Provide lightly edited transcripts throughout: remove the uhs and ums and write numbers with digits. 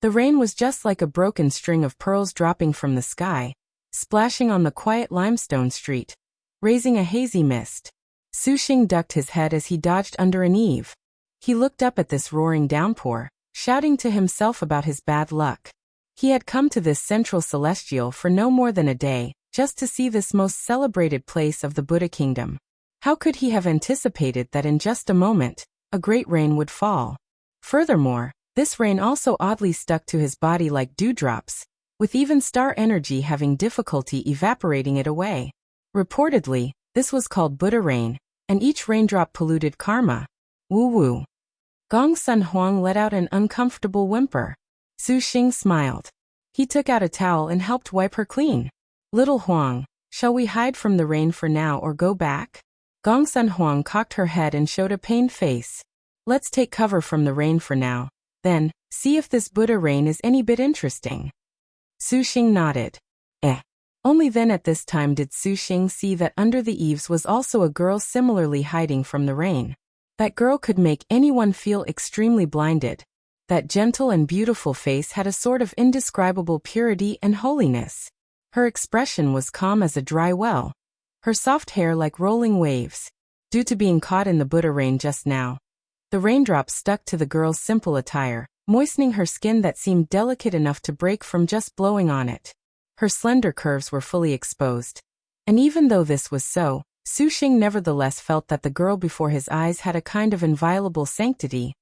The rain was just like a broken string of pearls dropping from the sky, splashing on the quiet limestone street, raising a hazy mist. Su Xing ducked his head as he dodged under an eave. He looked up at this roaring downpour, shouting to himself about his bad luck. He had come to this central celestial for no more than a day, just to see this most celebrated place of the Buddha kingdom. How could he have anticipated that in just a moment, a great rain would fall? Furthermore, this rain also oddly stuck to his body like dewdrops, with even star energy having difficulty evaporating it away. Reportedly, this was called Buddha rain, and each raindrop polluted karma. Woo-woo. Gong Sun Huang let out an uncomfortable whimper. Su Xing smiled. He took out a towel and helped wipe her clean. Little Huang, shall we hide from the rain for now or go back? Gong Sun Huang cocked her head and showed a pained face. Let's take cover from the rain for now. Then, see if this Buddha rain is any bit interesting. Su Xing nodded. Only then at this time did Su Xing see that under the eaves was also a girl similarly hiding from the rain. That girl could make anyone feel extremely blinded. That gentle and beautiful face had a sort of indescribable purity and holiness. Her expression was calm as a dry well. Her soft hair like rolling waves. Due to being caught in the Buddha rain just now, the raindrops stuck to the girl's simple attire, moistening her skin that seemed delicate enough to break from just blowing on it. Her slender curves were fully exposed. And even though this was so, Su Xing nevertheless felt that the girl before his eyes had a kind of inviolable sanctity,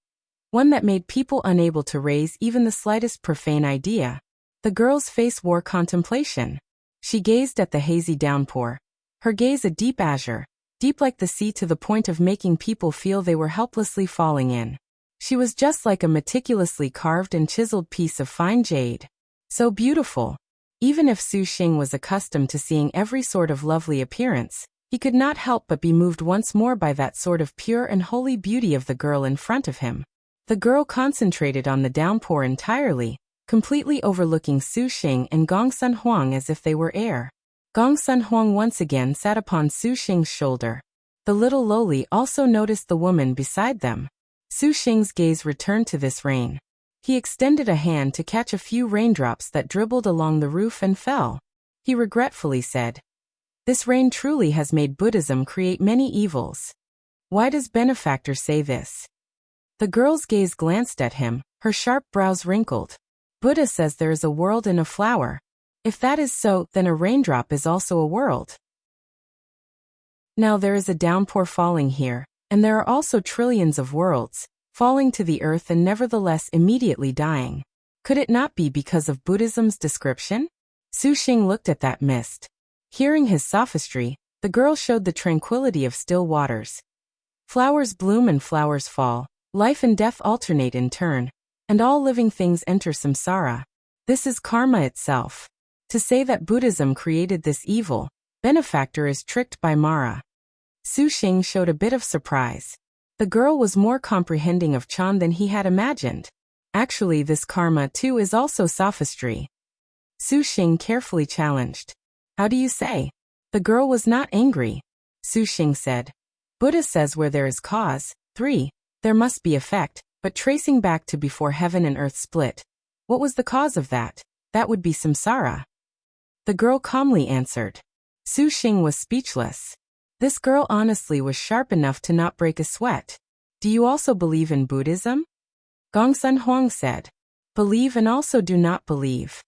one that made people unable to raise even the slightest profane idea. The girl's face wore contemplation. She gazed at the hazy downpour, her gaze a deep azure, deep like the sea to the point of making people feel they were helplessly falling in. She was just like a meticulously carved and chiseled piece of fine jade. So beautiful. Even if Su Xing was accustomed to seeing every sort of lovely appearance, he could not help but be moved once more by that sort of pure and holy beauty of the girl in front of him. The girl concentrated on the downpour entirely, completely overlooking Su Xing and Gong Sun Huang as if they were air. Gong Sun Huang once again sat upon Su Xing's shoulder. The little lowly also noticed the woman beside them. Su Xing's gaze returned to this rain. He extended a hand to catch a few raindrops that dribbled along the roof and fell. He regretfully said, "This rain truly has made Buddhism create many evils." Why does benefactor say this? The girl's gaze glanced at him, her sharp brows wrinkled. Buddha says there is a world in a flower. If that is so, then a raindrop is also a world. Now there is a downpour falling here, and there are also trillions of worlds, falling to the earth and nevertheless immediately dying. Could it not be because of Buddhism's description? Su Xing looked at that mist. Hearing his sophistry, the girl showed the tranquility of still waters. Flowers bloom and flowers fall, life and death alternate in turn, and all living things enter samsara. This is karma itself. To say that Buddhism created this evil, benefactor is tricked by Mara. Su Xing showed a bit of surprise. The girl was more comprehending of Chan than he had imagined. Actually, this karma too is also sophistry. Su Xing carefully challenged. How do you say? The girl was not angry. Su Xing said, Buddha says where there is cause, 3, there must be effect, but tracing back to before heaven and earth split. What was the cause of that? That would be samsara. The girl calmly answered. Su Xing was speechless. This girl honestly was sharp enough to not break a sweat. Do you also believe in Buddhism? Gong Sun Huang said. Believe and also do not believe.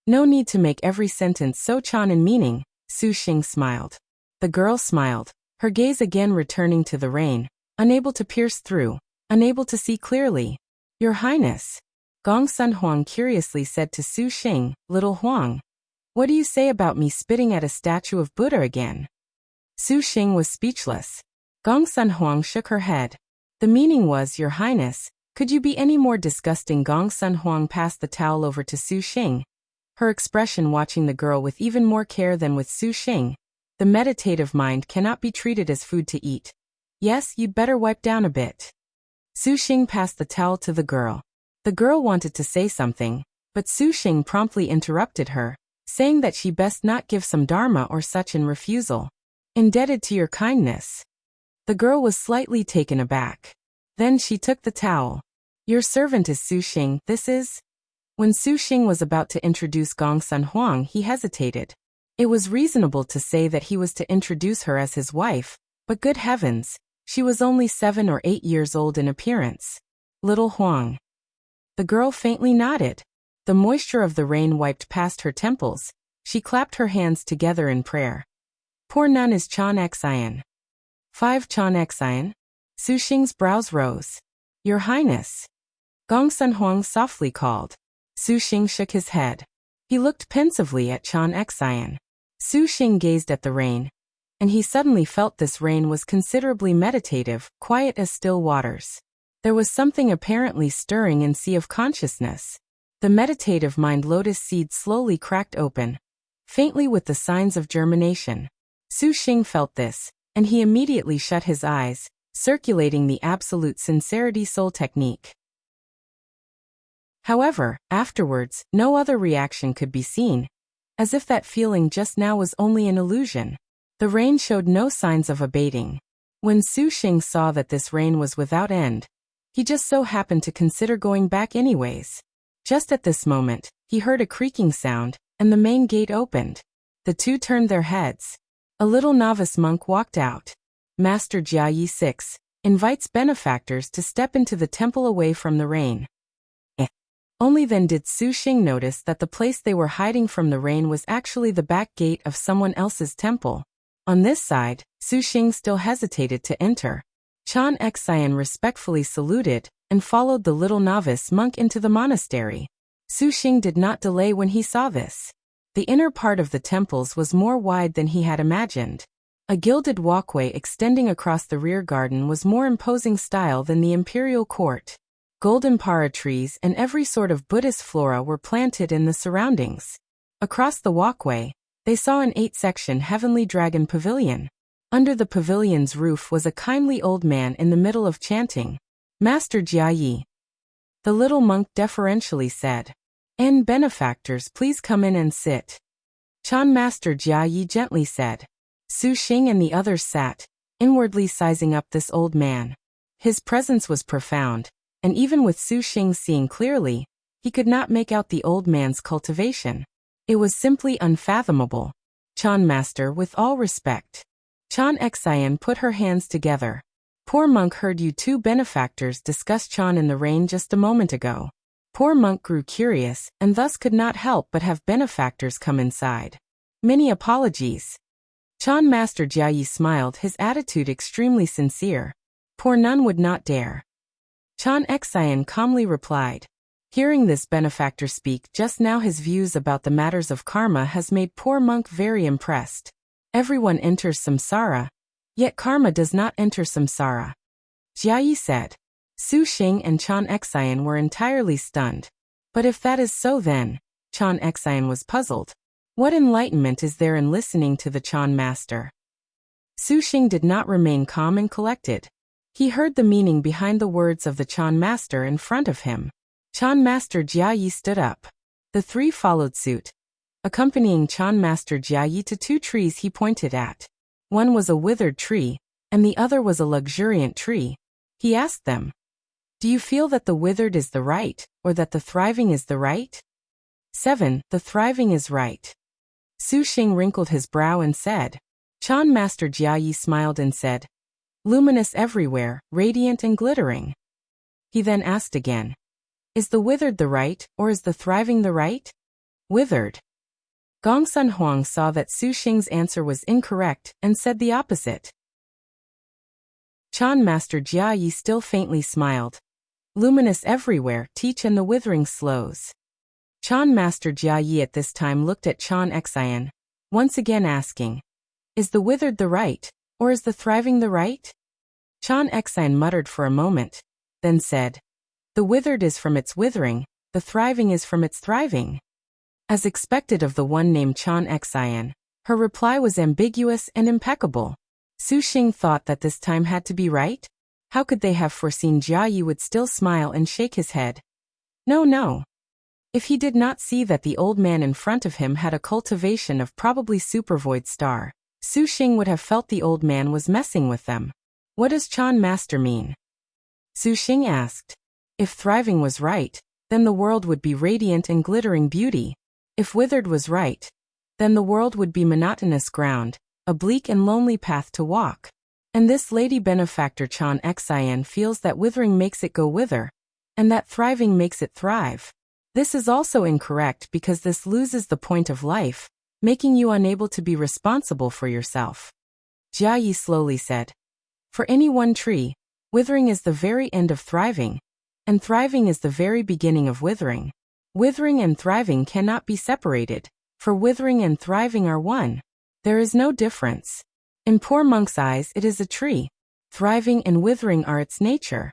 No need to make every sentence so Chan in meaning, Su Xing smiled. The girl smiled, her gaze again returning to the rain, unable to pierce through, unable to see clearly. Your Highness. Gong Sun Huang curiously said to Su Xing, Little Huang, what do you say about me spitting at a statue of Buddha again? Su Xing was speechless. Gong Sun Huang shook her head. The meaning was, Your Highness, could you be any more disgusting? Gong Sun Huang passed the towel over to Su Xing, her expression watching the girl with even more care than with Su Xing. The meditative mind cannot be treated as food to eat. Yes, you'd better wipe down a bit. Su Xing passed the towel to the girl. The girl wanted to say something, but Su Xing promptly interrupted her, saying that she best not give some dharma or such in refusal. Indebted to your kindness. The girl was slightly taken aback. Then she took the towel. Your servant is Su Xing, this is? When Su Xing was about to introduce Gong Sun Huang, he hesitated. It was reasonable to say that he was to introduce her as his wife, but good heavens, she was only 7 or 8 years old in appearance. Little Huang. The girl faintly nodded. The moisture of the rain wiped past her temples. She clapped her hands together in prayer. Poor nun is Chan Xian. 5 Chan Xian? Su Xing's brows rose. Your Highness. Gong Sun Huang softly called. Su Xing shook his head. He looked pensively at Chan Xian. Su Xing gazed at the rain, and he suddenly felt this rain was considerably meditative, quiet as still waters. There was something apparently stirring in sea of consciousness. The meditative mind lotus seed slowly cracked open, faintly with the signs of germination. Su Xing felt this, and he immediately shut his eyes, circulating the absolute sincerity soul technique. However, afterwards, no other reaction could be seen, as if that feeling just now was only an illusion. The rain showed no signs of abating. When Su Xing saw that this rain was without end, he just so happened to consider going back anyways. Just at this moment, he heard a creaking sound, and the main gate opened. The two turned their heads. A little novice monk walked out. Master Jiayi 6 invites benefactors to step into the temple away from the rain. Only then did Su Xing notice that the place they were hiding from the rain was actually the back gate of someone else's temple. On this side, Su Xing still hesitated to enter. Chan Xian respectfully saluted and followed the little novice monk into the monastery. Su Xing did not delay when he saw this. The inner part of the temples was more wide than he had imagined. A gilded walkway extending across the rear garden was more imposing style than the imperial court. Golden para trees and every sort of Buddhist flora were planted in the surroundings. Across the walkway, they saw an 8-section heavenly dragon pavilion. Under the pavilion's roof was a kindly old man in the middle of chanting. Master Jiayi. The little monk deferentially said. And benefactors, please come in and sit. Chan Master Jiayi gently said. Su Xing and the others sat, inwardly sizing up this old man. His presence was profound, and even with Su Xing seeing clearly, he could not make out the old man's cultivation. It was simply unfathomable. Chan Master, with all respect. Chan Xian put her hands together. Poor monk heard you two benefactors discuss Chan in the rain just a moment ago. Poor monk grew curious, and thus could not help but have benefactors come inside. Many apologies. Chan Master Jiayi smiled, his attitude extremely sincere. Poor nun would not dare. Chan Xian calmly replied. Hearing this benefactor speak just now, his views about the matters of karma has made poor monk very impressed. Everyone enters samsara, yet karma does not enter samsara. Jiayi said. Su Xing and Chan Xian were entirely stunned. But if that is so, then, Chan Xian was puzzled. What enlightenment is there in listening to the Chan master? Su Xing did not remain calm and collected. He heard the meaning behind the words of the Chan master in front of him. Chan Master Jiayi stood up. The three followed suit, accompanying Chan Master Jiayi to 2 trees he pointed at. One was a withered tree, and the other was a luxuriant tree. He asked them, do you feel that the withered is the right, or that the thriving is the right? 7. The thriving is right. Su Xing wrinkled his brow and said. Chan Master Jiayi smiled and said, luminous everywhere, radiant and glittering. He then asked again, is the withered the right, or is the thriving the right? Withered. Gong Sun Huang saw that Su Xing's answer was incorrect and said the opposite. Chan Master Jiayi still faintly smiled. Luminous everywhere, teach and the withering slows. Chan Master Jiayi at this time looked at Chan Xian, once again asking, is the withered the right, or is the thriving the right? Chan Xian muttered for a moment, then said, the withered is from its withering, the thriving is from its thriving. As expected of the one named Chan Xian, her reply was ambiguous and impeccable. Su Xing thought that this time had to be right. How could they have foreseen Jiayi would still smile and shake his head? No. If he did not see that the old man in front of him had a cultivation of probably supervoid star, Su Xing would have felt the old man was messing with them. What does Chan Master mean? Su Xing asked. If thriving was right, then the world would be radiant and glittering beauty. If withered was right, then the world would be monotonous ground, a bleak and lonely path to walk. And this lady benefactor Chan Xian feels that withering makes it go wither, and that thriving makes it thrive. This is also incorrect because this loses the point of life, making you unable to be responsible for yourself. Jia Yi slowly said, for any one tree, withering is the very end of thriving, and thriving is the very beginning of withering. Withering and thriving cannot be separated, for withering and thriving are one. There is no difference. In poor monk's eyes it is a tree. Thriving and withering are its nature.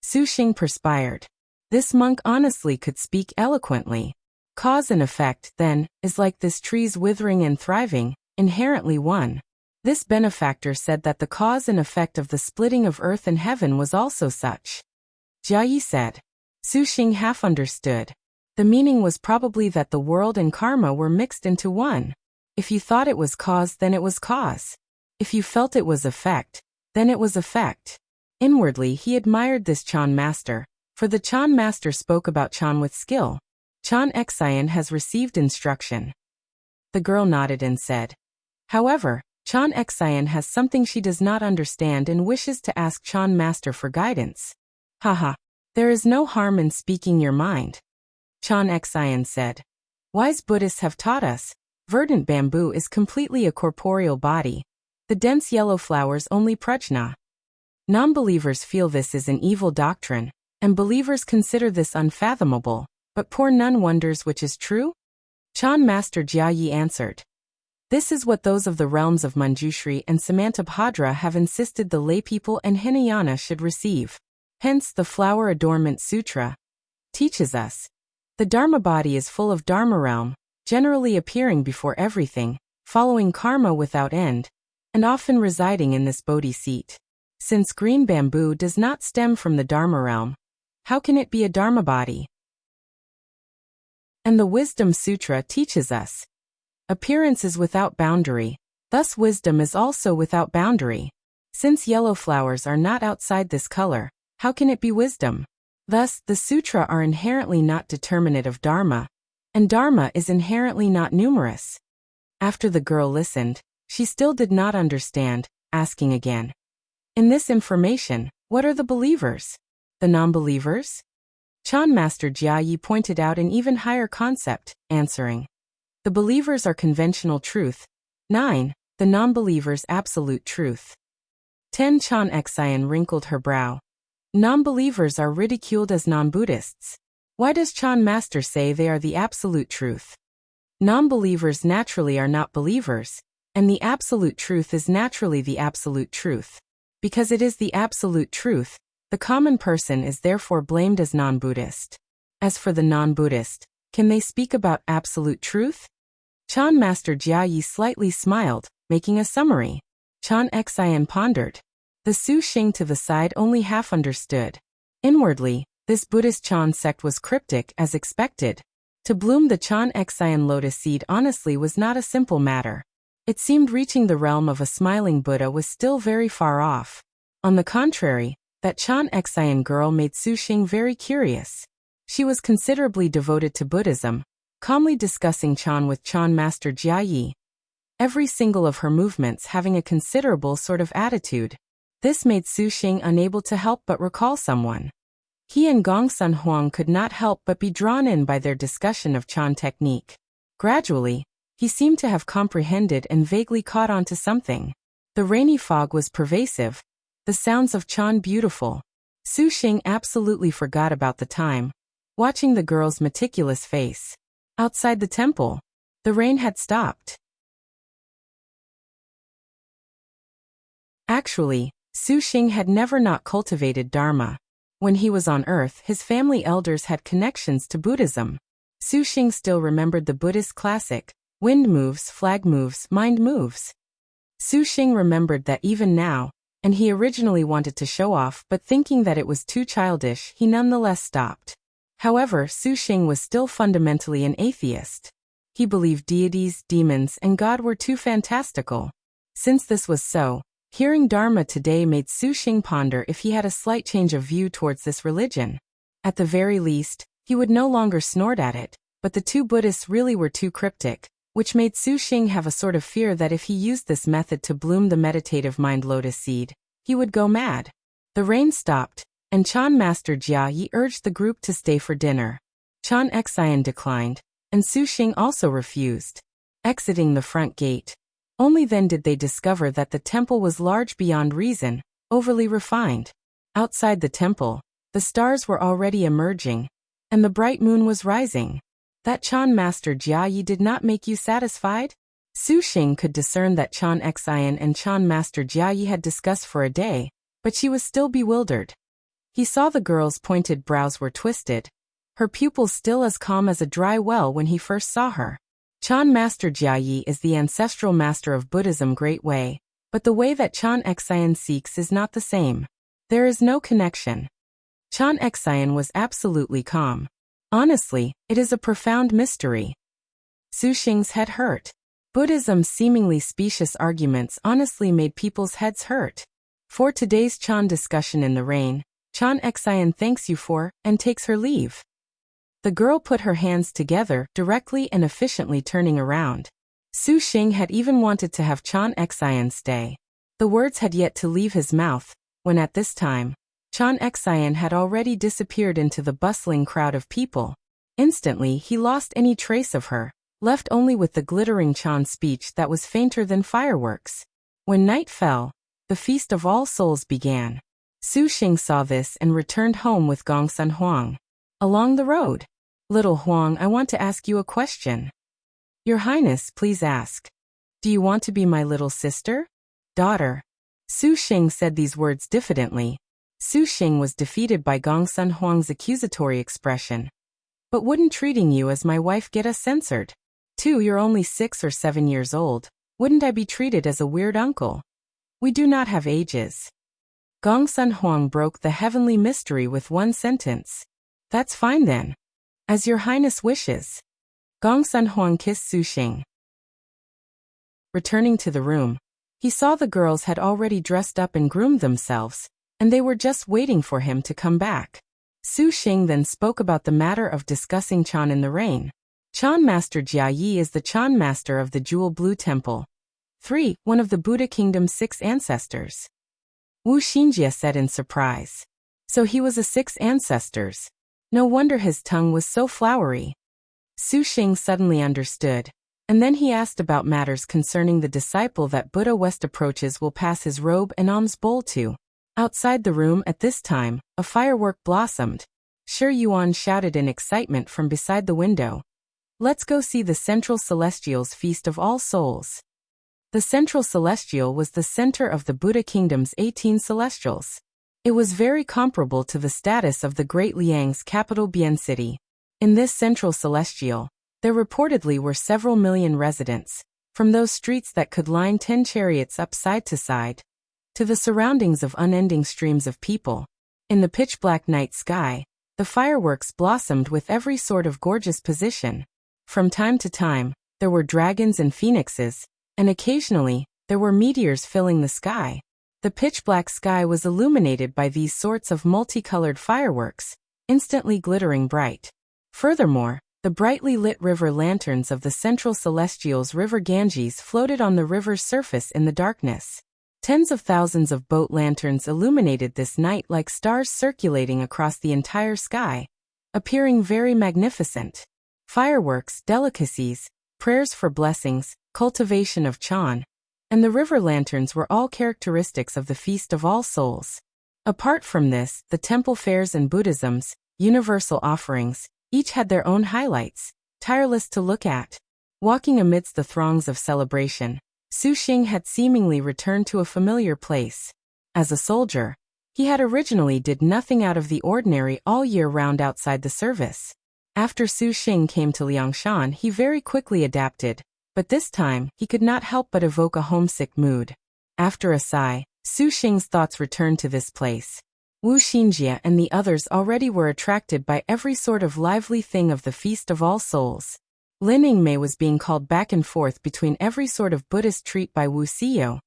Su Xing perspired. This monk honestly could speak eloquently. Cause and effect, then, is like this tree's withering and thriving, inherently one. This benefactor said that the cause and effect of the splitting of earth and heaven was also such. Jia Yi said. Su Xing half understood. The meaning was probably that the world and karma were mixed into one. If you thought it was cause, then it was cause. If you felt it was effect, then it was effect. Inwardly he admired this Chan master, for the Chan master spoke about Chan with skill. Chan Xian has received instruction. The girl nodded and said. However, Chan Xian has something she does not understand and wishes to ask Chan master for guidance. Haha. There is no harm in speaking your mind. Chan Xian said. Wise Buddhists have taught us, verdant bamboo is completely a corporeal body. The dense yellow flowers only prajna. Non-believers feel this is an evil doctrine, and believers consider this unfathomable, but poor nun wonders which is true? Chan Master Jia Yi answered. This is what those of the realms of Manjushri and Samantabhadra have insisted the laypeople and Hinayana should receive. Hence the Flower Adornment Sutra teaches us. The Dharma body is full of Dharma realm, generally appearing before everything, following karma without end, and often residing in this Bodhi seat. Since green bamboo does not stem from the Dharma realm, how can it be a Dharma body? And the Wisdom Sutra teaches us. Appearance is without boundary, thus wisdom is also without boundary. Since yellow flowers are not outside this color, how can it be wisdom? Thus, the sutra are inherently not determinate of dharma, and dharma is inherently not numerous. After the girl listened, she still did not understand, asking again. In this information, what are the believers? The non-believers? Chan Master Jia Yi pointed out an even higher concept, answering. The believers are conventional truth. 9. The non-believers absolute truth. 10. Chan Xian wrinkled her brow. Non-believers are ridiculed as non-Buddhists. Why does Chan Master say they are the absolute truth? Non-believers naturally are not believers, and the absolute truth is naturally the absolute truth. Because it is the absolute truth, the common person is therefore blamed as non-Buddhist. As for the non-Buddhist, can they speak about absolute truth? Chan Master Jia Yi slightly smiled, making a summary. Chan Xian pondered. The Su Xing to the side only half understood. Inwardly, this Buddhist Chan sect was cryptic as expected. To bloom the Chan Xian lotus seed honestly was not a simple matter. It seemed reaching the realm of a smiling Buddha was still very far off. On the contrary, that Chan Xian girl made Su Xing very curious. She was considerably devoted to Buddhism, calmly discussing Chan with Chan Master Jia Yi. Every single of her movements having a considerable sort of attitude. This made Su Xing unable to help but recall someone. He and Gong Sun Huang could not help but be drawn in by their discussion of Chan technique. Gradually, he seemed to have comprehended and vaguely caught on to something. The rainy fog was pervasive, the sounds of Chan beautiful. Su Xing absolutely forgot about the time, watching the girl's meticulous face. Outside the temple, the rain had stopped. Actually, Su Xing had never not cultivated Dharma. When he was on earth, his family elders had connections to Buddhism. Su Xing still remembered the Buddhist classic, wind moves, flag moves, mind moves. Su Xing remembered that even now, and he originally wanted to show off but thinking that it was too childish, he nonetheless stopped. However, Su Xing was still fundamentally an atheist. He believed deities, demons, and God were too fantastical. Since this was so, hearing Dharma today made Su Xing ponder if he had a slight change of view towards this religion. At the very least, He would no longer snort at it, but the two Buddhists really were too cryptic, which made Su Xing have a sort of fear that if he used this method to bloom the meditative mind lotus seed, he would go mad. The rain stopped, and Chan Master Jia Yi urged the group to stay for dinner. Chan Xian declined, and Su Xing also refused. Exiting the front gate, only then did they discover that the temple was large beyond reason, overly refined. Outside the temple, the stars were already emerging, and the bright moon was rising. That Chan Master Jia Yi did not make you satisfied? Su Xing could discern that Chan Xian and Chan Master Jia Yi had discussed for a day, but she was still bewildered. He saw the girl's pointed brows were twisted, her pupils still as calm as a dry well when he first saw her. Chan Master Jia Yi is the ancestral master of Buddhism Great Way, but the way that Chan Xian seeks is not the same. There is no connection. Chan Xian was absolutely calm. Honestly, it is a profound mystery. Su Xing's head hurt. Buddhism's seemingly specious arguments honestly made people's heads hurt. For today's Chan discussion in the rain, Chan Xian thanks you for, and takes her leave. The girl put her hands together, directly and efficiently turning around. Su Xing had even wanted to have Chan Xian stay. The words had yet to leave his mouth, when at this time, Chan Xian had already disappeared into the bustling crowd of people. Instantly he lost any trace of her, left only with the glittering Chan speech that was fainter than fireworks. When night fell, the Feast of All Souls began. Su Xing saw this and returned home with Gongsun Huang. Along the road, "Little Huang, I want to ask you a question." "Your Highness, please ask." "Do you want to be my little sister?" "Daughter." Su Xing said these words diffidently. Su Xing was defeated by Gongsun Huang's accusatory expression. "But wouldn't treating you as my wife get us censored? Too, you're only 6 or 7 years old. Wouldn't I be treated as a weird uncle? We do not have ages." Gongsun Huang broke the heavenly mystery with one sentence. "That's fine then. As your Highness wishes." Gongsun Huang kissed Su Xing. Returning to the room, he saw the girls had already dressed up and groomed themselves, and they were just waiting for him to come back. Su Xing then spoke about the matter of discussing Chan in the rain. Chan Master Jia Yi is the Chan Master of the Jewel Blue Temple. 3. One of the Buddha Kingdom's 6 ancestors. Wu Xinjie said in surprise. So he was a 6 ancestors. No wonder his tongue was so flowery. Su Xing suddenly understood, and then he asked about matters concerning the disciple that Buddha West approaches will pass his robe and alms bowl to. Outside the room at this time, a firework blossomed. Shi Yuan shouted in excitement from beside the window. "Let's go see the Central Celestial's Feast of All Souls." The Central Celestial was the center of the Buddha Kingdom's 18 celestials. It was very comparable to the status of the Great Liang's capital Bian City. In this Central Celestial, there reportedly were several million residents, from those streets that could line 10 chariots up side to side, to the surroundings of unending streams of people. In the pitch-black night sky, the fireworks blossomed with every sort of gorgeous position. From time to time, there were dragons and phoenixes, and occasionally, there were meteors filling the sky. The pitch-black sky was illuminated by these sorts of multicolored fireworks, instantly glittering bright. Furthermore, the brightly lit river lanterns of the Central Celestial's River Ganges floated on the river's surface in the darkness. Tens of thousands of boat lanterns illuminated this night like stars circulating across the entire sky, appearing very magnificent. Fireworks, delicacies, prayers for blessings, cultivation of Chan, and the river lanterns were all characteristics of the Feast of All Souls. Apart from this, the temple fairs and Buddhism's universal offerings each had their own highlights, tireless to look at. Walking amidst the throngs of celebration, Su Xing had seemingly returned to a familiar place. As a soldier, he had originally did nothing out of the ordinary all year round outside the service. After Su Xing came to Liangshan, he very quickly adapted, but this time, he could not help but evoke a homesick mood. After a sigh, Su Xing's thoughts returned to this place. Wu Xinjie and the others already were attracted by every sort of lively thing of the Feast of All Souls. Lin Yingmei was being called back and forth between every sort of Buddhist treat by Wu Xiyo,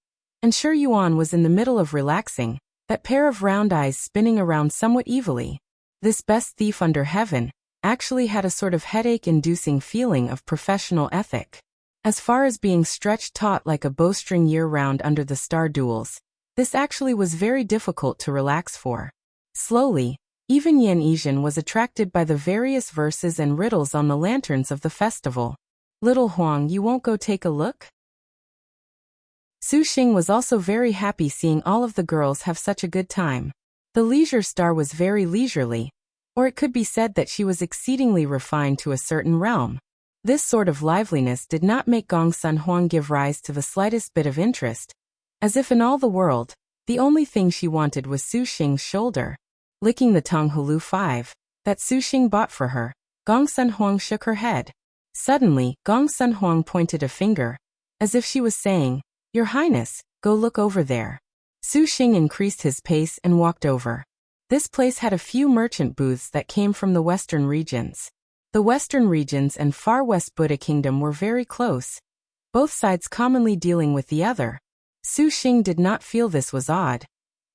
and Shi Yuan was in the middle of relaxing, that pair of round eyes spinning around somewhat evilly. This best thief under heaven, actually had a sort of headache-inducing feeling of professional ethic. As far as being stretched taut like a bowstring year-round under the star duels, this actually was very difficult to relax for. Slowly, even Yan Yizhen was attracted by the various verses and riddles on the lanterns of the festival. "Little Huang, you won't go take a look?" Su Xing was also very happy seeing all of the girls have such a good time. The leisure star was very leisurely, or it could be said that she was exceedingly refined to a certain realm. This sort of liveliness did not make Gong Sun Huang give rise to the slightest bit of interest, as if in all the world, the only thing she wanted was Su Xing's shoulder. Licking the Tonghulu 5 that Su Xing bought for her, Gong Sun Huang shook her head. Suddenly, Gong Sun Huang pointed a finger, as if she was saying, "Your Highness, go look over there." Su Xing increased his pace and walked over. This place had a few merchant booths that came from the western regions. The western regions and far west Buddha kingdom were very close, both sides commonly dealing with the other. Su Xing did not feel this was odd.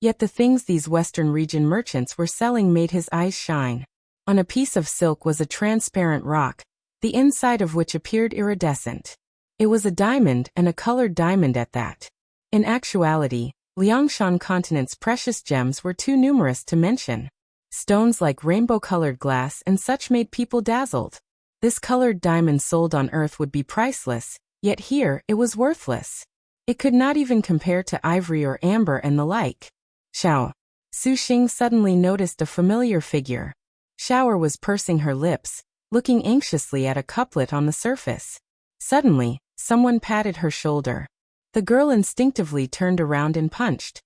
Yet the things these western region merchants were selling made his eyes shine. On a piece of silk was a transparent rock, the inside of which appeared iridescent. It was a diamond, and a colored diamond at that. In actuality, Liangshan continent's precious gems were too numerous to mention. Stones like rainbow-colored glass and such made people dazzled. This colored diamond sold on Earth would be priceless, yet here it was worthless. It could not even compare to ivory or amber and the like. Xiao. Su Xing suddenly noticed a familiar figure. Xiao was pursing her lips, looking anxiously at a couplet on the surface. Suddenly, someone patted her shoulder. The girl instinctively turned around and punched,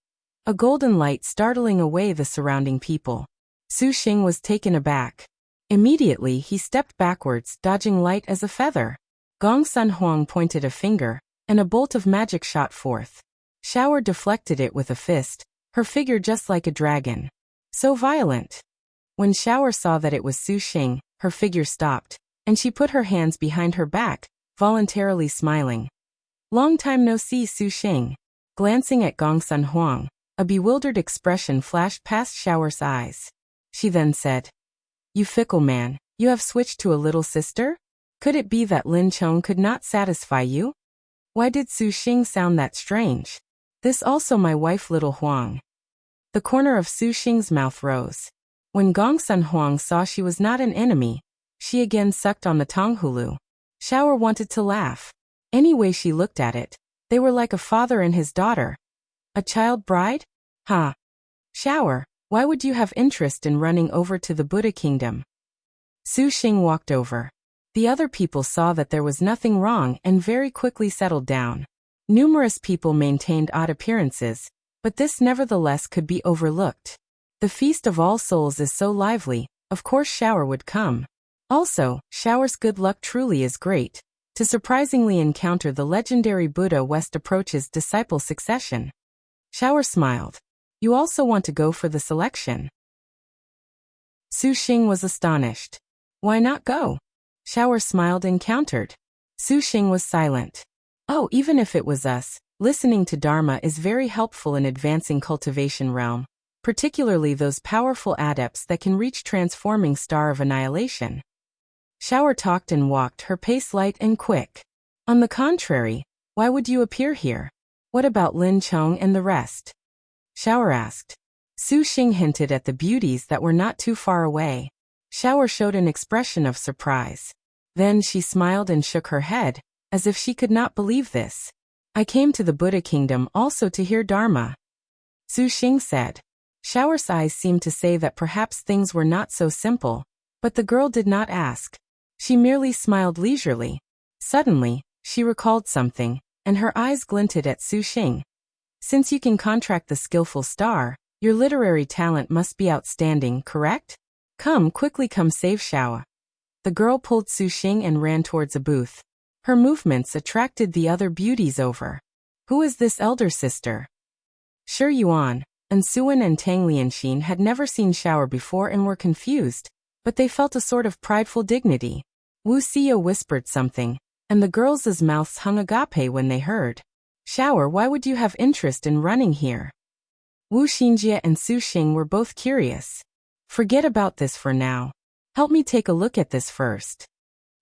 a golden light startling away the surrounding people. Su Xing was taken aback. Immediately he stepped backwards, dodging light as a feather. Gong Sun Huang pointed a finger, and a bolt of magic shot forth. Xiao deflected it with a fist, her figure just like a dragon. So violent. When Xiao saw that it was Su Xing, her figure stopped, and she put her hands behind her back, voluntarily smiling. "Long time no see, Su Xing." Glancing at Gong Sun Huang, a bewildered expression flashed past Xiao's eyes. She then said, "You fickle man, you have switched to a little sister? Could it be that Lin Chong could not satisfy you? Why did Su Xing sound that strange? This also my wife little Huang." The corner of Su Xing's mouth rose. When Gong Sun Huang saw she was not an enemy, she again sucked on the Tonghulu. Xiao wanted to laugh. Any way she looked at it, they were like a father and his daughter. A child bride? Ha! Xiao, why would you have interest in running over to the Buddha kingdom? Su Xing walked over. The other people saw that there was nothing wrong and very quickly settled down. Numerous people maintained odd appearances, but this nevertheless could be overlooked. The Feast of All Souls is so lively, of course Xiao would come. Also, Xiao's good luck truly is great, to surprisingly encounter the legendary Buddha West approaches disciple succession. Xiao smiled. "You also want to go for the selection?" Su Xing was astonished. "Why not go?" Xiao smiled and countered. Su Xing was silent. "Oh, even if it was us, listening to Dharma is very helpful in advancing cultivation realm, particularly those powerful adepts that can reach transforming star of annihilation." Xiao talked and walked, her pace light and quick. "On the contrary, why would you appear here? What about Lin Chong and the rest?" Xiao asked. Su Xing hinted at the beauties that were not too far away. Xiao showed an expression of surprise. Then she smiled and shook her head, as if she could not believe this. "I came to the Buddha kingdom also to hear Dharma," Su Xing said. Xiao's eyes seemed to say that perhaps things were not so simple, but the girl did not ask. She merely smiled leisurely. Suddenly, she recalled something, and her eyes glinted at Su Xing. "Since you can contract the skillful star, your literary talent must be outstanding, correct? Quickly come save Xiao." The girl pulled Su Xing and ran towards a booth. Her movements attracted the other beauties over. "Who is this elder sister?" Shi Yuan, Ansuan and Tang Lianxin had never seen Xiao before and were confused, but they felt a sort of prideful dignity. Wuxia whispered something, and the girls' mouths hung agape when they heard. "Xiao, why would you have interest in running here?" Wu Xinjie and Su Xing were both curious. "Forget about this for now. Help me take a look at this first.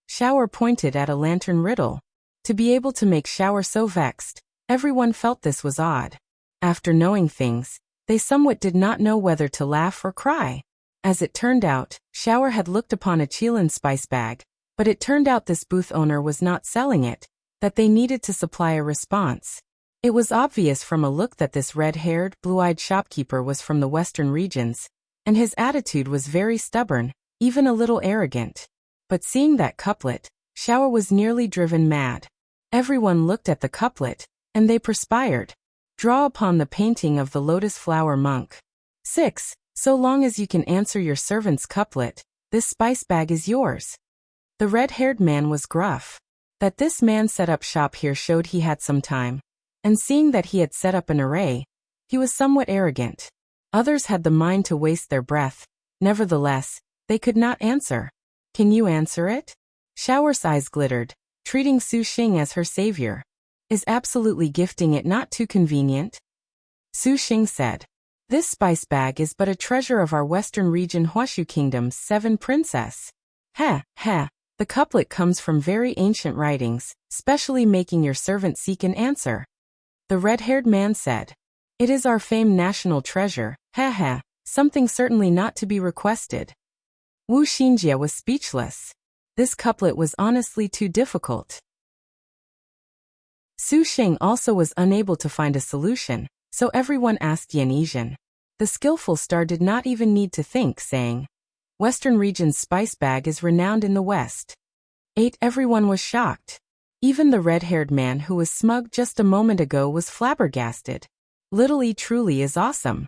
Shower pointed at a lantern riddle. To be able to make Shower so vexed, everyone felt this was odd. After knowing things, they somewhat did not know whether to laugh or cry. As it turned out, Shower had looked upon a Chilean spice bag, but it turned out this booth owner was not selling it, that they needed to supply a response. It was obvious from a look that this red-haired, blue-eyed shopkeeper was from the western regions, and his attitude was very stubborn, even a little arrogant. But seeing that couplet, Shower was nearly driven mad. Everyone looked at the couplet, and they perspired. Draw upon the painting of the lotus flower monk. 6. So long as you can answer your servant's couplet, this spice bag is yours. The red-haired man was gruff. That this man set up shop here showed he had some time, and seeing that he had set up an array, he was somewhat arrogant. Others had the mind to waste their breath, nevertheless, they could not answer. Can you answer it? Shower's eyes glittered, treating Su Xing as her savior. Is absolutely gifting it not too convenient? Su Xing said. This spice bag is but a treasure of our western region Huashu Kingdom's 7 princess. Heh, heh, the couplet comes from very ancient writings, specially making your servant seek an answer. The red-haired man said. It is our famed national treasure, heh heh, something certainly not to be requested. Wu Xinjie was speechless. This couplet was honestly too difficult. Su Xing also was unable to find a solution, so everyone asked Yan Yizhen. The skillful star did not even need to think, saying, Western region's spice bag is renowned in the West. 8. Everyone was shocked. Even the red-haired man who was smug just a moment ago was flabbergasted. Little E truly is awesome.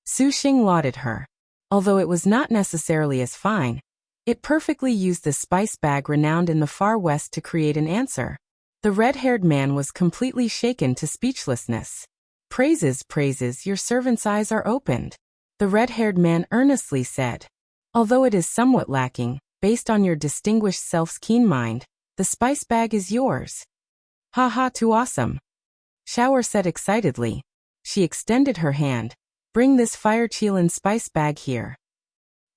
Su Xing lauded her. Although it was not necessarily as fine, it perfectly used the spice bag renowned in the far west to create an answer. The red-haired man was completely shaken to speechlessness. Praises, praises, your servant's eyes are opened. The red-haired man earnestly said. Although it is somewhat lacking, based on your distinguished self's keen mind, the spice bag is yours. Ha ha, too awesome. Shower said excitedly. She extended her hand. Bring this fire Chilean spice bag here.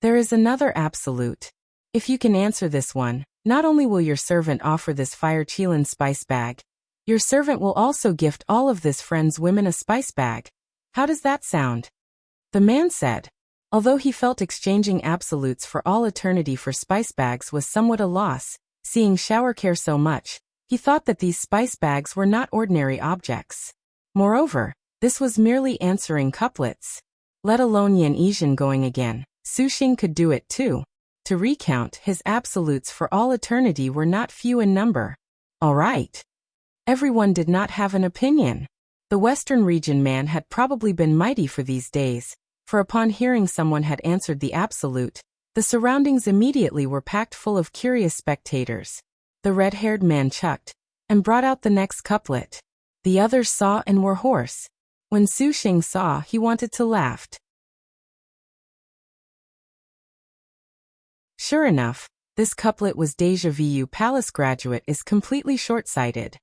There is another absolute. If you can answer this one, not only will your servant offer this fire Chilean spice bag, your servant will also gift all of this friend's women a spice bag. How does that sound? The man said. Although he felt exchanging absolutes for all eternity for spice bags was somewhat a loss, seeing Shower care so much, he thought that these spice bags were not ordinary objects. Moreover, this was merely answering couplets. Let alone Yan Yizhen going again, Su Xing could do it too. To recount, his absolutes for all eternity were not few in number. All right. Everyone did not have an opinion. The Western region man had probably been mighty for these days, for upon hearing someone had answered the absolute, the surroundings immediately were packed full of curious spectators. The red-haired man chucked, and brought out the next couplet. The others saw and were hoarse. When Su Xing saw, he wanted to laugh. Sure enough, this couplet was Deja Vu Palace graduate is completely short-sighted.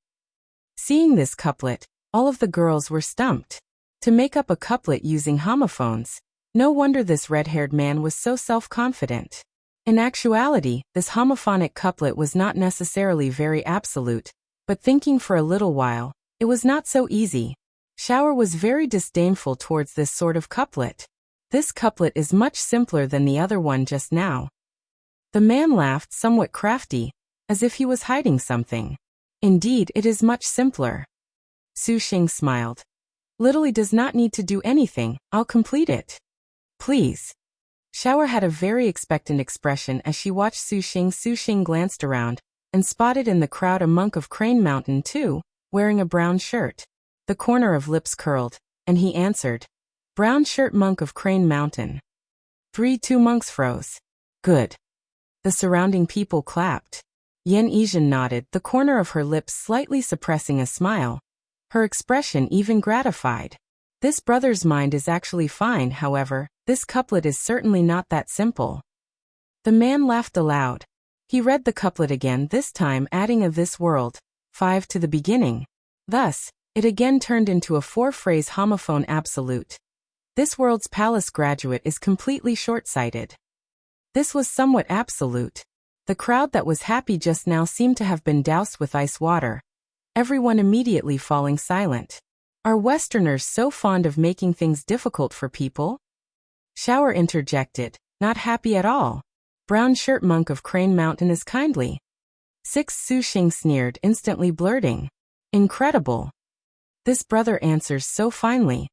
Seeing this couplet, all of the girls were stumped. To make up a couplet using homophones, no wonder this red-haired man was so self-confident. In actuality, this homophonic couplet was not necessarily very absolute, but thinking for a little while, it was not so easy. Shower was very disdainful towards this sort of couplet. This couplet is much simpler than the other one just now. The man laughed somewhat crafty, as if he was hiding something. Indeed, it is much simpler. Su Xing smiled. Little does not need to do anything, I'll complete it. Please. Shower had a very expectant expression as she watched Su Xing. Su Xing glanced around, and spotted in the crowd a monk of Crane Mountain too, wearing a brown shirt. The corner of lips curled, and he answered. Brown shirt monk of Crane Mountain. 2 monks froze. Good. The surrounding people clapped. Yan Yizhen nodded, the corner of her lips slightly suppressing a smile. Her expression even gratified. This brother's mind is actually fine, however, this couplet is certainly not that simple. The man laughed aloud. He read the couplet again, this time adding of this world, 5 to the beginning. Thus, it again turned into a 4-phrase homophone absolute. This world's palace graduate is completely short-sighted. This was somewhat absolute. The crowd that was happy just now seemed to have been doused with ice water, everyone immediately falling silent. Are Westerners so fond of making things difficult for people? Shower interjected, not happy at all. Brown shirt monk of Crane Mountain is kindly. 6 Su Xing sneered, instantly blurting. Incredible. This brother answers so finely.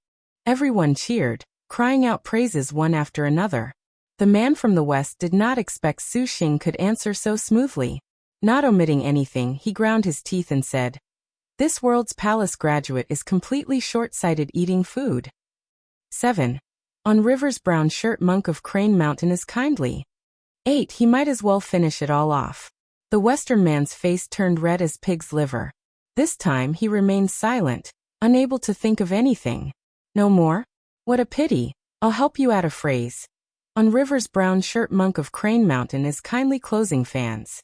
Everyone cheered, crying out praises one after another. The man from the west did not expect Su Xing could answer so smoothly. Not omitting anything, he ground his teeth and said, "This world's palace graduate is completely short-sighted eating food." 7. On River's brown shirt monk of Crane Mountain is kindly. 8. He might as well finish it all off. The Western man's face turned red as pig's liver. This time he remained silent, unable to think of anything. No more? What a pity. I'll help you add a phrase. On River's brown shirt monk of Crane Mountain is kindly closing fans.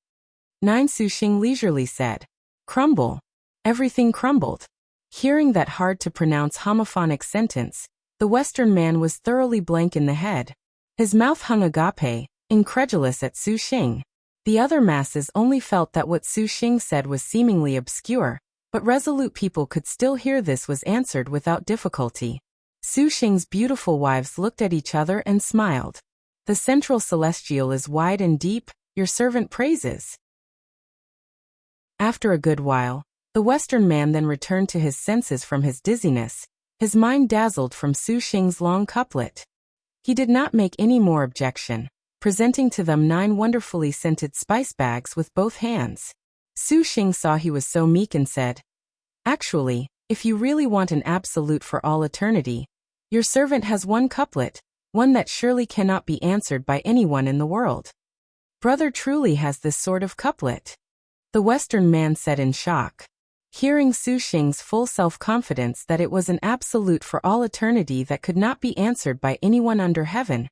9. Su Xing leisurely said. Crumble. Everything crumbled. Hearing that hard-to-pronounce homophonic sentence, the Western man was thoroughly blank in the head. His mouth hung agape, incredulous at Su Xing. The other masses only felt that what Su Xing said was seemingly obscure, but resolute people could still hear this was answered without difficulty. Su Xing's beautiful wives looked at each other and smiled. The central celestial is wide and deep, your servant praises. After a good while, the Western man then returned to his senses from his dizziness, his mind dazzled from Su Xing's long couplet. He did not make any more objection, presenting to them 9 wonderfully scented spice bags with both hands. Su Xing saw he was so meek and said, "Actually, if you really want an absolute for all eternity, your servant has one couplet, one that surely cannot be answered by anyone in the world." Brother truly has this sort of couplet? The Western man said in shock. Hearing Su Xing's full self-confidence that it was an absolute for all eternity that could not be answered by anyone under heaven,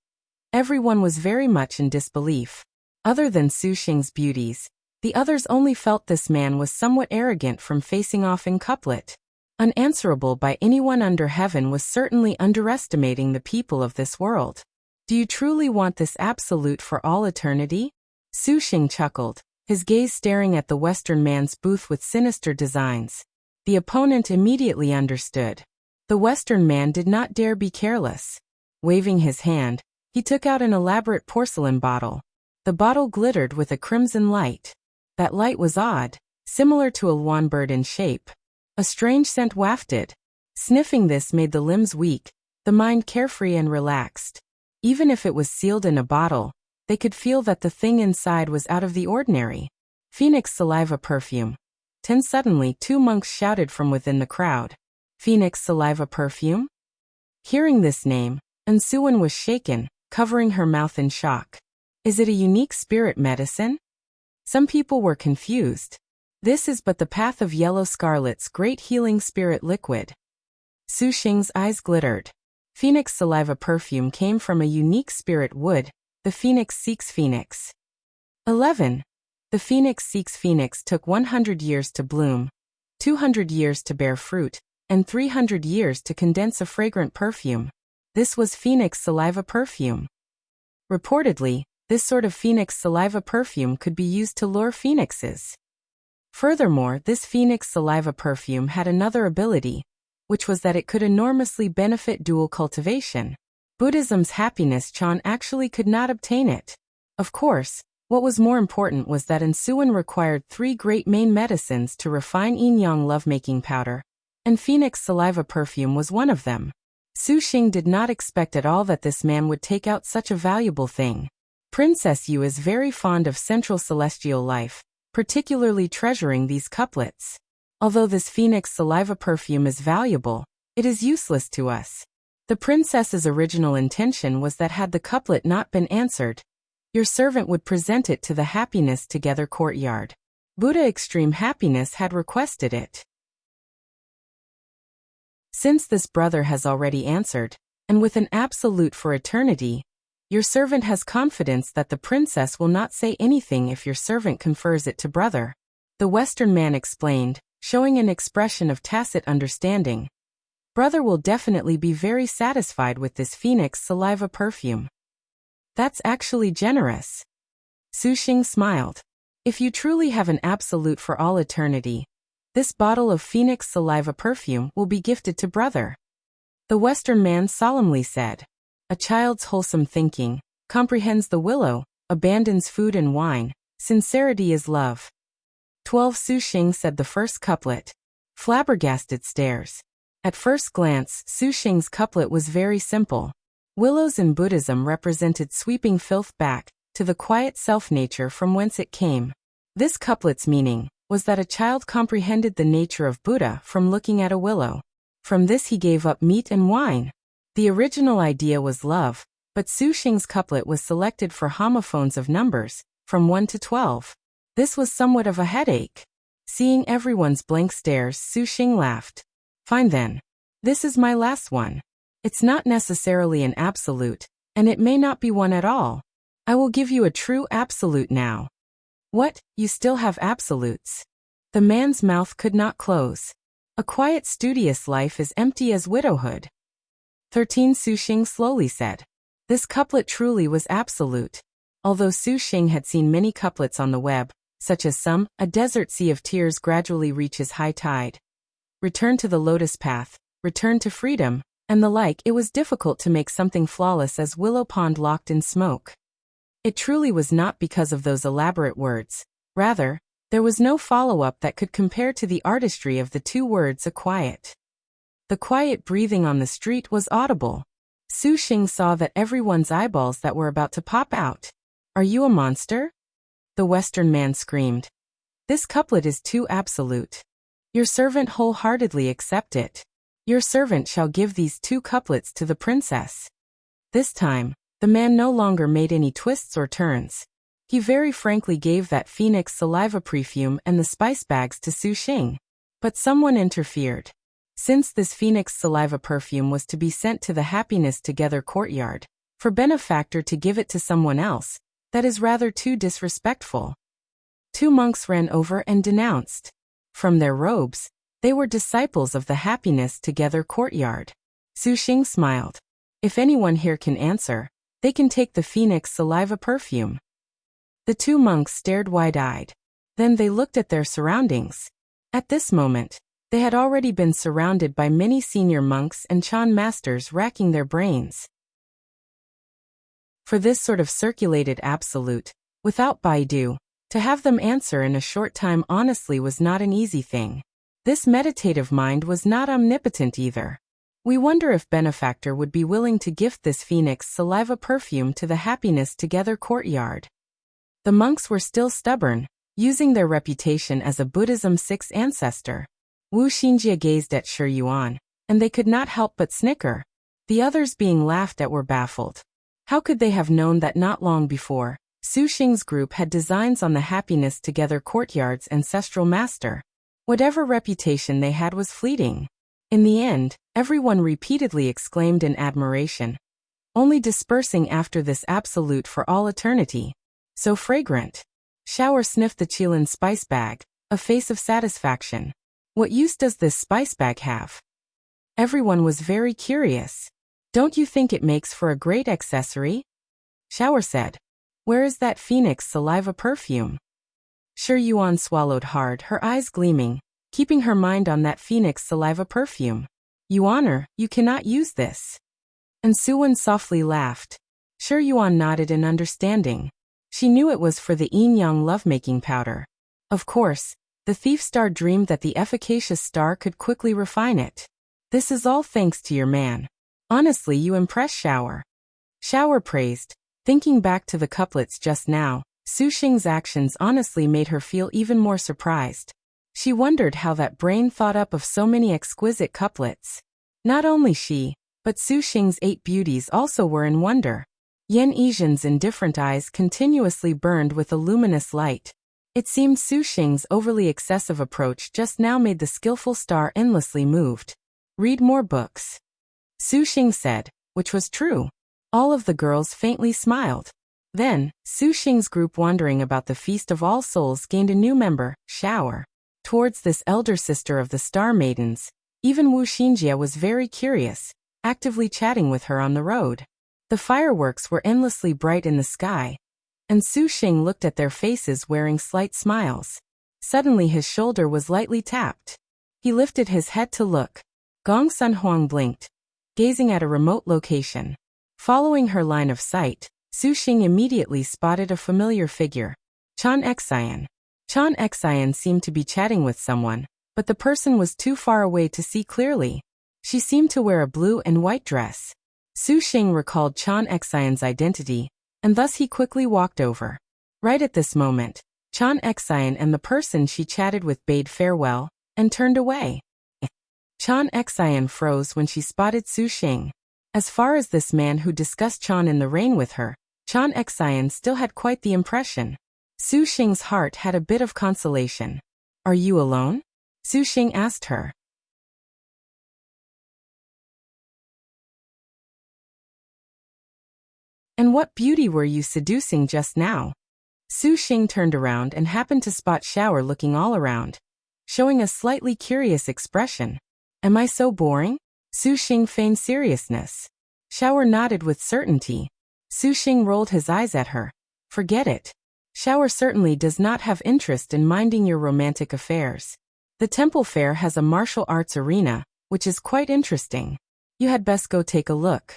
everyone was very much in disbelief. Other than Su Xing's beauties, the others only felt this man was somewhat arrogant from facing off in couplet. Unanswerable by anyone under heaven was certainly underestimating the people of this world. Do you truly want this absolute for all eternity? Su Xing chuckled, his gaze staring at the Western man's booth with sinister designs. The opponent immediately understood. The Western man did not dare be careless. Waving his hand, he took out an elaborate porcelain bottle. The bottle glittered with a crimson light. That light was odd, similar to a luan bird in shape. A strange scent wafted. Sniffing this made the limbs weak, the mind carefree and relaxed. Even if it was sealed in a bottle, they could feel that the thing inside was out of the ordinary. Phoenix saliva perfume. 10. Suddenly 2 monks shouted from within the crowd. Phoenix saliva perfume? Hearing this name, Ansuan was shaken, covering her mouth in shock. Is it a unique spirit medicine? Some people were confused. This is but the path of Yellow Scarlet's great healing spirit liquid. Su Xing's eyes glittered. Phoenix saliva perfume came from a unique spirit wood, the Phoenix seeks Phoenix. 11. The Phoenix seeks Phoenix took 100 years to bloom, 200 years to bear fruit, and 300 years to condense a fragrant perfume. This was Phoenix saliva perfume. Reportedly, this sort of Phoenix saliva perfume could be used to lure phoenixes. Furthermore, this Phoenix saliva perfume had another ability, which was that it could enormously benefit dual cultivation. Buddhism's happiness Chan actually could not obtain it. Of course, what was more important was that Ansuan required 3 great main medicines to refine yin-yang lovemaking powder, and Phoenix saliva perfume was one of them. Su Xing did not expect at all that this man would take out such a valuable thing. Princess Yu is very fond of central celestial life, particularly treasuring these couplets. Although this Phoenix saliva perfume is valuable, it is useless to us. The princess's original intention was that had the couplet not been answered, your servant would present it to the happiness together courtyard. Buddha Extreme Happiness had requested it. Since this brother has already answered, and with an absolute for eternity, your servant has confidence that the princess will not say anything if your servant confers it to brother. The Western man explained, showing an expression of tacit understanding. Brother will definitely be very satisfied with this Phoenix saliva perfume. That's actually generous. Su Xing smiled. If you truly have an absolute for all eternity, this bottle of phoenix saliva perfume will be gifted to brother. The Western man solemnly said. A child's wholesome thinking comprehends the willow, abandons food and wine, sincerity is love. 12 Su Xing said the first couplet. Flabbergasted stares. At first glance, Su Xing's couplet was very simple. Willows in Buddhism represented sweeping filth back to the quiet self-nature from whence it came. This couplet's meaning was that a child comprehended the nature of Buddha from looking at a willow. From this he gave up meat and wine. The original idea was love, but Su Xing's couplet was selected for homophones of numbers, from 1 to 12. This was somewhat of a headache. Seeing everyone's blank stares, Su Xing laughed. Fine then. This is my last one. It's not necessarily an absolute, and it may not be one at all. I will give you a true absolute now. What, you still have absolutes? The man's mouth could not close. A quiet, studious life is empty as widowhood. 13 Su Xing slowly said. This couplet truly was absolute. Although Su Xing had seen many couplets on the web, such as some, a desert sea of tears gradually reaches high tide. Return to the lotus path, return to freedom, and the like, it was difficult to make something flawless as willow pond locked in smoke. It truly was not because of those elaborate words. Rather, there was no follow-up that could compare to the artistry of the two words a quiet. The quiet breathing on the street was audible. Su Xing saw that everyone's eyeballs that were about to pop out. Are you a monster? The Western man screamed. This couplet is too absolute. Your servant wholeheartedly accept it. Your servant shall give these 2 couplets to the princess. This time, the man no longer made any twists or turns. He very frankly gave that phoenix saliva perfume and the spice bags to Su Xing. But someone interfered. Since this phoenix saliva perfume was to be sent to the Happiness Together courtyard, for benefactor to give it to someone else, that is rather too disrespectful. 2 monks ran over and denounced. From their robes, they were disciples of the Happiness Together courtyard. Su Xing smiled. If anyone here can answer, they can take the phoenix saliva perfume. The 2 monks stared wide-eyed. Then they looked at their surroundings. At this moment, they had already been surrounded by many senior monks and Chan masters racking their brains. For this sort of circulated absolute, without Baidu, to have them answer in a short time honestly was not an easy thing. This meditative mind was not omnipotent either. We wonder if benefactor would be willing to gift this phoenix saliva perfume to the Happiness Together courtyard. The monks were still stubborn, using their reputation as a Buddhism's 6th ancestor. Wu Xinjie gazed at Shi Yuan, and they could not help but snicker. The others being laughed at were baffled. How could they have known that not long before, Su Xing's group had designs on the Happiness Together courtyard's ancestral master? Whatever reputation they had was fleeting. In the end, everyone repeatedly exclaimed in admiration, only dispersing after this absolute for all eternity. So fragrant. Shower sniffed the Qilin spice bag, a face of satisfaction. What use does this spice bag have? Everyone was very curious. Don't you think it makes for a great accessory? Shower said. Where is that phoenix saliva perfume? Shi Yuan swallowed hard, her eyes gleaming, keeping her mind on that phoenix saliva perfume. Yuaner, you cannot use this. And Suwen softly laughed. Shi Yuan nodded in understanding. She knew it was for the yin-yang lovemaking powder. Of course, the thief star dreamed that the efficacious star could quickly refine it. This is all thanks to your man. Honestly, you impress Shower. Shower praised. Thinking back to the couplets just now, Su Xing's actions honestly made her feel even more surprised. She wondered how that brain thought up of so many exquisite couplets. Not only she, but Su Xing's 8 beauties also were in wonder. Yan Yizhen's indifferent eyes continuously burned with a luminous light. It seemed Su Xing's overly excessive approach just now made the skillful star endlessly moved. Read more books. Su Xing said, which was true. All of the girls faintly smiled. Then, Su Xing's group wandering about the Feast of All Souls gained a new member, Shower. Towards this elder sister of the Star Maidens, even Wu Xinjie was very curious, actively chatting with her on the road. The fireworks were endlessly bright in the sky, and Su Xing looked at their faces wearing slight smiles. Suddenly his shoulder was lightly tapped. He lifted his head to look. Gong Sun Huang blinked, gazing at a remote location. Following her line of sight, Su Xing immediately spotted a familiar figure. Chan Xian. Chan Xian seemed to be chatting with someone, but the person was too far away to see clearly. She seemed to wear a blue and white dress. Su Xing recalled Chan Xian's identity, and thus he quickly walked over. Right at this moment, Chan Xian and the person she chatted with bade farewell, and turned away. Chan Xian froze when she spotted Su Xing. As far as this man who discussed Chan in the rain with her, Chan Xian still had quite the impression. Su Xing's heart had a bit of consolation. "Are you alone?" Su Xing asked her. "And what beauty were you seducing just now?" Su Xing turned around and happened to spot Shower looking all around, showing a slightly curious expression. "Am I so boring?" Su Xing feigned seriousness. Shower nodded with certainty. Su Xing rolled his eyes at her. "Forget it. Shower certainly does not have interest in minding your romantic affairs. The temple fair has a martial arts arena, which is quite interesting. You had best go take a look,"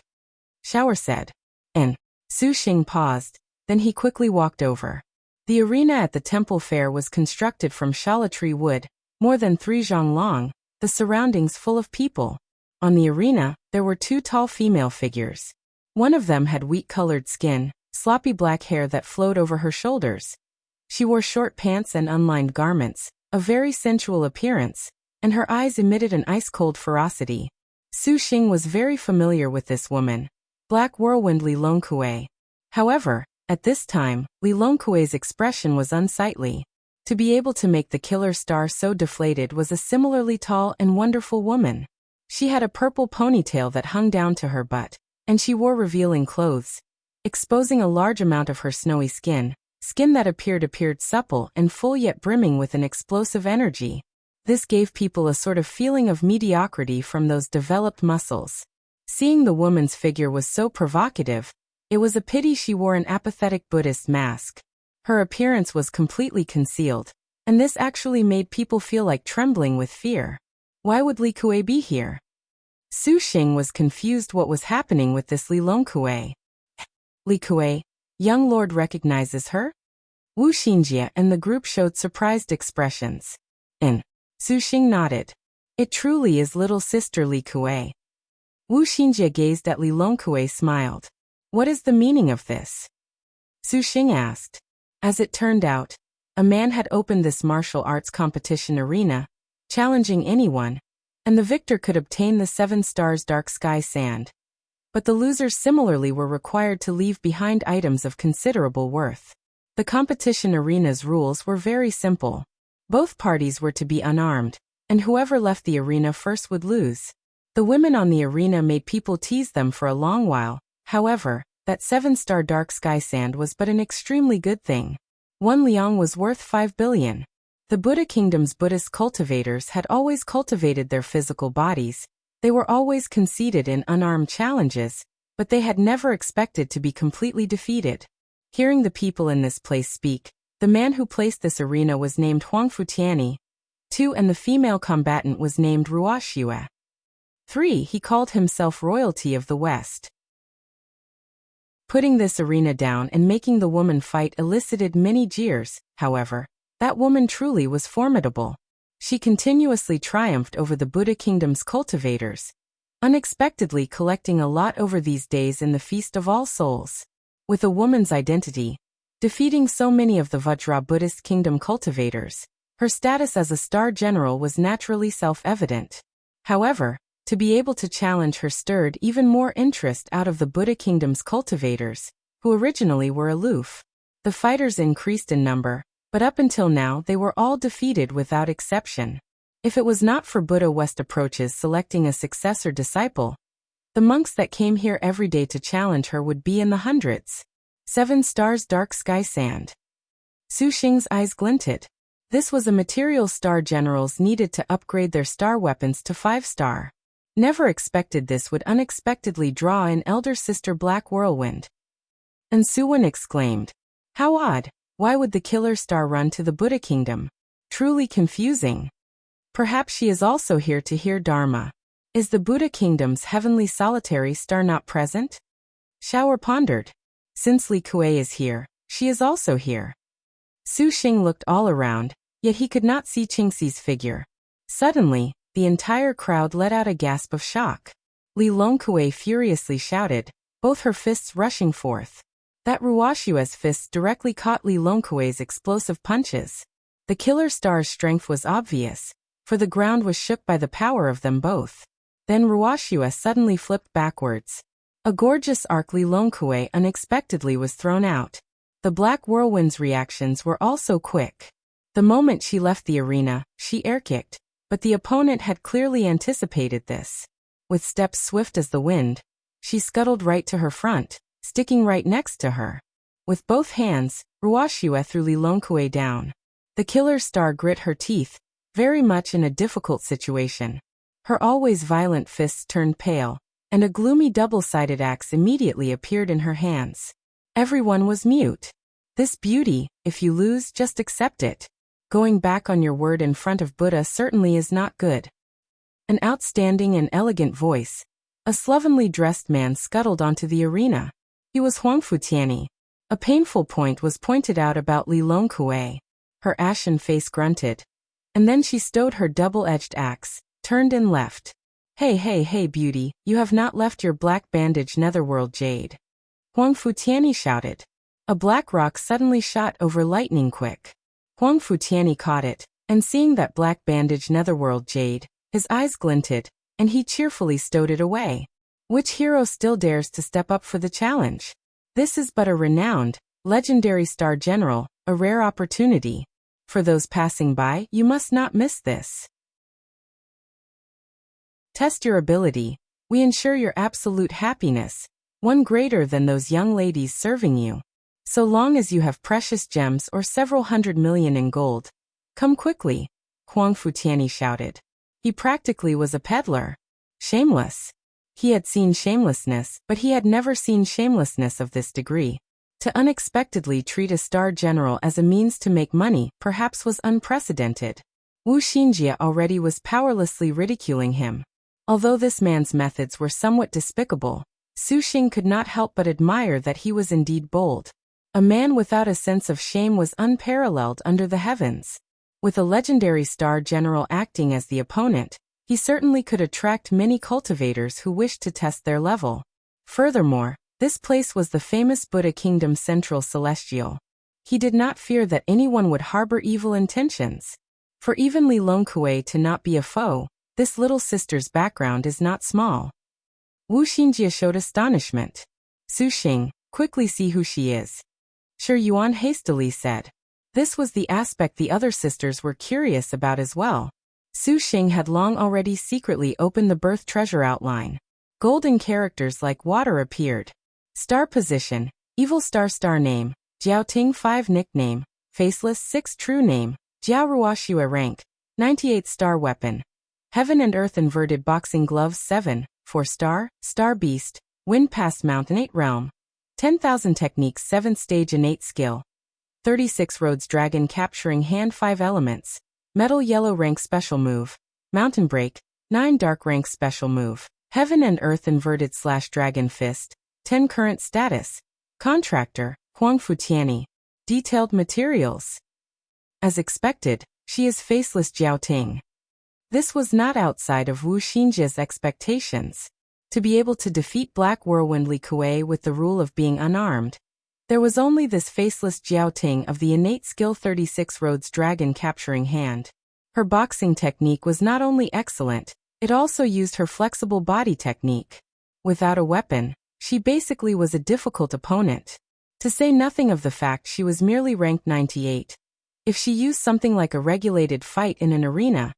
Shower said. And Su Xing paused, then he quickly walked over. The arena at the temple fair was constructed from shala tree wood, more than 3 zhang long, the surroundings full of people. On the arena, there were 2 tall female figures. One of them had wheat-colored skin, sloppy black hair that flowed over her shoulders. She wore short pants and unlined garments, a very sensual appearance, and her eyes emitted an ice-cold ferocity. Su Xing was very familiar with this woman, Black Whirlwind Li Longkue. However, at this time, Li Longkue's expression was unsightly. To be able to make the killer star so deflated was a similarly tall and wonderful woman. She had a purple ponytail that hung down to her butt, and she wore revealing clothes, exposing a large amount of her snowy skin that appeared supple and full yet brimming with an explosive energy. This gave people a sort of feeling of mediocrity from those developed muscles. Seeing the woman's figure was so provocative, it was a pity she wore an apathetic Buddhist mask. Her appearance was completely concealed, and this actually made people feel like trembling with fear. Why would Li Kue be here? Su Xing was confused what was happening with this Li Longkue. Li Kue, young lord recognizes her? Wu Xinjie and the group showed surprised expressions. And Su Xing nodded. It truly is little sister Li Kue. Wu Xinjie gazed at Li Longkue smiled. What is the meaning of this? Su Xing asked. As it turned out, a man had opened this martial arts competition arena, challenging anyone, and the victor could obtain the 7 stars dark sky sand. But the losers similarly were required to leave behind items of considerable worth. The competition arena's rules were very simple. Both parties were to be unarmed, and whoever left the arena first would lose. The women on the arena made people tease them for a long while. However, that 7-star dark sky sand was but an extremely good thing. 1 liang was worth 5 billion. The Buddha Kingdom's Buddhist cultivators had always cultivated their physical bodies. They were always conceded in unarmed challenges, but they had never expected to be completely defeated. Hearing the people in this place speak, the man who placed this arena was named Huang Futiani. 2 and the female combatant was named Ruoxue. 3 he called himself Royalty of the West. Putting this arena down and making the woman fight elicited many jeers. However, that woman truly was formidable. She continuously triumphed over the Buddha Kingdom's cultivators, unexpectedly collecting a lot over these days in the Feast of All Souls. With a woman's identity, defeating so many of the Vajra Buddhist Kingdom cultivators, her status as a star general was naturally self-evident. However, to be able to challenge her stirred even more interest out of the Buddha Kingdom's cultivators, who originally were aloof. The fighters increased in number, but up until now they were all defeated without exception. If it was not for Buddha West Approach's selecting a successor disciple, the monks that came here every day to challenge her would be in the hundreds. 7 stars dark sky sand. Su Xing's eyes glinted. This was a material star generals needed to upgrade their star weapons to 5-star. Never expected this would unexpectedly draw an elder sister Black Whirlwind. And Suwon exclaimed, "How odd, why would the killer star run to the Buddha kingdom? Truly confusing. Perhaps she is also here to hear Dharma. Is the Buddha kingdom's heavenly solitary star not present?" Shower pondered. Since Li Kuei is here, she is also here. Su Xing looked all around, yet he could not see Qingxi's figure. Suddenly, the entire crowd let out a gasp of shock. Li Longkuei furiously shouted, both her fists rushing forth. That Ruoshua's fists directly caught Li Longkuei's explosive punches. The killer star's strength was obvious, for the ground was shook by the power of them both. Then Ruoshua suddenly flipped backwards. A gorgeous arc Li Longkuei unexpectedly was thrown out. The Black Whirlwind's reactions were also quick. The moment she left the arena, she air-kicked, but the opponent had clearly anticipated this. With steps swift as the wind, she scuttled right to her front, sticking right next to her. With both hands, Ruoshua threw Li Longkuei down. The killer star grit her teeth, very much in a difficult situation. Her always violent fists turned pale, and a gloomy double-sided axe immediately appeared in her hands. Everyone was mute. This beauty, if you lose, just accept it. Going back on your word in front of Buddha certainly is not good. An outstanding and elegant voice. A slovenly dressed man scuttled onto the arena. He was Huangfu Tianyi. A painful point was pointed out about Li Longkuei. Her ashen face grunted. And then she stowed her double-edged axe, turned and left. Hey beauty, you have not left your black bandage netherworld jade. Huangfu Tianyi shouted. A black rock suddenly shot over lightning quick. Huangfu Tianyi caught it, and seeing that black bandage netherworld jade, his eyes glinted, and he cheerfully stowed it away. Which hero still dares to step up for the challenge? This is but a renowned, legendary star general, a rare opportunity. For those passing by, you must not miss this. Test your ability. We ensure your absolute happiness, one greater than those young ladies serving you. So long as you have precious gems or several 100 million in gold. Come quickly, Huangfu Tianyi shouted. He practically was a peddler. Shameless. He had seen shamelessness, but he had never seen shamelessness of this degree. To unexpectedly treat a star general as a means to make money perhaps was unprecedented. Wu Xinjie already was powerlessly ridiculing him. Although this man's methods were somewhat despicable, Su Xing could not help but admire that he was indeed bold. A man without a sense of shame was unparalleled under the heavens. With a legendary star general acting as the opponent, he certainly could attract many cultivators who wished to test their level. Furthermore, this place was the famous Buddha Kingdom Central Celestial. He did not fear that anyone would harbor evil intentions. For even Li Longkuei to not be a foe, this little sister's background is not small. Wu Xinjie showed astonishment. Su Xing, quickly see who she is. Shi Yuan hastily said. This was the aspect the other sisters were curious about as well. Su Xing had long already secretly opened the birth treasure outline. Golden characters like water appeared. Star position, evil star name, Jiaoting 5 nickname, faceless 6 true name, Jiao Ruoshua rank, 98 star weapon. Heaven and earth inverted boxing gloves 7, 4 star beast, wind past mountain 8 realm. 10,000 techniques 7th stage innate skill. 36 roads dragon capturing hand 5 elements. Metal yellow rank special move. Mountain break, 9 dark rank special move. Heaven and earth inverted / dragon fist. 10 current status. Contractor, Huangfu Tianyi. Detailed materials. As expected, she is faceless Jiaoting. This was not outside of Wu Xinjie's expectations. To be able to defeat Black Whirlwind Li Kuei with the rule of being unarmed. There was only this faceless Jiaoting of the innate skill 36 roads dragon capturing hand. Her boxing technique was not only excellent, it also used her flexible body technique. Without a weapon, she basically was a difficult opponent. To say nothing of the fact she was merely ranked 98. If she used something like a regulated fight in an arena,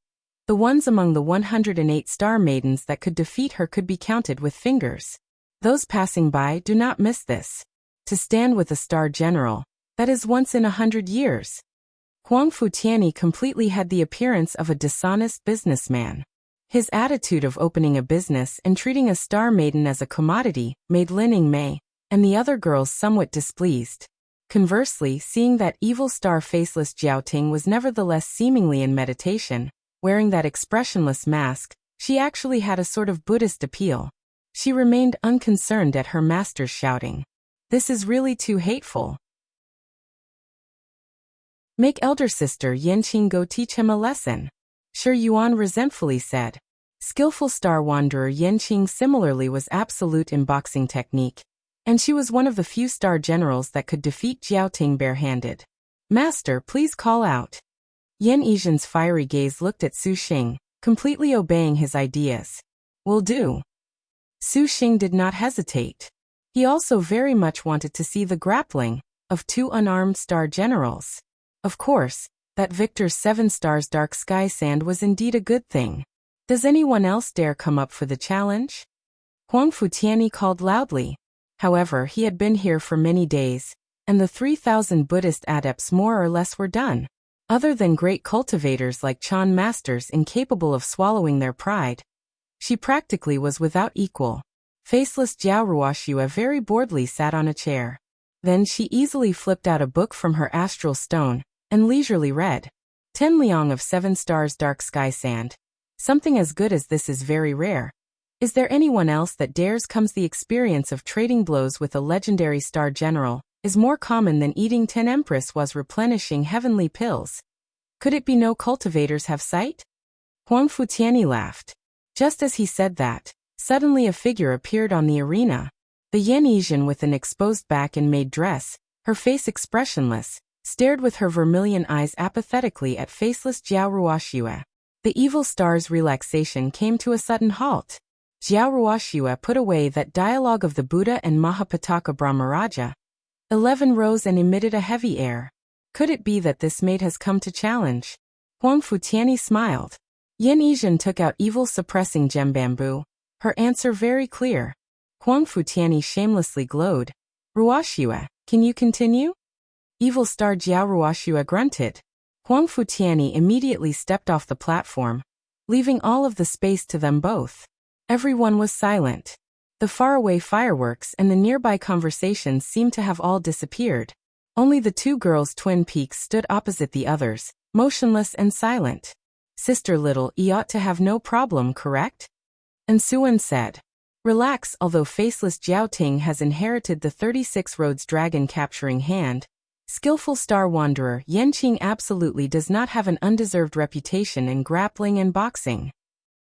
the ones among the 108 star maidens that could defeat her could be counted with fingers. Those passing by do not miss this. To stand with a star general, that is once in 100 years. Huangfu Tianyi completely had the appearance of a dishonest businessman. His attitude of opening a business and treating a star maiden as a commodity made Lin Mei and the other girls somewhat displeased. Conversely, seeing that evil star faceless Jiaoting was nevertheless seemingly in meditation, wearing that expressionless mask, she actually had a sort of Buddhist appeal. She remained unconcerned at her master's shouting. This is really too hateful. Make elder sister Yanqing go teach him a lesson. Shi Yuan resentfully said. Skillful star wanderer Yanqing similarly was absolute in boxing technique, and she was one of the few star generals that could defeat Jiaoting barehanded. Master, please call out. Yan Yizhen's fiery gaze looked at Su Xing, completely obeying his ideas. Will do. Su Xing did not hesitate. He also very much wanted to see the grappling of two unarmed star generals. Of course, that Victor's 7 stars dark sky sand was indeed a good thing. Does anyone else dare come up for the challenge? Huang Futiani called loudly. However, he had been here for many days, and the 3,000 Buddhist adepts more or less were done. Other than great cultivators like Chan masters incapable of swallowing their pride, she practically was without equal. Faceless Jiao Ruoxue very boredly sat on a chair. Then she easily flipped out a book from her astral stone and leisurely read. 10 Liang of 7 stars dark sky sand. Something as good as this is very rare. Is there anyone else that dares? Comes the experience of trading blows with a legendary star general is more common than eating 10 empress was replenishing heavenly pills. Could it be no cultivators have sight? Huang Futiani laughed. Just as he said that, suddenly a figure appeared on the arena. The Yan Yizhen with an exposed back and maid dress, her face expressionless, stared with her vermilion eyes apathetically at faceless Jiao Ruoxue. The evil star's relaxation came to a sudden halt. Jiao Ruoxue put away that dialogue of the Buddha and Mahapataka Brahmaraja. 11 rose and emitted a heavy air. Could it be that this maid has come to challenge? Huang Futiani smiled. Yan Yizhen took out evil suppressing gem bamboo. Her answer very clear. Huang Futiani shamelessly glowed. Ruoxue, can you continue? Evil star Jiao Ruoxue grunted. Huang Futiani immediately stepped off the platform, leaving all of the space to them both. Everyone was silent. The faraway fireworks and the nearby conversations seemed to have all disappeared. Only the 2 girls' twin peaks stood opposite the others, motionless and silent. Sister Little, you ought to have no problem, correct? And Suan said. Relax, although faceless Jiaoting has inherited the 36 Roads dragon capturing hand. Skillful star wanderer Yanqing absolutely does not have an undeserved reputation in grappling and boxing.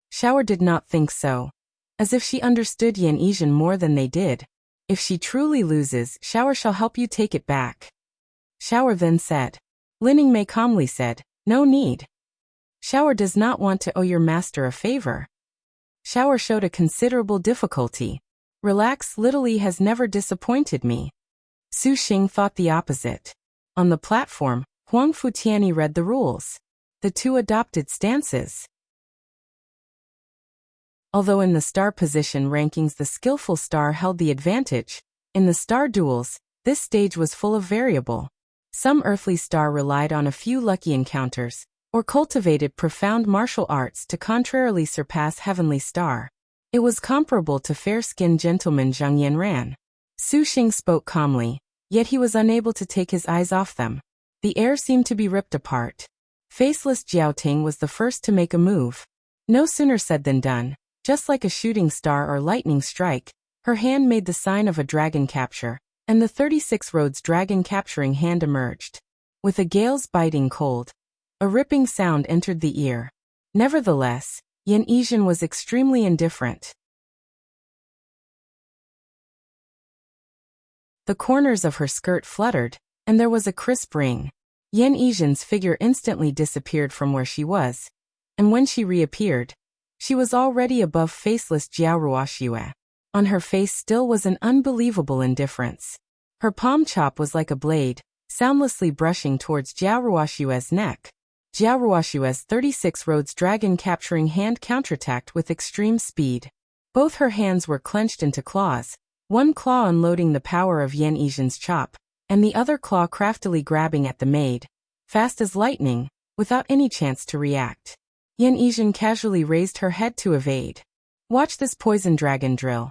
Shower did not think so. As if she understood Yan Yizhen more than they did. If she truly loses, Shower shall help you take it back. Shower then said. Lin Mei calmly said, no need. Shower does not want to owe your master a favor. Shower showed a considerable difficulty. Relax, Little E has never disappointed me. Su Xing thought the opposite. On the platform, Huang Futiani read the rules. The 2 adopted stances. Although in the star position rankings the skillful star held the advantage, in the star duels, this stage was full of variable. Some earthly star relied on a few lucky encounters, or cultivated profound martial arts to contrarily surpass heavenly star. It was comparable to fair-skinned gentleman Zhang Yanran. Su Xing spoke calmly, yet he was unable to take his eyes off them. The air seemed to be ripped apart. Faceless Jiaoting was the first to make a move. No sooner said than done. Just like a shooting star or lightning strike, her hand made the sign of a dragon capture, and the 36 Roads dragon capturing hand emerged. With a gale's biting cold, a ripping sound entered the ear. Nevertheless, Yan Yizhen was extremely indifferent. The corners of her skirt fluttered, and there was a crisp ring. Yan Yizhen's figure instantly disappeared from where she was, and when she reappeared, she was already above faceless Jiao Ruoxue. On her face still was an unbelievable indifference. Her palm chop was like a blade, soundlessly brushing towards Jiao Ruoxue's neck. Jiao Ruoxue's 36 Roads dragon capturing hand counterattacked with extreme speed. Both her hands were clenched into claws, one claw unloading the power of Yan Yizhen's chop, and the other claw craftily grabbing at the maid, fast as lightning, without any chance to react. Yan Yizhen casually raised her head to evade. Watch this poison dragon drill.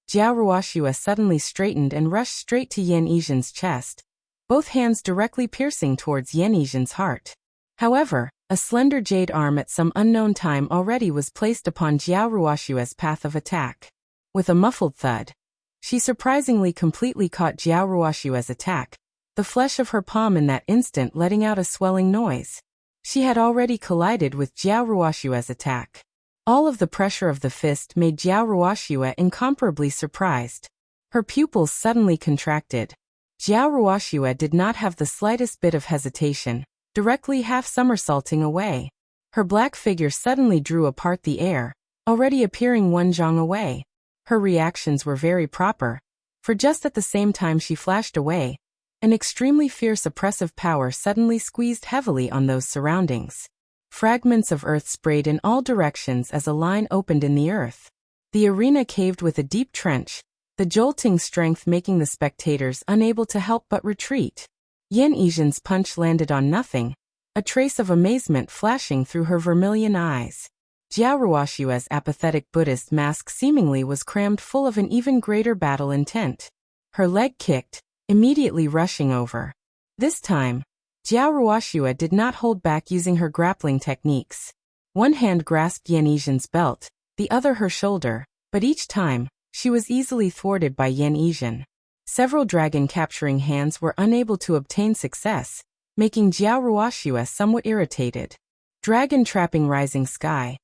Jiao Ruoxue suddenly straightened and rushed straight to Yan Yizhen's chest, both hands directly piercing towards Yan Yizhen's heart. However, a slender jade arm at some unknown time already was placed upon Jiao Ruoxue's path of attack. With a muffled thud, she surprisingly completely caught Jiao Ruoxue's attack, the flesh of her palm in that instant letting out a swelling noise. She had already collided with Jiao Ruoxue's attack. All of the pressure of the fist made Jiao Ruoxue incomparably surprised. Her pupils suddenly contracted. Jiao Ruoxue did not have the slightest bit of hesitation, directly half-somersaulting away. Her black figure suddenly drew apart the air, already appearing one zhang away. Her reactions were very proper, for just at the same time she flashed away, an extremely fierce oppressive power suddenly squeezed heavily on those surroundings. Fragments of earth sprayed in all directions as a line opened in the earth. The arena caved with a deep trench, the jolting strength making the spectators unable to help but retreat. Yan Yizhen's punch landed on nothing, a trace of amazement flashing through her vermilion eyes. Jiao Ruoxue's apathetic Buddhist mask seemingly was crammed full of an even greater battle intent. Her leg kicked, immediately rushing over. This time, Jiao Ruoxue did not hold back using her grappling techniques. One hand grasped Yan Yizhen's belt, the other her shoulder, but each time, she was easily thwarted by Yan Yizhen. Several dragon-capturing hands were unable to obtain success, making Jiao Ruoxue somewhat irritated. Dragon-trapping rising sky.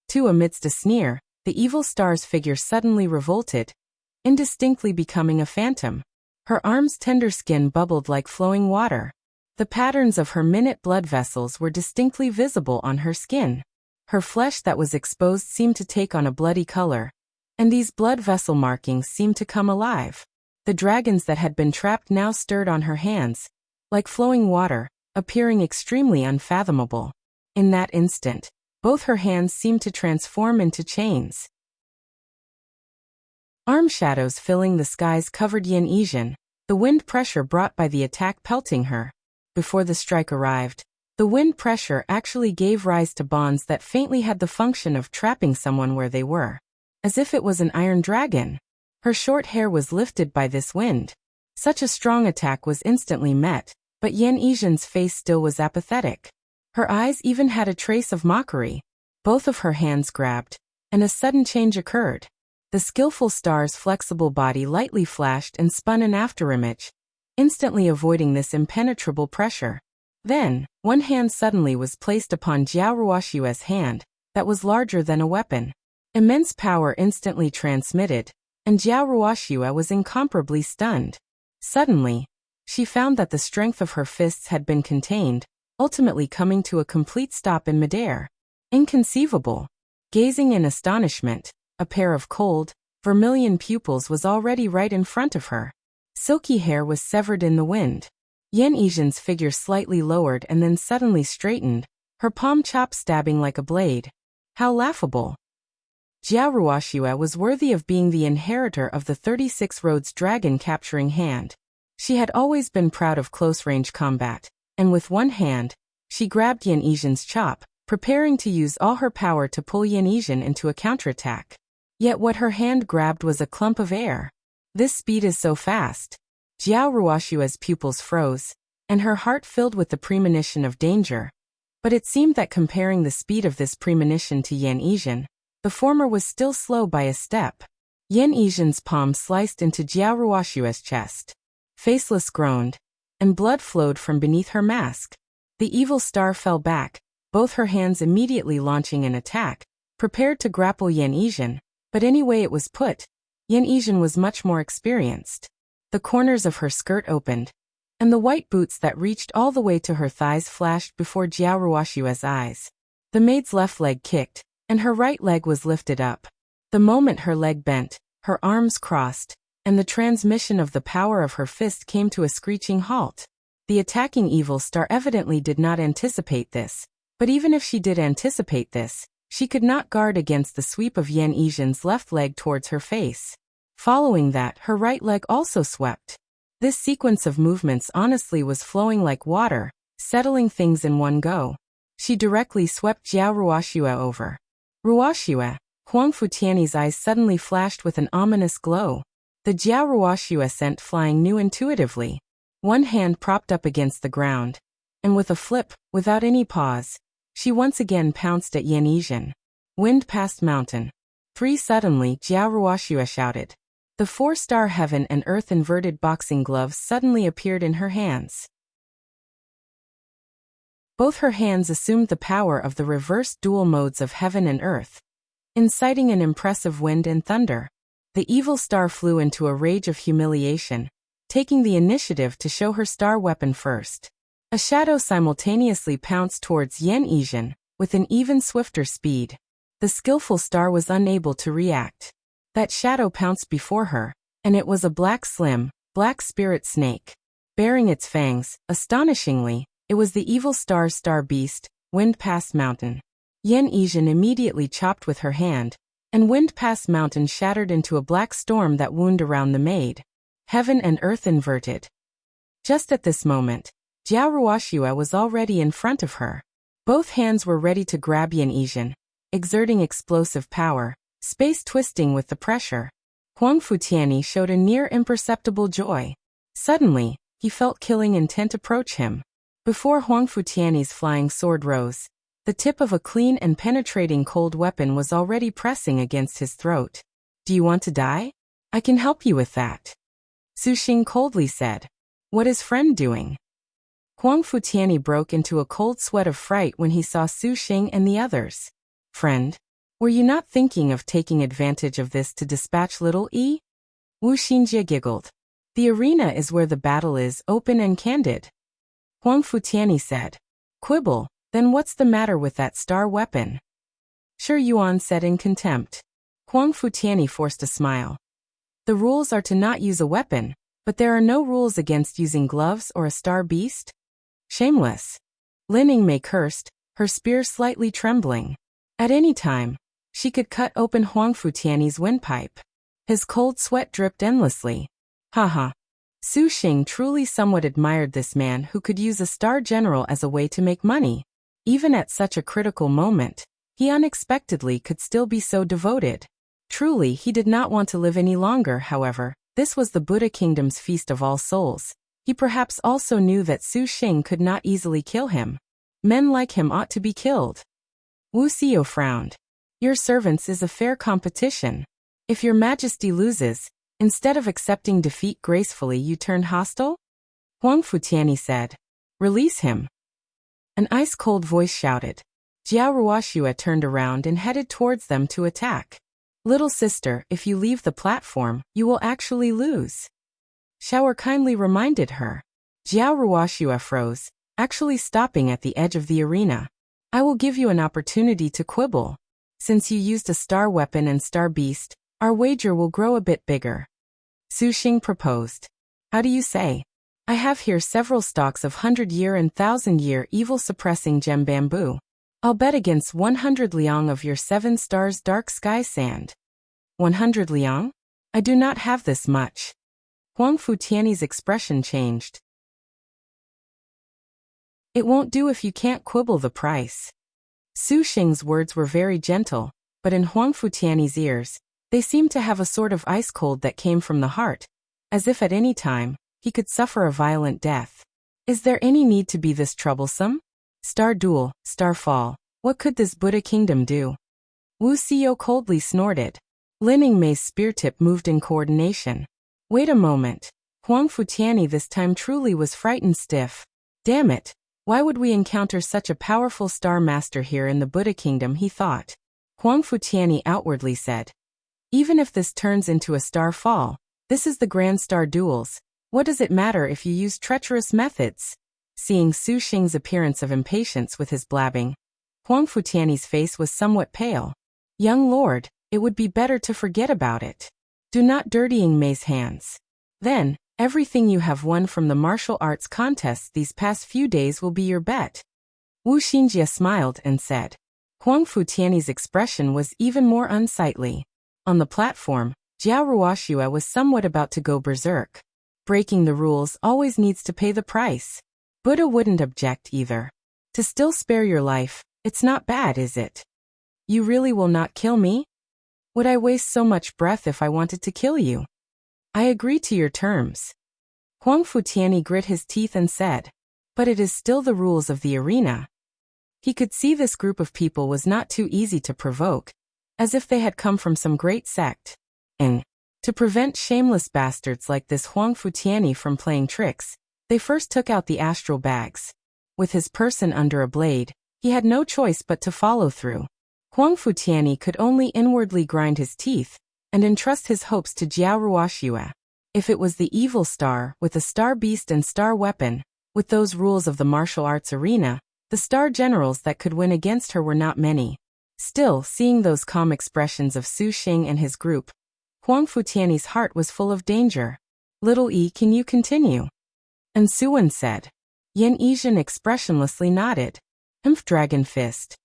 Too, amidst a sneer, the evil star's figure suddenly revolted, indistinctly becoming a phantom. Her arm's tender skin bubbled like flowing water. The patterns of her minute blood vessels were distinctly visible on her skin. Her flesh that was exposed seemed to take on a bloody color, and these blood vessel markings seemed to come alive. The dragons that had been trapped now stirred on her hands, like flowing water, appearing extremely unfathomable. In that instant, both her hands seemed to transform into chains. Arm shadows filling the skies covered Yan Yizhen, the wind pressure brought by the attack pelting her. Before the strike arrived, the wind pressure actually gave rise to bonds that faintly had the function of trapping someone where they were. As if it was an iron dragon. Her short hair was lifted by this wind. Such a strong attack was instantly met, but Yan Yizhen's face still was apathetic. Her eyes even had a trace of mockery. Both of her hands grabbed, and a sudden change occurred. The skillful star's flexible body lightly flashed and spun an afterimage, instantly avoiding this impenetrable pressure. Then, one hand suddenly was placed upon Jiao Ruoxue's hand, that was larger than a weapon. Immense power instantly transmitted, and Jiao Ruoxue was incomparably stunned. Suddenly, she found that the strength of her fists had been contained, ultimately coming to a complete stop in midair. Inconceivable. Gazing in astonishment, a pair of cold, vermilion pupils was already right in front of her. Silky hair was severed in the wind. Yan Yizhen's figure slightly lowered and then suddenly straightened, her palm chop stabbing like a blade. How laughable. Jiao Ruoxue was worthy of being the inheritor of the 36 Roads dragon capturing hand. She had always been proud of close-range combat, and with one hand, she grabbed Yan Yizhen's chop, preparing to use all her power to pull Yan Yizhen into a counterattack. Yet what her hand grabbed was a clump of air. This speed is so fast. Jiao Ruoxue's pupils froze, and her heart filled with the premonition of danger. But it seemed that comparing the speed of this premonition to Yan Yizhen, the former was still slow by a step. Yan Yizhen's palm sliced into Jiao Ruoxue's chest. Faceless groaned, and blood flowed from beneath her mask. The evil star fell back, both her hands immediately launching an attack, prepared to grapple Yan Yizhen, but any way it was put, Yan Yizhen was much more experienced. The corners of her skirt opened, and the white boots that reached all the way to her thighs flashed before Jiao Ruoxue's eyes. The maid's left leg kicked, and her right leg was lifted up. The moment her leg bent, her arms crossed, and the transmission of the power of her fist came to a screeching halt. The attacking evil star evidently did not anticipate this, but even if she did anticipate this, she could not guard against the sweep of Yan Yizhen's left leg towards her face. Following that, her right leg also swept. This sequence of movements honestly was flowing like water, settling things in one go. She directly swept Jiao Ruoxue over. Ruoxue, Huang Futian's eyes suddenly flashed with an ominous glow. The Jiao Ruoxue sent flying knew intuitively. One hand propped up against the ground. And with a flip, without any pause, she once again pounced at Yan Yizhen. Wind past mountain. 3 Suddenly, Jiao Ruoxue shouted. The 4-star heaven and earth inverted boxing gloves suddenly appeared in her hands. Both her hands assumed the power of the reversed dual modes of heaven and earth, inciting an impressive wind and thunder. The evil star flew into a rage of humiliation, taking the initiative to show her star weapon first. A shadow simultaneously pounced towards Yan Yizhen, with an even swifter speed. The skillful star was unable to react. That shadow pounced before her, and it was a black spirit snake. Bearing its fangs, astonishingly, it was the evil star's star beast, Wind Past Mountain. Yan Yizhen immediately chopped with her hand, and Wind Past Mountain shattered into a black storm that wound around the maid. Heaven and earth inverted. Just at this moment, Jiao Ruoxue was already in front of her. Both hands were ready to grab Yan Yizhen, exerting explosive power, space twisting with the pressure. Huang Futian showed a near imperceptible joy. Suddenly, he felt killing intent approach him. Before Huang Futian's flying sword rose, the tip of a clean and penetrating cold weapon was already pressing against his throat. Do you want to die? I can help you with that. Su Xing coldly said. What is friend doing? Huang Futian broke into a cold sweat of fright when he saw Su Xing and the others. Friend? Were you not thinking of taking advantage of this to dispatch little E? Wu Xinjie giggled. The arena is where the battle is open and candid. Huang Futian said. Quibble, then what's the matter with that star weapon? Shi Yuan said in contempt. Huang Futian forced a smile. The rules are to not use a weapon, but there are no rules against using gloves or a star beast? Shameless. Lin Yingmei cursed, her spear slightly trembling. At any time, she could cut open Huang Futian's windpipe. His cold sweat dripped endlessly. Haha. Su Xing truly somewhat admired this man who could use a star general as a way to make money. Even at such a critical moment, he unexpectedly could still be so devoted. Truly, he did not want to live any longer, however. This was the Buddha Kingdom's Feast of All Souls. He perhaps also knew that Su Xing could not easily kill him. Men like him ought to be killed. Wuxia frowned. Your servants is a fair competition. If your majesty loses, instead of accepting defeat gracefully you turn hostile? Huang Futian said. Release him. An ice-cold voice shouted. Jiao Ruoxue turned around and headed towards them to attack. Little sister, if you leave the platform, you will actually lose. Shower kindly reminded her. Jiao Ruoxue froze, actually stopping at the edge of the arena. I will give you an opportunity to quibble. Since you used a star weapon and star beast, our wager will grow a bit bigger. Su Xing proposed. How do you say? I have here several stalks of 100-year and 1000-year evil-suppressing gem bamboo. I'll bet against 100 liang of your 7 stars dark sky sand. 100 liang? I do not have this much. Huang Futian's expression changed. It won't do if you can't quibble the price. Su Xing's words were very gentle, but in Huang Futian's ears, they seemed to have a sort of ice cold that came from the heart, as if at any time, he could suffer a violent death. Is there any need to be this troublesome? Star duel, star fall, what could this Buddha kingdom do? Wuxia coldly snorted. Lin Yingmei's spear tip moved in coordination. Wait a moment. Huang Futian this time truly was frightened stiff. Damn it. Why would we encounter such a powerful star master here in the Buddha kingdom, he thought. Huang Futian outwardly said. Even if this turns into a star fall, this is the grand star duels. What does it matter if you use treacherous methods? Seeing Su Xing's appearance of impatience with his blabbing, Huang Futian's face was somewhat pale. Young lord, it would be better to forget about it. Do not dirty Yingmei's hands. Then, everything you have won from the martial arts contests these past few days will be your bet. Wu Xinjie smiled and said. Huang Futian's expression was even more unsightly. On the platform, Jiao Ruoxue was somewhat about to go berserk. Breaking the rules always needs to pay the price. Buddha wouldn't object either. To still spare your life, it's not bad, is it? You really will not kill me? Would I waste so much breath if I wanted to kill you? I agree to your terms. Huang Futiani grit his teeth and said, but it is still the rules of the arena. He could see this group of people was not too easy to provoke, as if they had come from some great sect. And, to prevent shameless bastards like this Huang Futiani from playing tricks, they first took out the astral bags. With his person under a blade, he had no choice but to follow through. Huang Futiani could only inwardly grind his teeth and entrust his hopes to Jiao Ruoxue. If it was the evil star with a star beast and star weapon, with those rules of the martial arts arena, the star generals that could win against her were not many. Still, seeing those calm expressions of Su Xing and his group, Huang Futiani's heart was full of danger. Little E, can you continue? And Suwen said. Yan Yizhen expressionlessly nodded. Humph, Dragon Fist.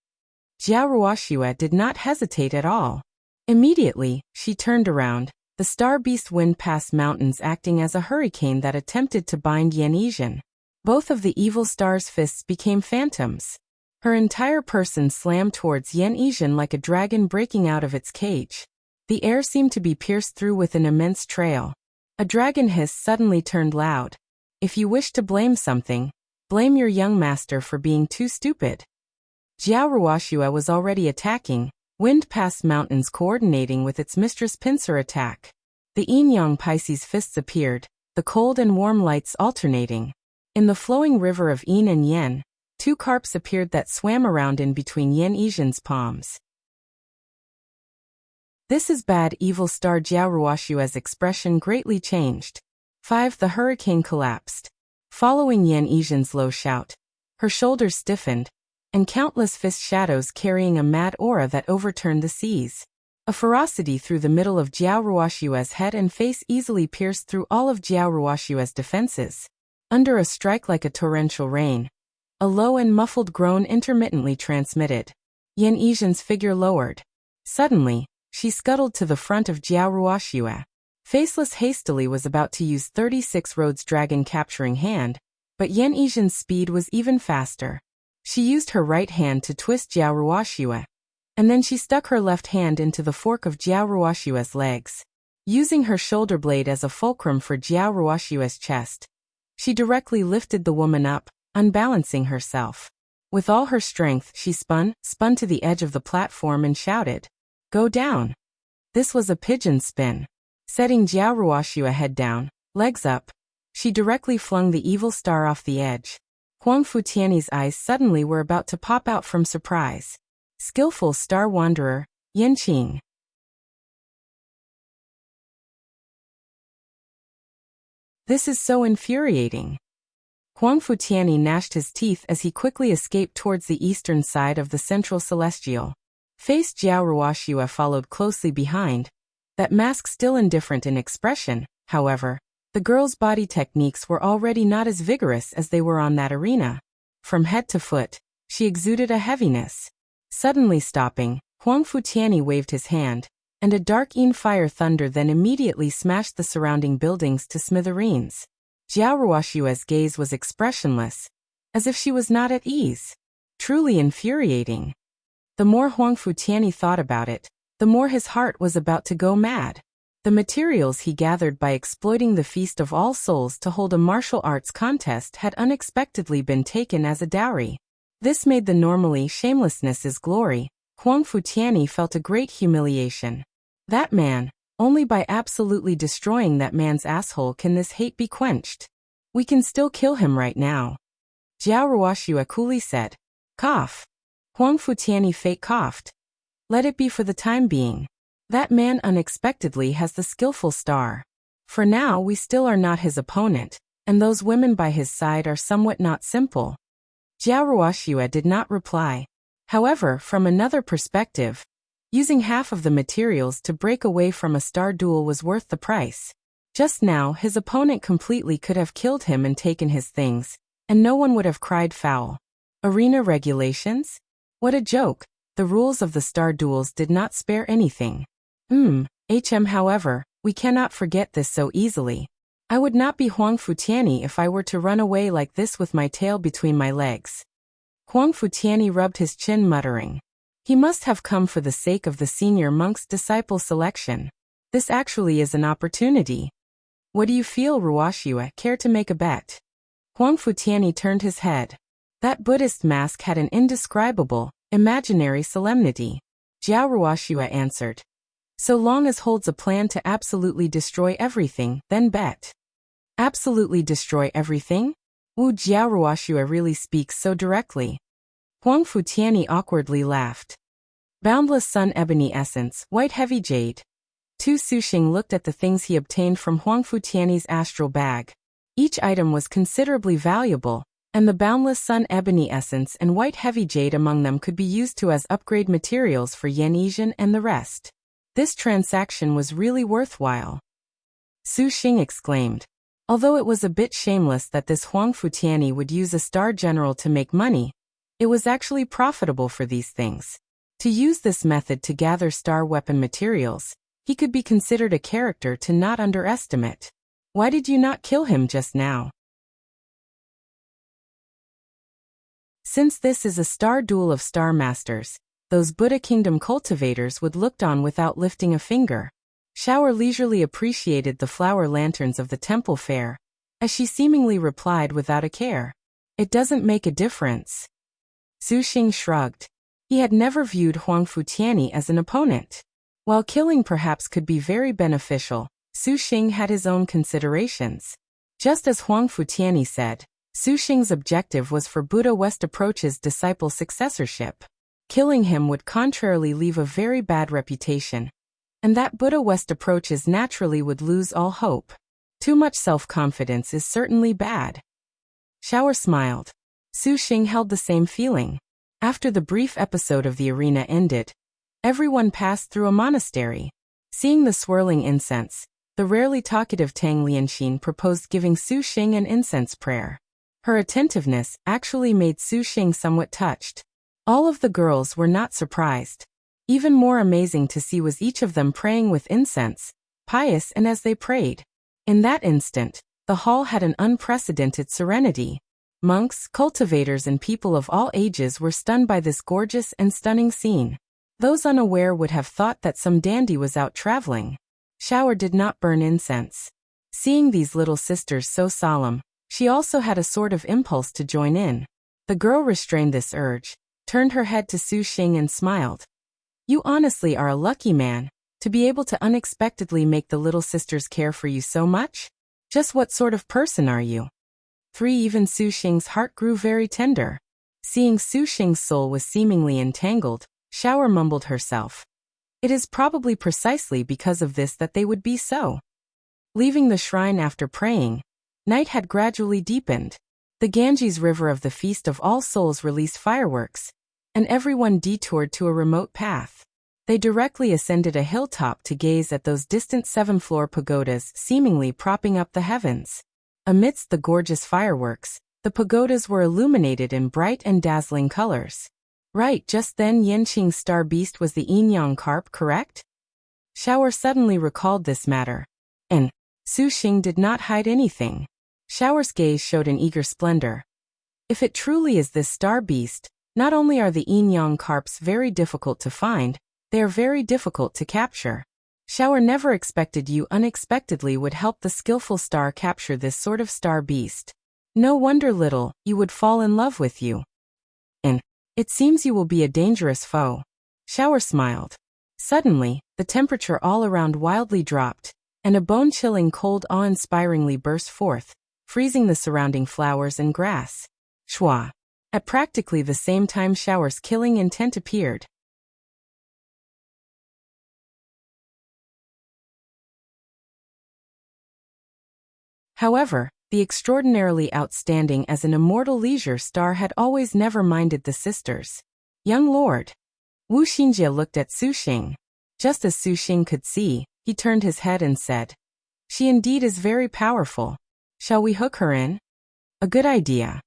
Jiao Ruoxue did not hesitate at all. Immediately, she turned around, the star beast wind past mountains acting as a hurricane that attempted to bind Yan Yizhen. Both of the evil star's fists became phantoms. Her entire person slammed towards Yan Yizhen like a dragon breaking out of its cage. The air seemed to be pierced through with an immense trail. A dragon hiss suddenly turned loud. If you wish to blame something, blame your young master for being too stupid. Jiao Ruoxue was already attacking, wind past mountains coordinating with its mistress' pincer attack. The yin-yang Pisces fists appeared, the cold and warm lights alternating. In the flowing river of yin and yen, two carps appeared that swam around in between Yan Yizhen's palms. This is bad, evil star. Jiao Ruoxue's expression greatly changed. 5. The hurricane collapsed. Following Yan Yizhen's low shout, her shoulders stiffened, and countless fist shadows carrying a mad aura that overturned the seas. A ferocity through the middle of Jiao Ruoxue's head and face easily pierced through all of Jiao Ruoxue's defenses. Under a strike like a torrential rain, a low and muffled groan intermittently transmitted. Yan Yizhen's figure lowered. Suddenly, she scuttled to the front of Jiao Ruoxue. Faceless hastily was about to use 36 Road's dragon capturing hand, but Yan Yizhen's speed was even faster. She used her right hand to twist Jiao Ruoxue, and then she stuck her left hand into the fork of Jiao Ruoxue's legs. Using her shoulder blade as a fulcrum for Jiao Ruoxue's chest, she directly lifted the woman up, unbalancing herself. With all her strength, she spun to the edge of the platform and shouted, "Go down!" This was a pigeon spin. Setting Jiao Ruoxue head down, legs up, she directly flung the evil star off the edge. Huang Futiani's eyes suddenly were about to pop out from surprise. Skillful star wanderer, Yan Qing. This is so infuriating. Huang Futiani gnashed his teeth as he quickly escaped towards the eastern side of the central celestial. Face Jiao Ruoxue followed closely behind, that mask still indifferent in expression. However, the girl's body techniques were already not as vigorous as they were on that arena. From head to foot, she exuded a heaviness. Suddenly stopping, Huang Futiani waved his hand, and a dark yin fire thunder then immediately smashed the surrounding buildings to smithereens. Jiao Ruoxue's gaze was expressionless, as if she was not at ease. Truly infuriating. The more Huang Futiani thought about it, the more his heart was about to go mad. The materials he gathered by exploiting the Feast of All Souls to hold a martial arts contest had unexpectedly been taken as a dowry. This made the normally shamelessness his glory. Huang Futiani felt a great humiliation. That man, only by absolutely destroying that man's asshole can this hate be quenched. We can still kill him right now. Jiao Ruoxue coolly said. Cough. Huang Futiani fake coughed. Let it be for the time being. That man unexpectedly has the skillful star. For now we still are not his opponent, and those women by his side are somewhat not simple. Jiao Ruoxue did not reply. However, from another perspective, using half of the materials to break away from a star duel was worth the price. Just now his opponent completely could have killed him and taken his things, and no one would have cried foul. Arena regulations? What a joke. The rules of the star duels did not spare anything. However, we cannot forget this so easily. I would not be Huang Futiani if I were to run away like this with my tail between my legs. Huang Futiani rubbed his chin, muttering. He must have come for the sake of the senior monk's disciple selection. This actually is an opportunity. What do you feel, Ruoxia? Care to make a bet? Huang Futiani turned his head. That Buddhist mask had an indescribable, imaginary solemnity. Jiao Ruoxia answered. So long as holds a plan to absolutely destroy everything, then bet. Absolutely destroy everything? Wu Jiao Ruoxia really speaks so directly. Huang Futiani awkwardly laughed. Boundless Sun Ebony Essence, White Heavy Jade. Tu Suxing looked at the things he obtained from Huang Futiani's astral bag. Each item was considerably valuable, and the Boundless Sun Ebony Essence and White Heavy Jade among them could be used as upgrade materials for Yanizhan and the rest. This transaction was really worthwhile. Suxing exclaimed. Although it was a bit shameless that this Huang Futiani would use a star general to make money, it was actually profitable for these things. To use this method to gather star weapon materials, he could be considered a character to not underestimate. Why did you not kill him just now? Since this is a star duel of star masters, those Buddha Kingdom cultivators would look on without lifting a finger. Shower leisurely appreciated the flower lanterns of the temple fair, as she seemingly replied without a care. It doesn't make a difference. Suxing shrugged. He had never viewed Huang Futiani as an opponent. While killing perhaps could be very beneficial, Suxing had his own considerations. Just as Huang Futiani said, Suxing's objective was for Buddha West Approach's disciple successorship. Killing him would contrarily leave a very bad reputation, and that Buddha West Approaches naturally would lose all hope. Too much self-confidence is certainly bad. Shower smiled. Suxing held the same feeling. After the brief episode of the arena ended, everyone passed through a monastery. Seeing the swirling incense, the rarely talkative Tang Lianxin proposed giving Suxing an incense prayer. Her attentiveness actually made Suxing somewhat touched. All of the girls were not surprised. Even more amazing to see was each of them praying with incense, pious and as they prayed. In that instant, the hall had an unprecedented serenity. Monks, cultivators and people of all ages were stunned by this gorgeous and stunning scene. Those unaware would have thought that some dandy was out traveling. Shower did not burn incense. Seeing these little sisters so solemn, she also had a sort of impulse to join in. The girl restrained this urge, turned her head to Suxing and smiled. You honestly are a lucky man, to be able to unexpectedly make the little sisters care for you so much? Just what sort of person are you? Even Suxing's heart grew very tender. Seeing Suxing's soul was seemingly entangled, Shower mumbled herself. It is probably precisely because of this that they would be so. Leaving the shrine after praying, night had gradually deepened. The Ganges River of the Feast of All Souls released fireworks, and everyone detoured to a remote path. They directly ascended a hilltop to gaze at those distant 7th-floor pagodas seemingly propping up the heavens. Amidst the gorgeous fireworks, the pagodas were illuminated in bright and dazzling colors. Right, just then Yanqing's star beast was the Yin-Yang carp, correct? Shower suddenly recalled this matter. And Suxing did not hide anything. Shower's gaze showed an eager splendor. If it truly is this star beast, not only are the Yin-Yang carps very difficult to find, they are very difficult to capture. Shower never expected you unexpectedly would help the skillful star capture this sort of star beast. No wonder little, you would fall in love with you. And it seems you will be a dangerous foe. Shower smiled. Suddenly, the temperature all around wildly dropped, and a bone-chilling cold awe-inspiringly burst forth, freezing the surrounding flowers and grass. Shwa. At practically the same time Shower's killing intent appeared. However, the extraordinarily outstanding as an immortal leisure star had always never minded the sisters. Young lord. Wu Xinjie looked at Suxing. Just as Suxing could see, he turned his head and said, She indeed is very powerful. Shall we hook her in? A good idea.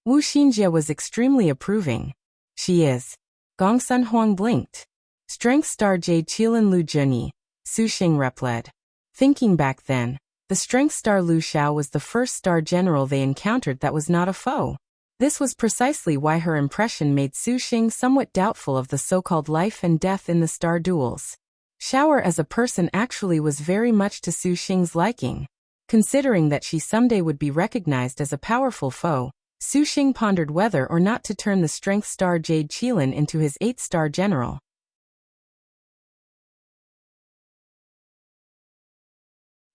Wu Xinjie was extremely approving. She is. Gongsun Huang blinked. Strength star Jade Qilin Lu Junyi, Suxing replied. Thinking back then, the strength star Lu Xiao was the first star general they encountered that was not a foe. This was precisely why her impression made Su Xing somewhat doubtful of the so-called life and death in the star duels. Shower as a person actually was very much to Su Xing's liking. Considering that she someday would be recognized as a powerful foe, Su Xing pondered whether or not to turn the strength star Jade Qilin into his 8-star general.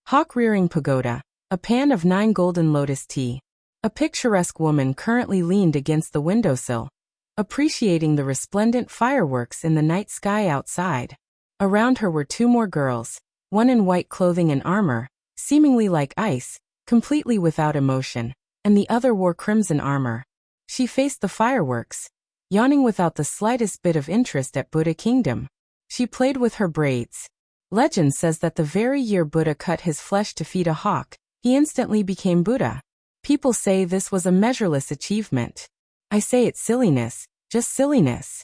Hawk-rearing pagoda, a pan of 9 golden lotus tea. A picturesque woman currently leaned against the windowsill, appreciating the resplendent fireworks in the night sky outside. Around her were 2 more girls, one in white clothing and armor, seemingly like ice, completely without emotion, and the other wore crimson armor. She faced the fireworks, yawning without the slightest bit of interest at Buddha Kingdom. She played with her braids. Legend says that the very year Buddha cut his flesh to feed a hawk, he instantly became Buddha. People say this was a measureless achievement. I say it's silliness, just silliness.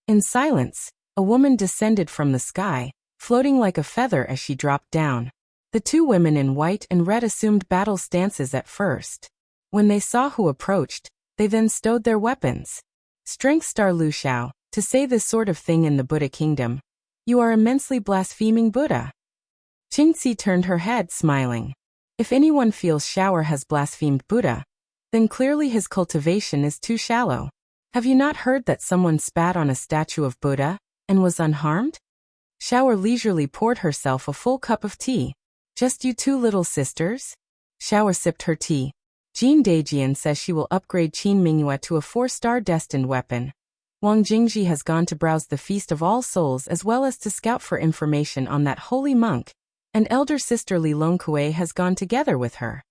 In silence, a woman descended from the sky, floating like a feather as she dropped down. The 2 women in white and red assumed battle stances at first. When they saw who approached, they then stowed their weapons. Strength star Lu Xiao, to say this sort of thing in the Buddha Kingdom. You are immensely blaspheming Buddha. Qingxi turned her head, smiling. If anyone feels Shower has blasphemed Buddha, then clearly his cultivation is too shallow. Have you not heard that someone spat on a statue of Buddha, and was unharmed? Shower leisurely poured herself a full cup of tea. Just you 2 little sisters? Shower sipped her tea. Jean Daijian says she will upgrade Qin Mingyue to a 4-star destined weapon. Wang Jingji has gone to browse the Feast of All Souls as well as to scout for information on that holy monk, and elder sister Li Longkue has gone together with her.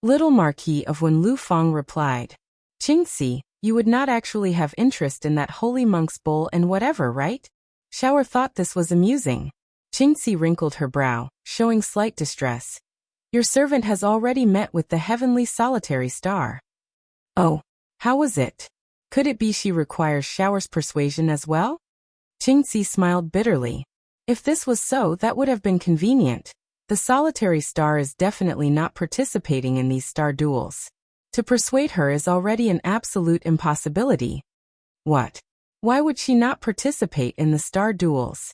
Little Marquis of Wen Lu Fang replied. Qingxi, you would not actually have interest in that holy monk's bowl and whatever, right? Shower thought this was amusing. Qingxi wrinkled her brow, showing slight distress. Your servant has already met with the heavenly solitary star. Oh, how was it? Could it be she requires Shower's persuasion as well? Qingxi smiled bitterly. If this was so, that would have been convenient. The solitary star is definitely not participating in these star duels. To persuade her is already an absolute impossibility. What? Why would she not participate in the star duels?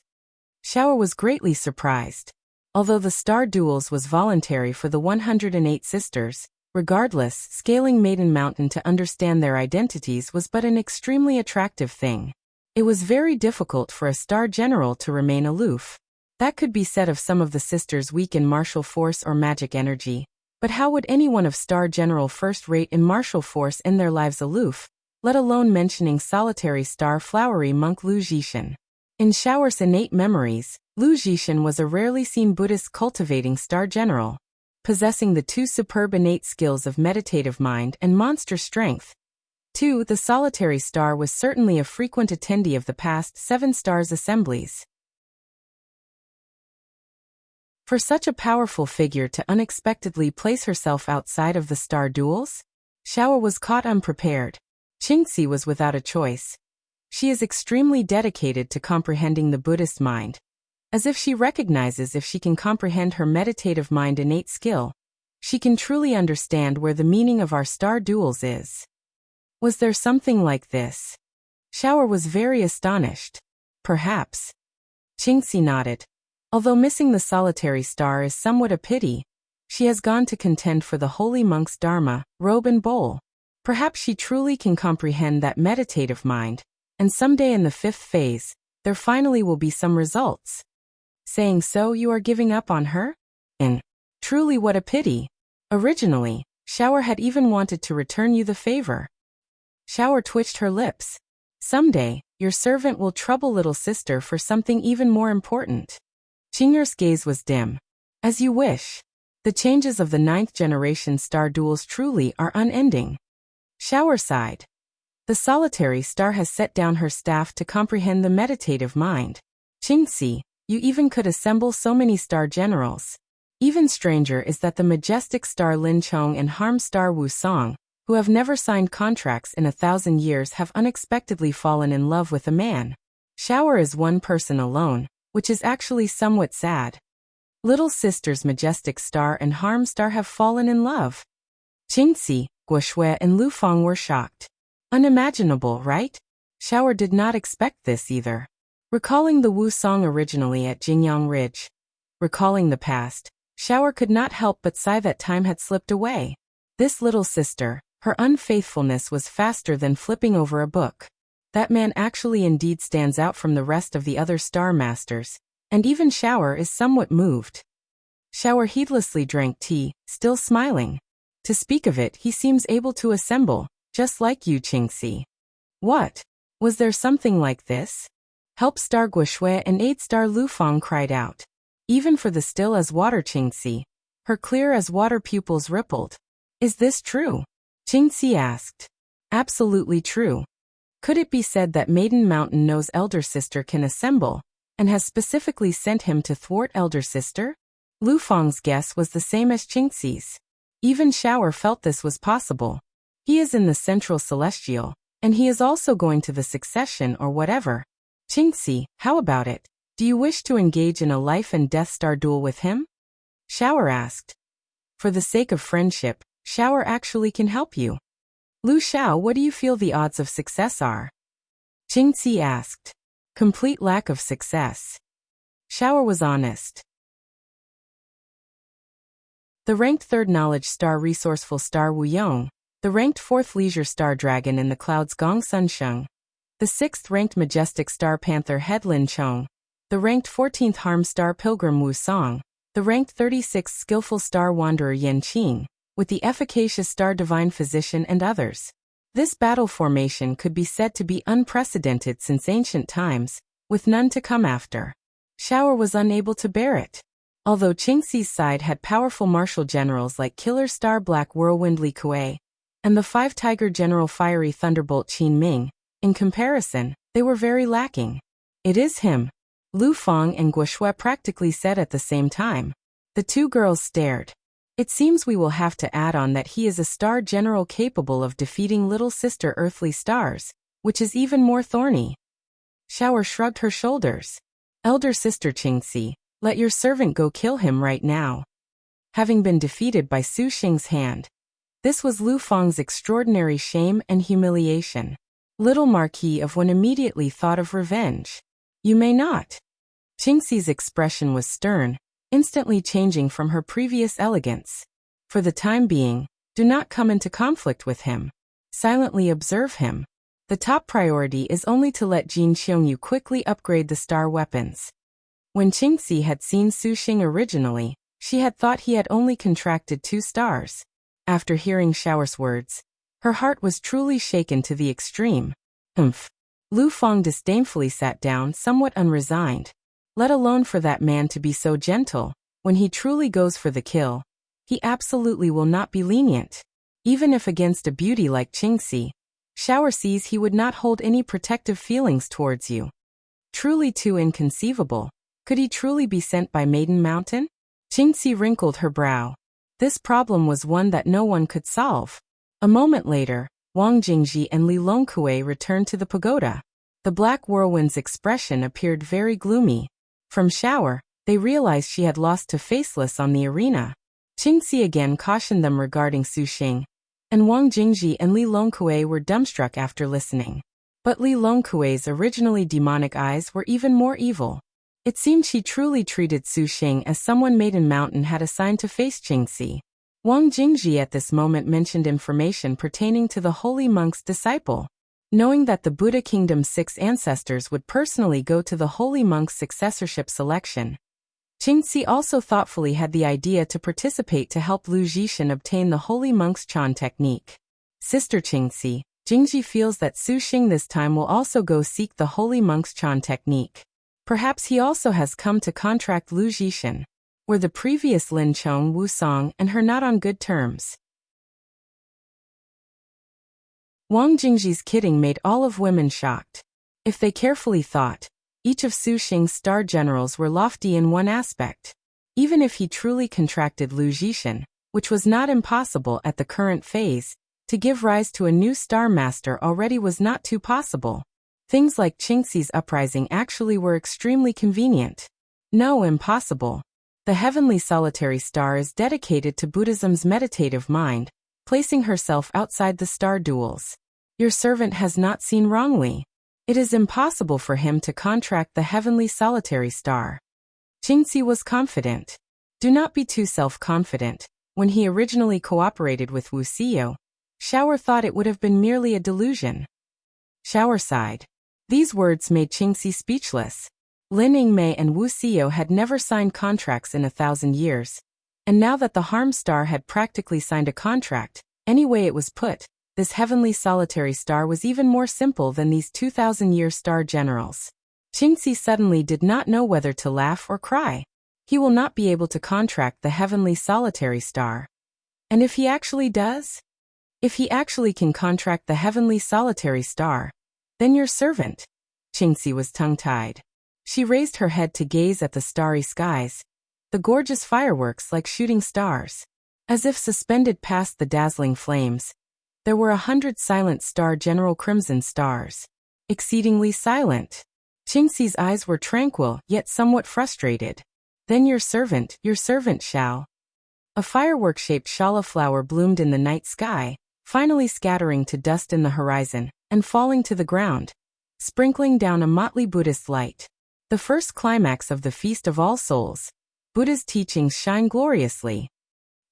Shower was greatly surprised. Although the star duels was voluntary for the 108 sisters, regardless, scaling Maiden Mountain to understand their identities was but an extremely attractive thing. It was very difficult for a star general to remain aloof. That could be said of some of the sisters weak in martial force or magic energy, but how would anyone of star general first rate in martial force end their lives aloof, let alone mentioning solitary star flowery monk Lu Zhishan? In Shower's innate memories, Lu Zhishan was a rarely seen Buddhist cultivating star general. Possessing the 2 superb innate skills of meditative mind and monster strength. 2. The solitary star was certainly a frequent attendee of the past 7 stars assemblies. For such a powerful figure to unexpectedly place herself outside of the star duels? Shower was caught unprepared. Qingxi was without a choice. She is extremely dedicated to comprehending the Buddhist mind. As if she recognizes if she can comprehend her meditative mind innate skill, she can truly understand where the meaning of our star duels is. Was there something like this? Shower was very astonished. Perhaps. Qingxi nodded. Although missing the solitary star is somewhat a pity, she has gone to contend for the holy monk's dharma, robe and bowl. Perhaps she truly can comprehend that meditative mind, and someday in the 5th phase, there finally will be some results. Saying so, you are giving up on her? Truly what a pity. Originally, Shower had even wanted to return you the favor. Shower twitched her lips. Someday, your servant will trouble little sister for something even more important. Qing'er's gaze was dim. As you wish. The changes of the 9th generation star duels truly are unending. Shower sighed. The solitary star has set down her staff to comprehend the meditative mind. Qingxi, you even could assemble so many star generals. Even stranger is that the majestic star Lin Chong and harm star Wu Song, who have never signed contracts in 1,000 years, have unexpectedly fallen in love with a man. Shower is one person alone, which is actually somewhat sad. Little sisters Majestic Star and Harm Star have fallen in love. Qingxi, Guoshui and Lu Fang were shocked. Unimaginable, right? Shower did not expect this either. Recalling the Wu Song originally at Jingyang Ridge. Recalling the past, Shower could not help but sigh that time had slipped away. This little sister, her unfaithfulness was faster than flipping over a book. That man actually indeed stands out from the rest of the other Star Masters, and even Shower is somewhat moved. Shower heedlessly drank tea, still smiling. To speak of it, he seems able to assemble, just like you, Qingxi. What? Was there something like this? Help Star Guoshui and aid Star Lu Fang cried out. Even for the still as water Qingxi, her clear as water pupils rippled. Is this true? Qingxi asked. Absolutely true. Could it be said that Maiden Mountain knows Elder Sister can assemble, and has specifically sent him to thwart Elder Sister? Lu Fang's guess was the same as Qingxi's. Even Shower felt this was possible. He is in the Central Celestial, and he is also going to the Succession or whatever. Qingxi, how about it? Do you wish to engage in a life and death star duel with him? Shower asked. For the sake of friendship, Shower actually can help you. Lu Xiao, what do you feel the odds of success are? Qingxi asked. Complete lack of success. Shower was honest. The ranked 3rd Knowledge Star Resourceful Star Wu Yong, the ranked 4th Leisure Star Dragon in the Clouds Gong Sun Sheng, the 6th Ranked Majestic Star Panther Head Lin Chong, the ranked 14th Harm Star Pilgrim Wu Song, the ranked 36th Skillful Star Wanderer Yen Qing, with the efficacious Star Divine Physician and others. This battle formation could be said to be unprecedented since ancient times, with none to come after. Shower was unable to bear it. Although Qingxi's side had powerful martial generals like Killer Star Black Whirlwind Li Kuei, and the 5 Tiger General Fiery Thunderbolt Qin Ming, in comparison, they were very lacking. It is him. Lu Fang and Guoshui practically said at the same time. The two girls stared. It seems we will have to add on that he is a star general capable of defeating little sister earthly stars, which is even more thorny. Shower shrugged her shoulders. Elder sister Qingxi, let your servant go kill him right now. Having been defeated by Su Xing's hand. This was Lu Fang's extraordinary shame and humiliation. Little Marquis of One immediately thought of revenge. You may not. Qingxi's expression was stern, instantly changing from her previous elegance. For the time being, do not come into conflict with him. Silently observe him. The top priority is only to let Jin Qiongyu quickly upgrade the star weapons. When Qingxi had seen Su Xing originally, she had thought he had only contracted 2 stars. After hearing Shower's words, her heart was truly shaken to the extreme. Humph. Lu Fang disdainfully sat down, somewhat unresigned. Let alone for that man to be so gentle, when he truly goes for the kill, he absolutely will not be lenient. Even if against a beauty like Qingxi, Shower sees he would not hold any protective feelings towards you. Truly too inconceivable. Could he truly be sent by Maiden Mountain? Qingxi wrinkled her brow. This problem was one that no one could solve. A moment later, Wang Jingji and Li Longkui returned to the pagoda. The Black Whirlwind's expression appeared very gloomy. From Shower, they realized she had lost to Faceless on the arena. Qingxi again cautioned them regarding Su Xing, and Wang Jingji and Li Longkui were dumbstruck after listening. But Li Longkui's originally demonic eyes were even more evil. It seemed she truly treated Su Xing as someone Maiden Mountain had assigned to face Qingxi. Wang Jingji at this moment mentioned information pertaining to the holy monk's disciple. Knowing that the Buddha Kingdom's 6 ancestors would personally go to the holy monk's successorship selection, Qingxi also thoughtfully had the idea to participate to help Lu Jishan obtain the holy monk's Chan technique. Sister Qingxi, Jingji feels that Su Xing this time will also go seek the holy monk's Chan technique. Perhaps he also has come to contract Lu Jishan. Were the previous Lin Chong Wu Song and her not on good terms? Wang Jingji's kidding made all of women shocked. If they carefully thought, each of Su Xing's star generals were lofty in one aspect. Even if he truly contracted Lu Jishan, which was not impossible at the current phase, to give rise to a new star master already was not too possible. Things like Qingxi's uprising actually were extremely convenient. No, impossible. The heavenly solitary star is dedicated to Buddhism's meditative mind, placing herself outside the star duels. Your servant has not seen wrongly. It is impossible for him to contract the heavenly solitary star. Qingxi was confident. Do not be too self-confident. When he originally cooperated with Wuxia, Shower thought it would have been merely a delusion. Shower sighed. These words made Qingxi speechless. Lin Yingmei and Wuxia had never signed contracts in 1,000 years. And now that the harm star had practically signed a contract, any way it was put, this heavenly solitary star was even more simple than these 2,000-year star generals. Qingxi suddenly did not know whether to laugh or cry. He will not be able to contract the heavenly solitary star. And if he actually does? If he actually can contract the heavenly solitary star, then your servant. Qingxi was tongue-tied. She raised her head to gaze at the starry skies, the gorgeous fireworks like shooting stars. As if suspended past the dazzling flames, there were 100 silent star general crimson stars. Exceedingly silent. Qingxi's eyes were tranquil, yet somewhat frustrated. Then your servant shall. A firework-shaped shala flower bloomed in the night sky, finally scattering to dust in the horizon, and falling to the ground, sprinkling down a motley Buddhist light. The first climax of the Feast of All Souls. Buddha's teachings shine gloriously.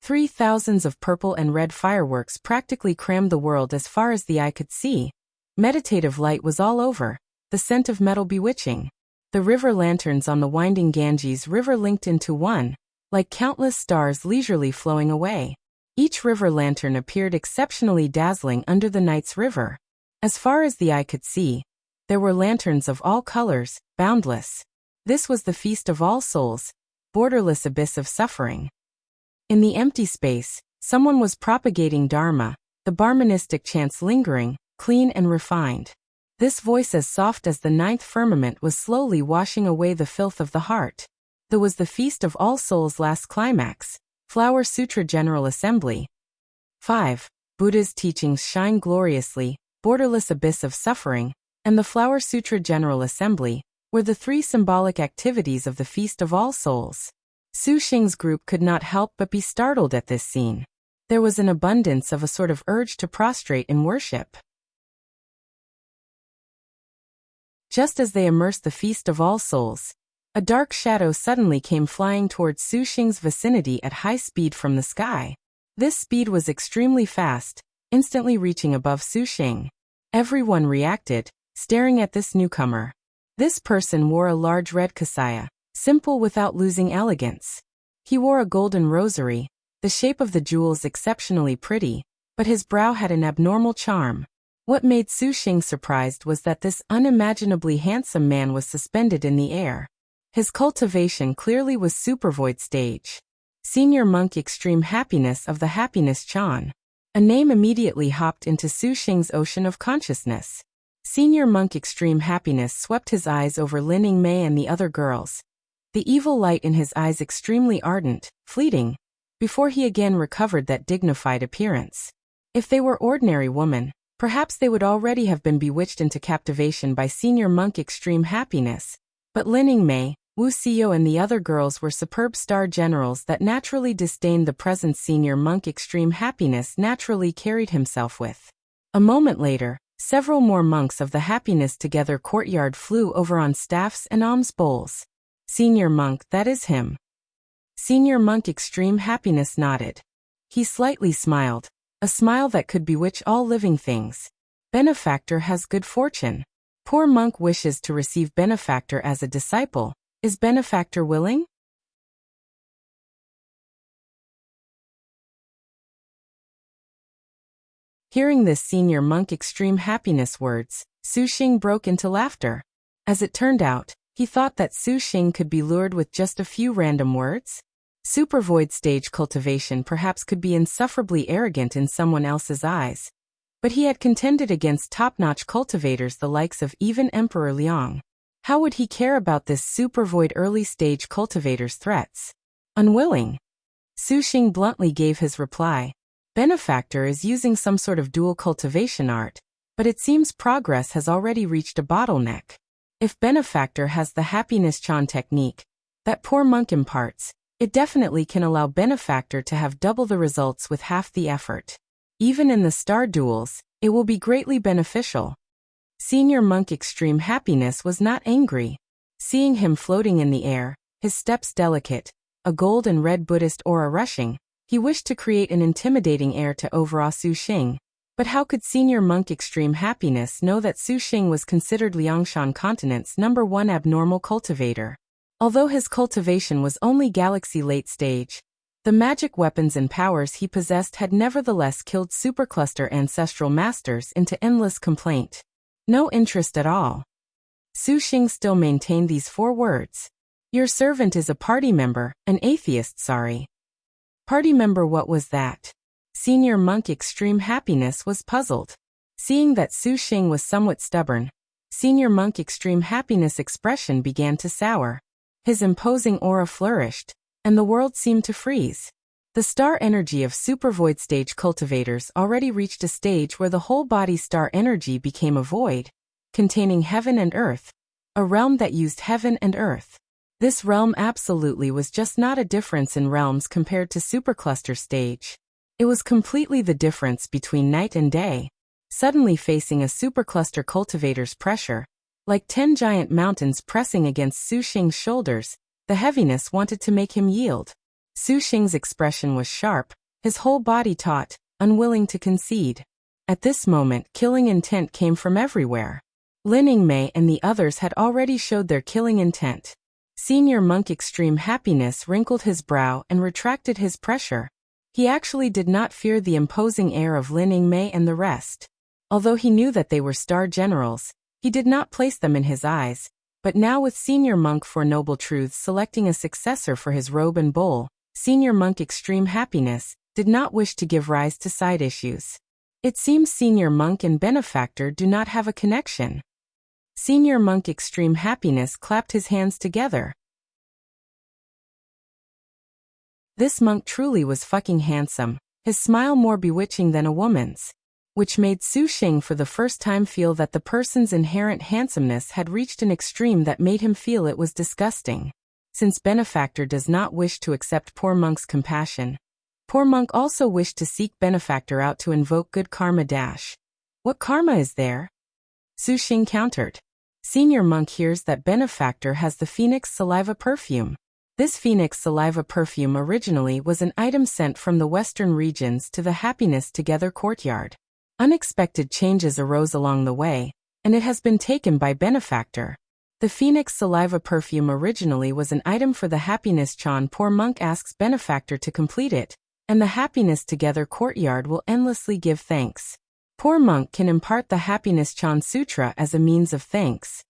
3,000s of purple and red fireworks practically crammed the world as far as the eye could see. Meditative light was all over, the scent of metal bewitching. The river lanterns on the winding Ganges River linked into one, like countless stars leisurely flowing away. Each river lantern appeared exceptionally dazzling under the night's river. As far as the eye could see, there were lanterns of all colors, boundless. This was the Feast of All Souls, borderless abyss of suffering. In the empty space, someone was propagating Dharma, the Brahmanistic chants lingering, clean and refined. This voice as soft as the ninth firmament was slowly washing away the filth of the heart. There was the Feast of All Souls' last climax, Flower Sutra General Assembly. 5. Buddha's teachings shine gloriously, borderless abyss of suffering, and the Flower Sutra General Assembly were the three symbolic activities of the Feast of All Souls. Su Xing's group could not help but be startled at this scene. There was an abundance of a sort of urge to prostrate in worship. Just as they immersed the Feast of All Souls, a dark shadow suddenly came flying towards Su Xing's vicinity at high speed from the sky. This speed was extremely fast, instantly reaching above Su Xing. Everyone reacted, staring at this newcomer. This person wore a large red kasaya, simple without losing elegance. He wore a golden rosary, the shape of the jewels exceptionally pretty, but his brow had an abnormal charm. What made Su Xing surprised was that this unimaginably handsome man was suspended in the air. His cultivation clearly was supervoid stage. Senior Monk Extreme Happiness of the Happiness Chan. A name immediately hopped into Su Xing's ocean of consciousness. Senior Monk Extreme Happiness swept his eyes over Lin Yingmei and the other girls. The evil light in his eyes extremely ardent, fleeting, before he again recovered that dignified appearance. If they were ordinary women, perhaps they would already have been bewitched into captivation by Senior Monk Extreme Happiness. But Lin Yingmei, Wuxia and the other girls were superb star generals that naturally disdained the presence Senior Monk Extreme Happiness naturally carried himself with. A moment later, several more monks of the Happiness Together courtyard flew over on staffs and alms bowls. Senior Monk, that is him. Senior Monk Extreme Happiness nodded. He slightly smiled, a smile that could bewitch all living things. Benefactor has good fortune. Poor monk wishes to receive benefactor as a disciple. Is benefactor willing? Hearing this Senior Monk Extreme Happiness words, Su Xing broke into laughter. As it turned out, he thought that Su Xing could be lured with just a few random words. Supervoid stage cultivation perhaps could be insufferably arrogant in someone else's eyes. But he had contended against top-notch cultivators the likes of even Emperor Liang. How would he care about this supervoid early-stage cultivator's threats? Unwilling. Su Xing bluntly gave his reply. Benefactor is using some sort of dual cultivation art, but it seems progress has already reached a bottleneck. If Benefactor has the Happiness Chan technique that poor monk imparts, it definitely can allow Benefactor to have double the results with half the effort. Even in the star duels, it will be greatly beneficial. Senior Monk Extreme Happiness was not angry. Seeing him floating in the air, his steps delicate, a gold and red Buddhist aura rushing, he wished to create an intimidating air to overawe Su Xing. But how could Senior Monk Extreme Happiness know that Su Xing was considered Liangshan continent's #1 abnormal cultivator? Although his cultivation was only galaxy late stage, the magic weapons and powers he possessed had nevertheless killed supercluster ancestral masters into endless complaint. No interest at all. Su Xing still maintained these 4 words. Your servant is a party member, an atheist, sorry. Party member, what was that? Senior Monk Extreme Happiness was puzzled. Seeing that Su Xing was somewhat stubborn, Senior Monk Extreme Happiness' expression began to sour. His imposing aura flourished, and the world seemed to freeze. The star energy of super void stage cultivators already reached a stage where the whole body star energy became a void, containing heaven and earth, a realm that used heaven and earth. This realm absolutely was just not a difference in realms compared to supercluster stage. It was completely the difference between night and day. Suddenly facing a supercluster cultivator's pressure, like 10 giant mountains pressing against Su Xing's shoulders, the heaviness wanted to make him yield. Su Xing's expression was sharp, his whole body taut, unwilling to concede. At this moment, killing intent came from everywhere. Lin Yingmei and the others had already showed their killing intent. Senior Monk Extreme Happiness wrinkled his brow and retracted his pressure. He actually did not fear the imposing air of Lin Yingmei and the rest. Although he knew that they were star generals, he did not place them in his eyes. But now with Senior Monk Four Noble Truths selecting a successor for his robe and bowl, Senior Monk Extreme Happiness did not wish to give rise to side issues. It seems Senior Monk and Benefactor do not have a connection. Senior Monk Extreme Happiness clapped his hands together. This monk truly was fucking handsome, his smile more bewitching than a woman's, which made Su Xing for the first time feel that the person's inherent handsomeness had reached an extreme that made him feel it was disgusting. Since Benefactor does not wish to accept poor monk's compassion, poor monk also wished to seek Benefactor out to invoke good karma dash. What karma is there? Su Xing countered. Senior Monk hears that Benefactor has the Phoenix Saliva perfume. This Phoenix Saliva perfume originally was an item sent from the western regions to the Happiness Together courtyard. Unexpected changes arose along the way, and it has been taken by Benefactor. The Phoenix Saliva perfume originally was an item for the Happiness Chan. Poor monk asks Benefactor to complete it, and the Happiness Together courtyard will endlessly give thanks. Poor monk can impart the Happiness Chan Sutra as a means of thanks.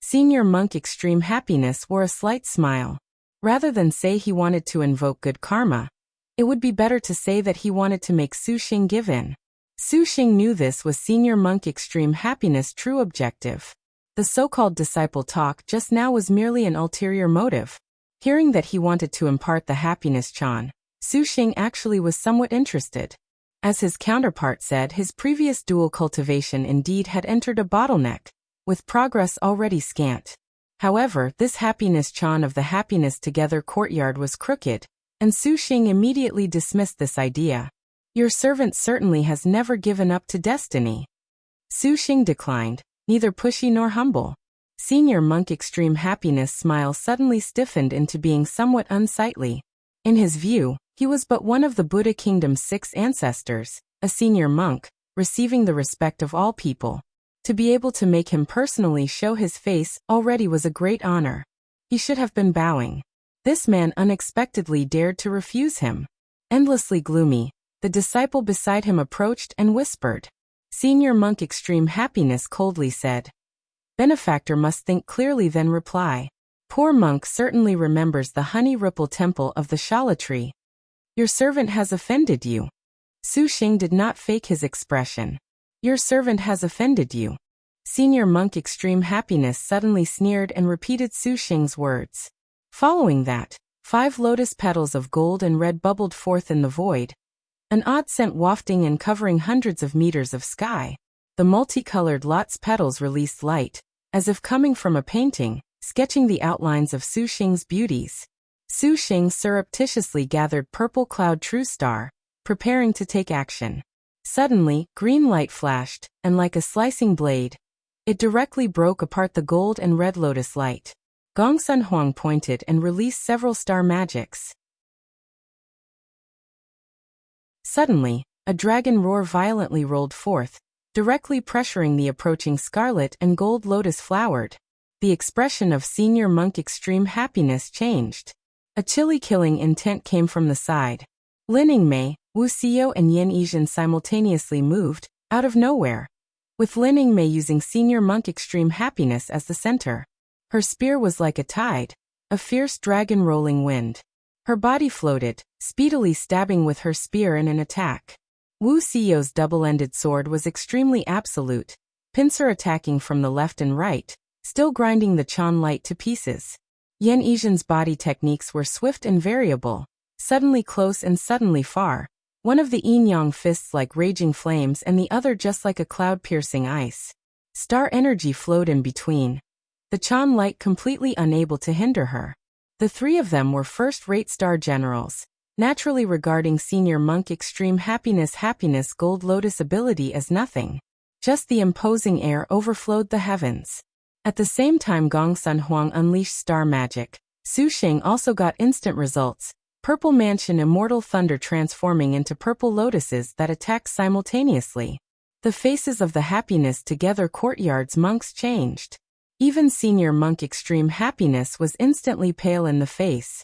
Senior Monk Extreme Happiness wore a slight smile. Rather than say he wanted to invoke good karma, it would be better to say that he wanted to make Su Xing give in. Su Xing knew this was Senior Monk Extreme Happiness' true objective. The so-called disciple talk just now was merely an ulterior motive. Hearing that he wanted to impart the Happiness Chan, Su Xing actually was somewhat interested. As his counterpart said, his previous dual cultivation indeed had entered a bottleneck, with progress already scant. However, this Happiness Chan of the Happiness Together courtyard was crooked, and Su Xing immediately dismissed this idea. Your servant certainly has never given up to destiny. Su Xing declined, neither pushy nor humble. Senior Monk Extreme Happiness' smile suddenly stiffened into being somewhat unsightly. In his view, he was but one of the Buddha Kingdom's 6 ancestors, a senior monk, receiving the respect of all people. To be able to make him personally show his face already was a great honor. He should have been bowing. This man unexpectedly dared to refuse him. Endlessly gloomy, the disciple beside him approached and whispered. Senior Monk Extreme Happiness coldly said. Benefactor must think clearly then reply. Poor monk certainly remembers the honey ripple temple of the Shala tree. Your servant has offended you. Su Xing did not fake his expression. Your servant has offended you. Senior Monk Extreme Happiness suddenly sneered and repeated Su Xing's words. Following that, 5 lotus petals of gold and red bubbled forth in the void. An odd scent wafting and covering hundreds of meters of sky. The multicolored lotus petals released light, as if coming from a painting, sketching the outlines of Su Xing's beauties. Su Xing surreptitiously gathered Purple Cloud True Star, preparing to take action. Suddenly, green light flashed, and like a slicing blade, it directly broke apart the gold and red lotus light. Gongsun Huang pointed and released several star magics. Suddenly, a dragon roar violently rolled forth, directly pressuring the approaching scarlet and gold lotus flowered. The expression of Senior Monk Extreme Happiness changed. A chilly killing intent came from the side. Lin Yingmei, Wuxia and Yan Yizhen simultaneously moved, out of nowhere, with Lin Yingmei using Senior Monk Extreme Happiness as the center. Her spear was like a tide, a fierce dragon rolling wind. Her body floated, speedily stabbing with her spear in an attack. Wu Xiao's double-ended sword was extremely absolute, pincer attacking from the left and right, still grinding the Chan light to pieces. Yan Yizhen's body techniques were swift and variable, suddenly close and suddenly far, one of the yin-yang fists like raging flames and the other just like a cloud-piercing ice. Star energy flowed in between, the Chan light completely unable to hinder her. The three of them were first-rate star generals, naturally regarding Senior Monk Extreme Happiness Gold Lotus ability as nothing. Just the imposing air overflowed the heavens. At the same time Gongsun Huang unleashed star magic, Su Xing also got instant results, Purple Mansion Immortal Thunder transforming into purple lotuses that attacked simultaneously. The faces of the Happiness Together courtyard's monks changed. Even Senior Monk Extreme Happiness was instantly pale in the face.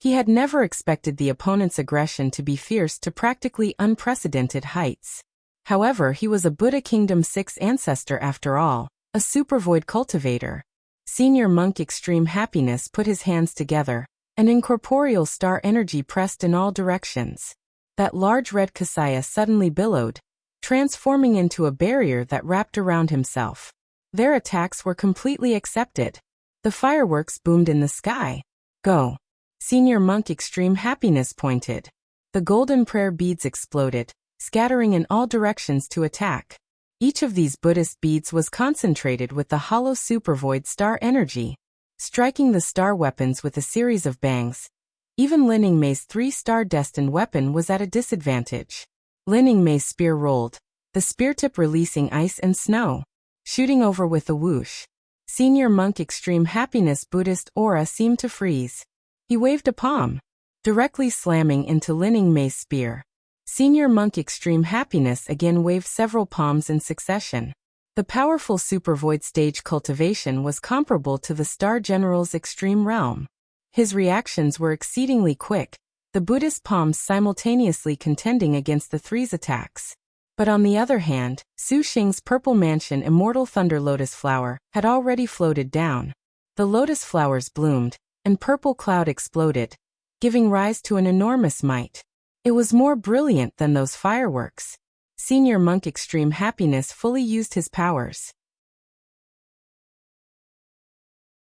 He had never expected the opponent's aggression to be fierce to practically unprecedented heights. However, he was a Buddha Kingdom 6 ancestor after all, a supervoid cultivator. Senior Monk Extreme Happiness put his hands together, and incorporeal star energy pressed in all directions. That large red Kasaya suddenly billowed, transforming into a barrier that wrapped around himself. Their attacks were completely accepted. The fireworks boomed in the sky. Go! Senior Monk Extreme Happiness pointed. The golden prayer beads exploded, scattering in all directions to attack. Each of these Buddhist beads was concentrated with the hollow supervoid star energy, striking the star weapons with a series of bangs. Even Lin Yingmei's 3-star destined weapon was at a disadvantage. Lin Yingmei's spear rolled, the spear tip releasing ice and snow, shooting over with a whoosh. Senior Monk Extreme Happiness Buddhist aura seemed to freeze. He waved a palm, directly slamming into Lin Yingmei's spear. Senior Monk Extreme Happiness again waved several palms in succession. The powerful supervoid stage cultivation was comparable to the Star General's extreme realm. His reactions were exceedingly quick, the Buddhist palms simultaneously contending against the three's attacks. But on the other hand, Su Xing's Purple Mansion Immortal Thunder Lotus Flower had already floated down. The lotus flowers bloomed, and purple cloud exploded, giving rise to an enormous might. It was more brilliant than those fireworks. Senior Monk Extreme Happiness fully used his powers.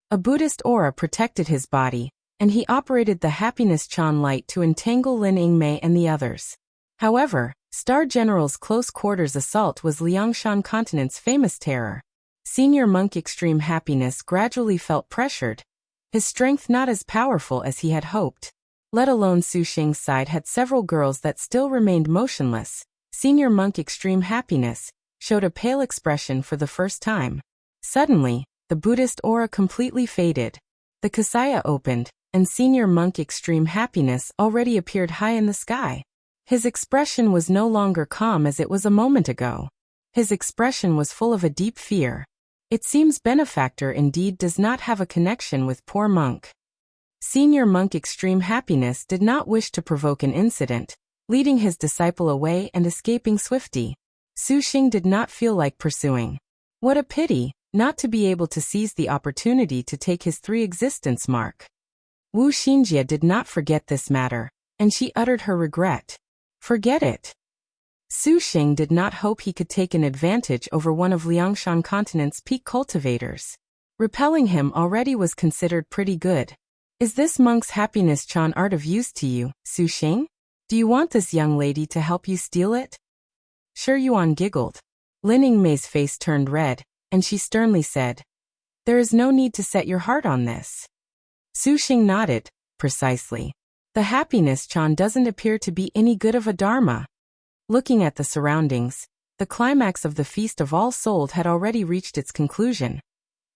A Buddhist aura protected his body, and he operated the Happiness Chan light to entangle Lin Yingmei and the others. However, Star General's close quarters assault was Liangshan Continent's famous terror. Senior Monk Extreme Happiness gradually felt pressured, his strength not as powerful as he had hoped. Let alone Su Xing's side had several girls that still remained motionless. Senior Monk Extreme Happiness showed a pale expression for the first time. Suddenly, the Buddhist aura completely faded. The Kasaya opened, and Senior Monk Extreme Happiness already appeared high in the sky. His expression was no longer calm as it was a moment ago. His expression was full of a deep fear. It seems benefactor indeed does not have a connection with poor monk. Senior Monk Extreme Happiness did not wish to provoke an incident, leading his disciple away and escaping swiftly. Su Xing did not feel like pursuing. What a pity, not to be able to seize the opportunity to take his 3 existence mark. Wu Xinjie did not forget this matter, and she uttered her regret. Forget it. Su Xing did not hope he could take an advantage over one of Liangshan Continent's peak cultivators. Repelling him already was considered pretty good. Is this monk's happiness Chan art of use to you, Su Xing? Do you want this young lady to help you steal it? Shi Yuan giggled. Lin Yingmei's face turned red, and she sternly said, "There is no need to set your heart on this." Su Xing nodded, precisely. The happiness Chan doesn't appear to be any good of a dharma. Looking at the surroundings, the climax of the Feast of All Souls had already reached its conclusion.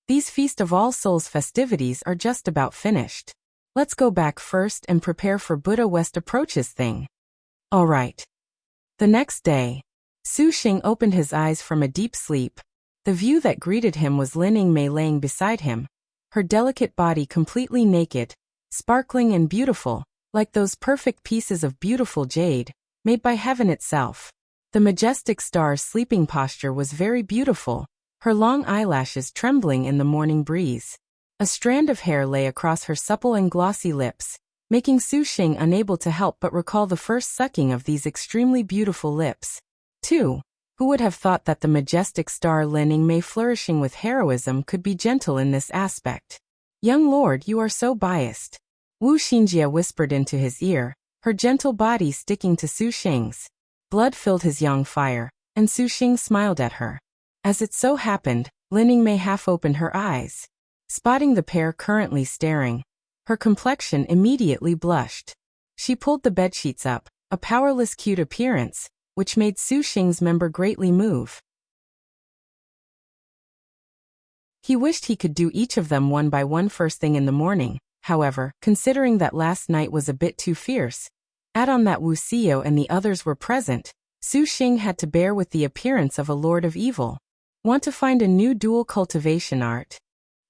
These Feast of All Souls festivities are just about finished. Let's go back first and prepare for Buddha West approaches thing. All right. The next day, Su Xing opened his eyes from a deep sleep. The view that greeted him was Lin Yingmei laying beside him, her delicate body completely naked, sparkling and beautiful, like those perfect pieces of beautiful jade, made by heaven itself. The majestic star's sleeping posture was very beautiful, her long eyelashes trembling in the morning breeze. A strand of hair lay across her supple and glossy lips, making Su Xing unable to help but recall the first sucking of these extremely beautiful lips. 2. Who would have thought that the majestic star Lin Yingmei flourishing with heroism could be gentle in this aspect? Young lord, you are so biased. Wu Xinjie whispered into his ear, her gentle body sticking to Su Xing's. Blood filled his young fire, and Su Xing smiled at her. As it so happened, Lin Yingmei half opened her eyes. Spotting the pair currently staring, her complexion immediately blushed. She pulled the bedsheets up, a powerless cute appearance, which made Su Xing's member greatly move. He wished he could do each of them one by one first thing in the morning, however, considering that last night was a bit too fierce. Add on that Wuxia and the others were present, Su Xing had to bear with the appearance of a lord of evil. Want to find a new dual cultivation art?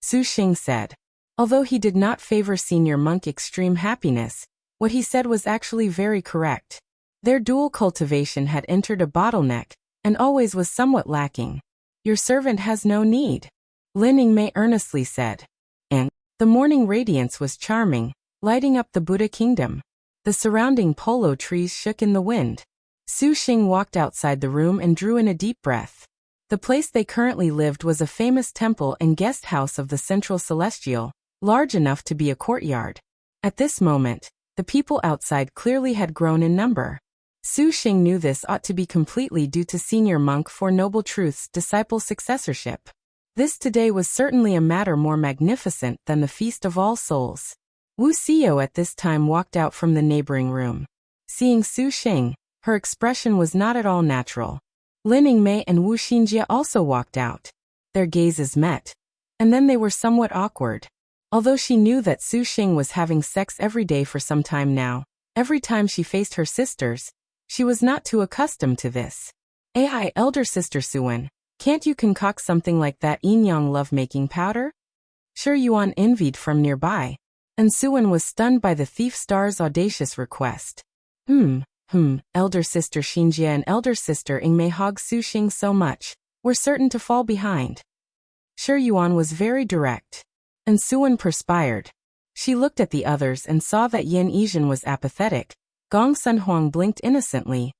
Su Xing said. Although he did not favor senior monk extreme happiness, what he said was actually very correct. Their dual cultivation had entered a bottleneck, and always was somewhat lacking. Your servant has no need, Lin Yingmei earnestly said. And the morning radiance was charming, lighting up the Buddha kingdom. The surrounding polo trees shook in the wind. Su Xing walked outside the room and drew in a deep breath. The place they currently lived was a famous temple and guest house of the Central Celestial, large enough to be a courtyard. At this moment, the people outside clearly had grown in number. Su Xing knew this ought to be completely due to Senior Monk Four Noble Truths' disciple successorship. This today was certainly a matter more magnificent than the Feast of All Souls. Wuxia at this time walked out from the neighboring room. Seeing Su Xing, her expression was not at all natural. Lin Yingmei and Wu Xinjie also walked out. Their gazes met, and then they were somewhat awkward. Although she knew that Su Xing was having sex every day for some time now, every time she faced her sisters, she was not too accustomed to this. Ai, elder sister Suan, can't you concoct something like that yin-yang lovemaking powder? Sure Yuan envied from nearby, and Suan was stunned by the thief star's audacious request. Elder sister Xinjie and elder sister Yingmei hog Su Xing so much, were certain to fall behind. Sure Yuan was very direct, and Suan perspired. She looked at the others and saw that Yin Yizhen was apathetic, Gong Sun Huang blinked innocently,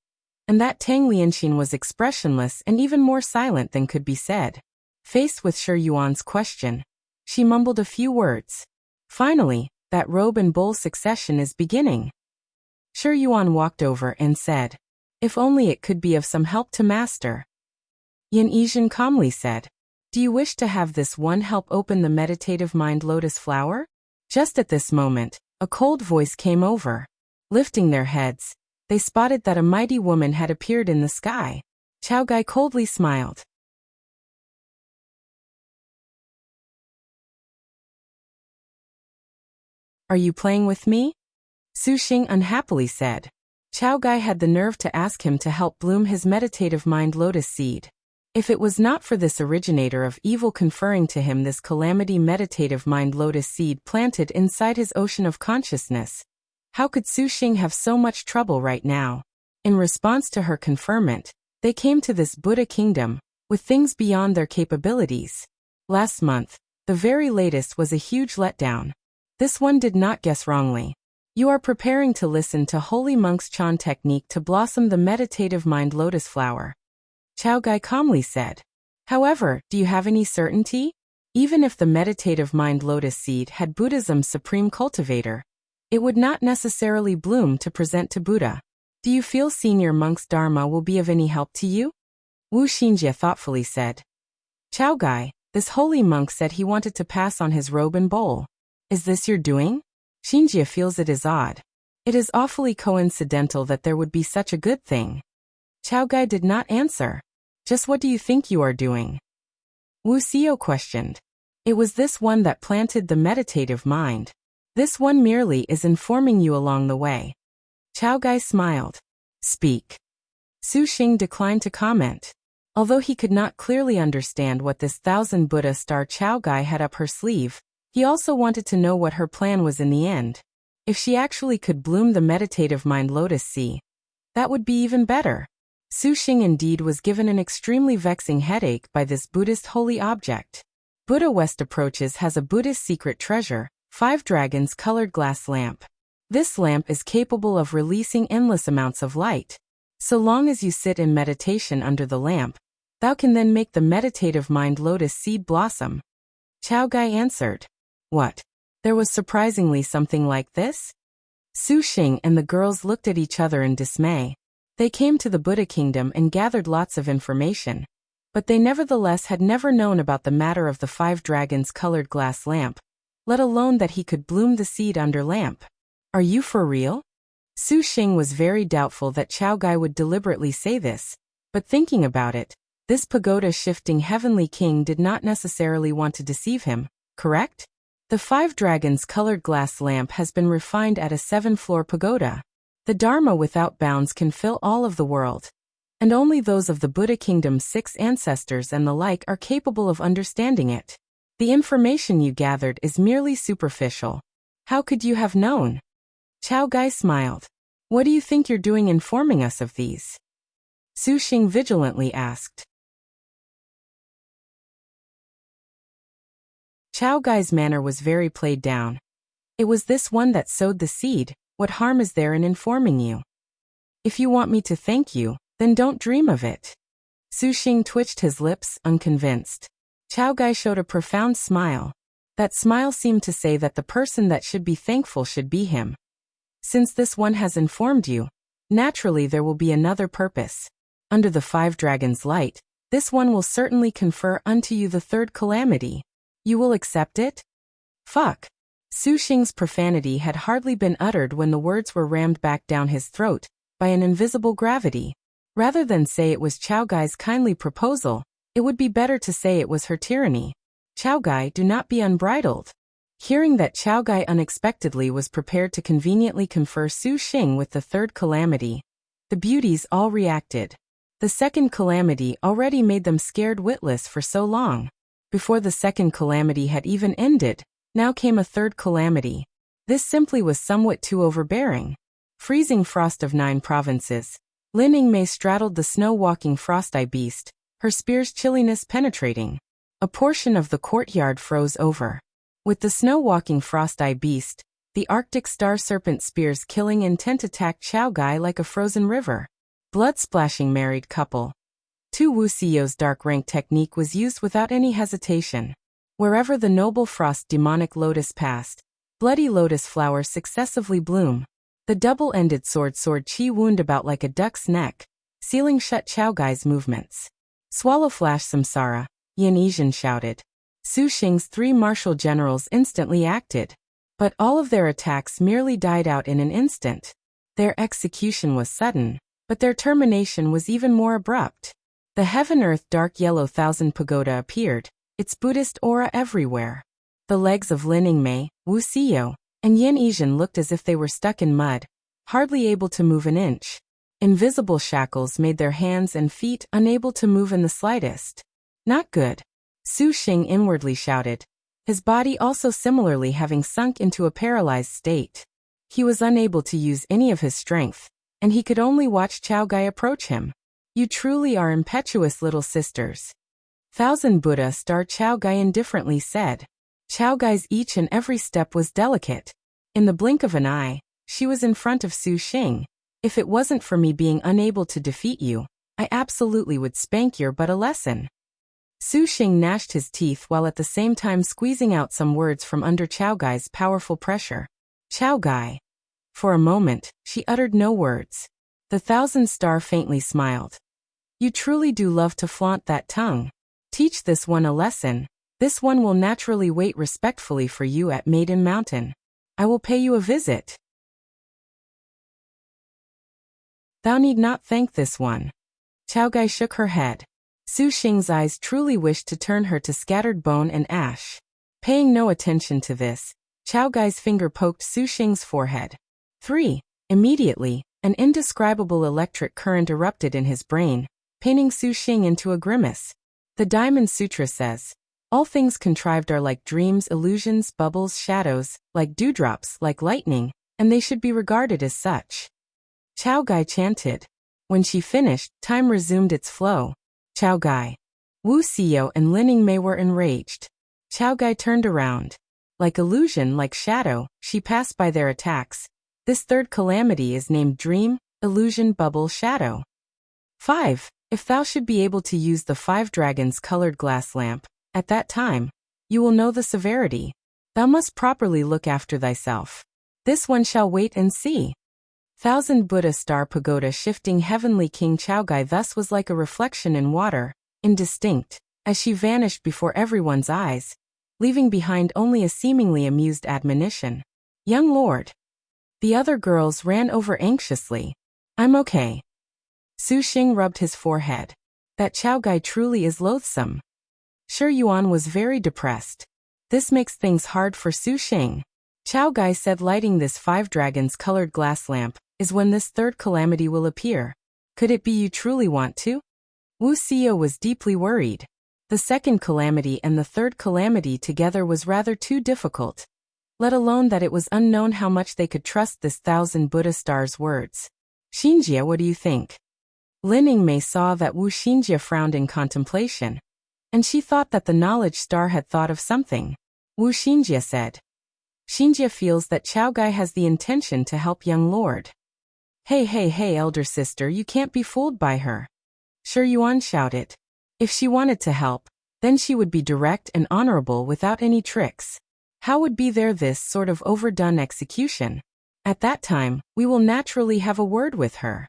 and that Tang Lianxin was expressionless and even more silent than could be said. Faced with Sure Yuan's question, she mumbled a few words. Finally, that robe and bowl succession is beginning. Sure Yuan walked over and said, if only it could be of some help to master. Yin Yizhen calmly said, do you wish to have this one help open the meditative mind lotus flower? Just at this moment, a cold voice came over. Lifting their heads, they spotted that a mighty woman had appeared in the sky. Chao Gai coldly smiled. Are you playing with me? Su Xing unhappily said. Chao Gai had the nerve to ask him to help bloom his meditative mind lotus seed. If it was not for this originator of evil conferring to him this calamity meditative mind lotus seed planted inside his ocean of consciousness, how could Su Xing have so much trouble right now? In response to her conferment, they came to this Buddha kingdom, with things beyond their capabilities. Last month, the very latest was a huge letdown. This one did not guess wrongly. You are preparing to listen to Holy Monk's Chan technique to blossom the meditative mind lotus flower. Chao Gai calmly said. However, do you have any certainty? Even if the meditative mind lotus seed had Buddhism's supreme cultivator, it would not necessarily bloom to present to Buddha. Do you feel Senior Monk's Dharma will be of any help to you? Wu Xinjie thoughtfully said. Chao Gai, this holy monk said he wanted to pass on his robe and bowl. Is this your doing? Xinjie feels it is odd. It is awfully coincidental that there would be such a good thing. Gai did not answer. Just what do you think you are doing? Wuxia questioned. It was this one that planted the meditative mind. This one merely is informing you along the way. Gai smiled. Speak. Su Xing declined to comment. Although he could not clearly understand what this 1000 Buddha star Gai had up her sleeve, he also wanted to know what her plan was in the end. If she actually could bloom the meditative mind lotus sea, that would be even better. Su Xing indeed was given an extremely vexing headache by this Buddhist holy object. Buddha West Approaches has a Buddhist secret treasure, 5 dragons colored glass lamp. This lamp is capable of releasing endless amounts of light. So long as you sit in meditation under the lamp, thou can then make the meditative mind lotus seed blossom. Gai answered. What? There was surprisingly something like this? Su Xing and the girls looked at each other in dismay. They came to the Buddha kingdom and gathered lots of information, but they nevertheless had never known about the matter of the 5 dragons colored glass lamp, let alone that he could bloom the seed under lamp. Are you for real? Su Xing was very doubtful that Gai would deliberately say this, but thinking about it, this pagoda-shifting heavenly king did not necessarily want to deceive him, correct? The 5 dragons colored glass lamp has been refined at a 7-floor pagoda. The Dharma without bounds can fill all of the world, and only those of the Buddha kingdom's 6 ancestors and the like are capable of understanding it. The information you gathered is merely superficial. How could you have known? Gai smiled. What do you think you're doing informing us of these? Su Xing vigilantly asked. Gai's manner was very played down. It was this one that sowed the seed. What harm is there in informing you? If you want me to thank you, then don't dream of it. Su Xing twitched his lips, unconvinced. Gai showed a profound smile. That smile seemed to say that the person that should be thankful should be him. Since this one has informed you, naturally there will be another purpose. Under the 5 dragons' light, this one will certainly confer unto you the 3rd calamity. You will accept it? Fuck. Su Xing's profanity had hardly been uttered when the words were rammed back down his throat by an invisible gravity. Rather than say it was Gai's kindly proposal, it would be better to say it was her tyranny. Gai, do not be unbridled. Hearing that Gai unexpectedly was prepared to conveniently confer Su Xing with the 3rd calamity, the beauties all reacted. The 2nd calamity already made them scared witless for so long. Before the 2nd calamity had even ended, now came a 3rd calamity. This simply was somewhat too overbearing. Freezing frost of 9 provinces. Lin Yingmei straddled the snow-walking frost-eye beast, her spear's chilliness penetrating. A portion of the courtyard froze over. With the snow-walking frost-eye beast, the Arctic star serpent spear's killing intent attacked Gai like a frozen river. Blood-splashing married couple. 2 Wuxia's dark rank technique was used without any hesitation. Wherever the noble frost demonic lotus passed, bloody lotus flowers successively bloom. The double-ended sword chi wound about like a duck's neck, sealing shut Gai's movements. Swallow flash samsara, Yin Yizhen shouted. Su Xing's 3 martial generals instantly acted. But all of their attacks merely died out in an instant. Their execution was sudden, but their termination was even more abrupt. The heaven-earth dark yellow 1000 pagoda appeared, its Buddhist aura everywhere. The legs of Lin Yingmei, Wuxia, and Yin Yizhen looked as if they were stuck in mud, hardly able to move an inch. Invisible shackles made their hands and feet unable to move in the slightest. Not good. Su Xing inwardly shouted, his body also similarly having sunk into a paralyzed state. He was unable to use any of his strength, and he could only watch Gai approach him. You truly are impetuous little sisters. 1000 Buddha star Gai indifferently said. Gai's each and every step was delicate. In the blink of an eye, she was in front of Su Xing. If it wasn't for me being unable to defeat you, I absolutely would spank your butt a lesson. Su Xing gnashed his teeth while at the same time squeezing out some words from under Gai's powerful pressure. Gai. For a moment, she uttered no words. The 1000 star faintly smiled. You truly do love to flaunt that tongue. Teach this one a lesson. This one will naturally wait respectfully for you at Maiden Mountain. I will pay you a visit. Thou need not thank this one. Gai shook her head. Su Xing's eyes truly wished to turn her to scattered bone and ash. Paying no attention to this, Gai's finger poked Su Xing's forehead. 3. Immediately, an indescribable electric current erupted in his brain, painting Su Xing into a grimace. The Diamond Sutra says, all things contrived are like dreams, illusions, bubbles, shadows, like dewdrops, like lightning, and they should be regarded as such. Gai chanted. When she finished, time resumed its flow. Gai. Wuxia and Lin Mei were enraged. Gai turned around. Like illusion, like shadow, she passed by their attacks. This third calamity is named dream, illusion, bubble, shadow. 5. If thou should be able to use the 5 dragons colored glass lamp, at that time, you will know the severity. Thou must properly look after thyself. This one shall wait and see. 1000 Buddha Star Pagoda shifting heavenly King Gai thus was like a reflection in water, indistinct, as she vanished before everyone's eyes, leaving behind only a seemingly amused admonition. Young lord. The other girls ran over anxiously. I'm okay. Su Xing rubbed his forehead. That Gai truly is loathsome. Shi Yuan was very depressed. This makes things hard for Su Xing. Gai said lighting this 5 dragons colored glass lamp is when this third calamity will appear. Could it be you truly want to? Wuxia was deeply worried. The second calamity and the third calamity together was rather too difficult, let alone that it was unknown how much they could trust this 1000 Buddha star's words. Xinjie, what do you think? Lin Mei saw that Wu Xinjie frowned in contemplation, and she thought that the knowledge star had thought of something. Wu Xinjie said. Xinjie feels that Gai has the intention to help young lord. Hey, elder sister, you can't be fooled by her. Shi Yuan shouted. If she wanted to help, then she would be direct and honorable without any tricks. How would be there this sort of overdone execution? At that time, we will naturally have a word with her.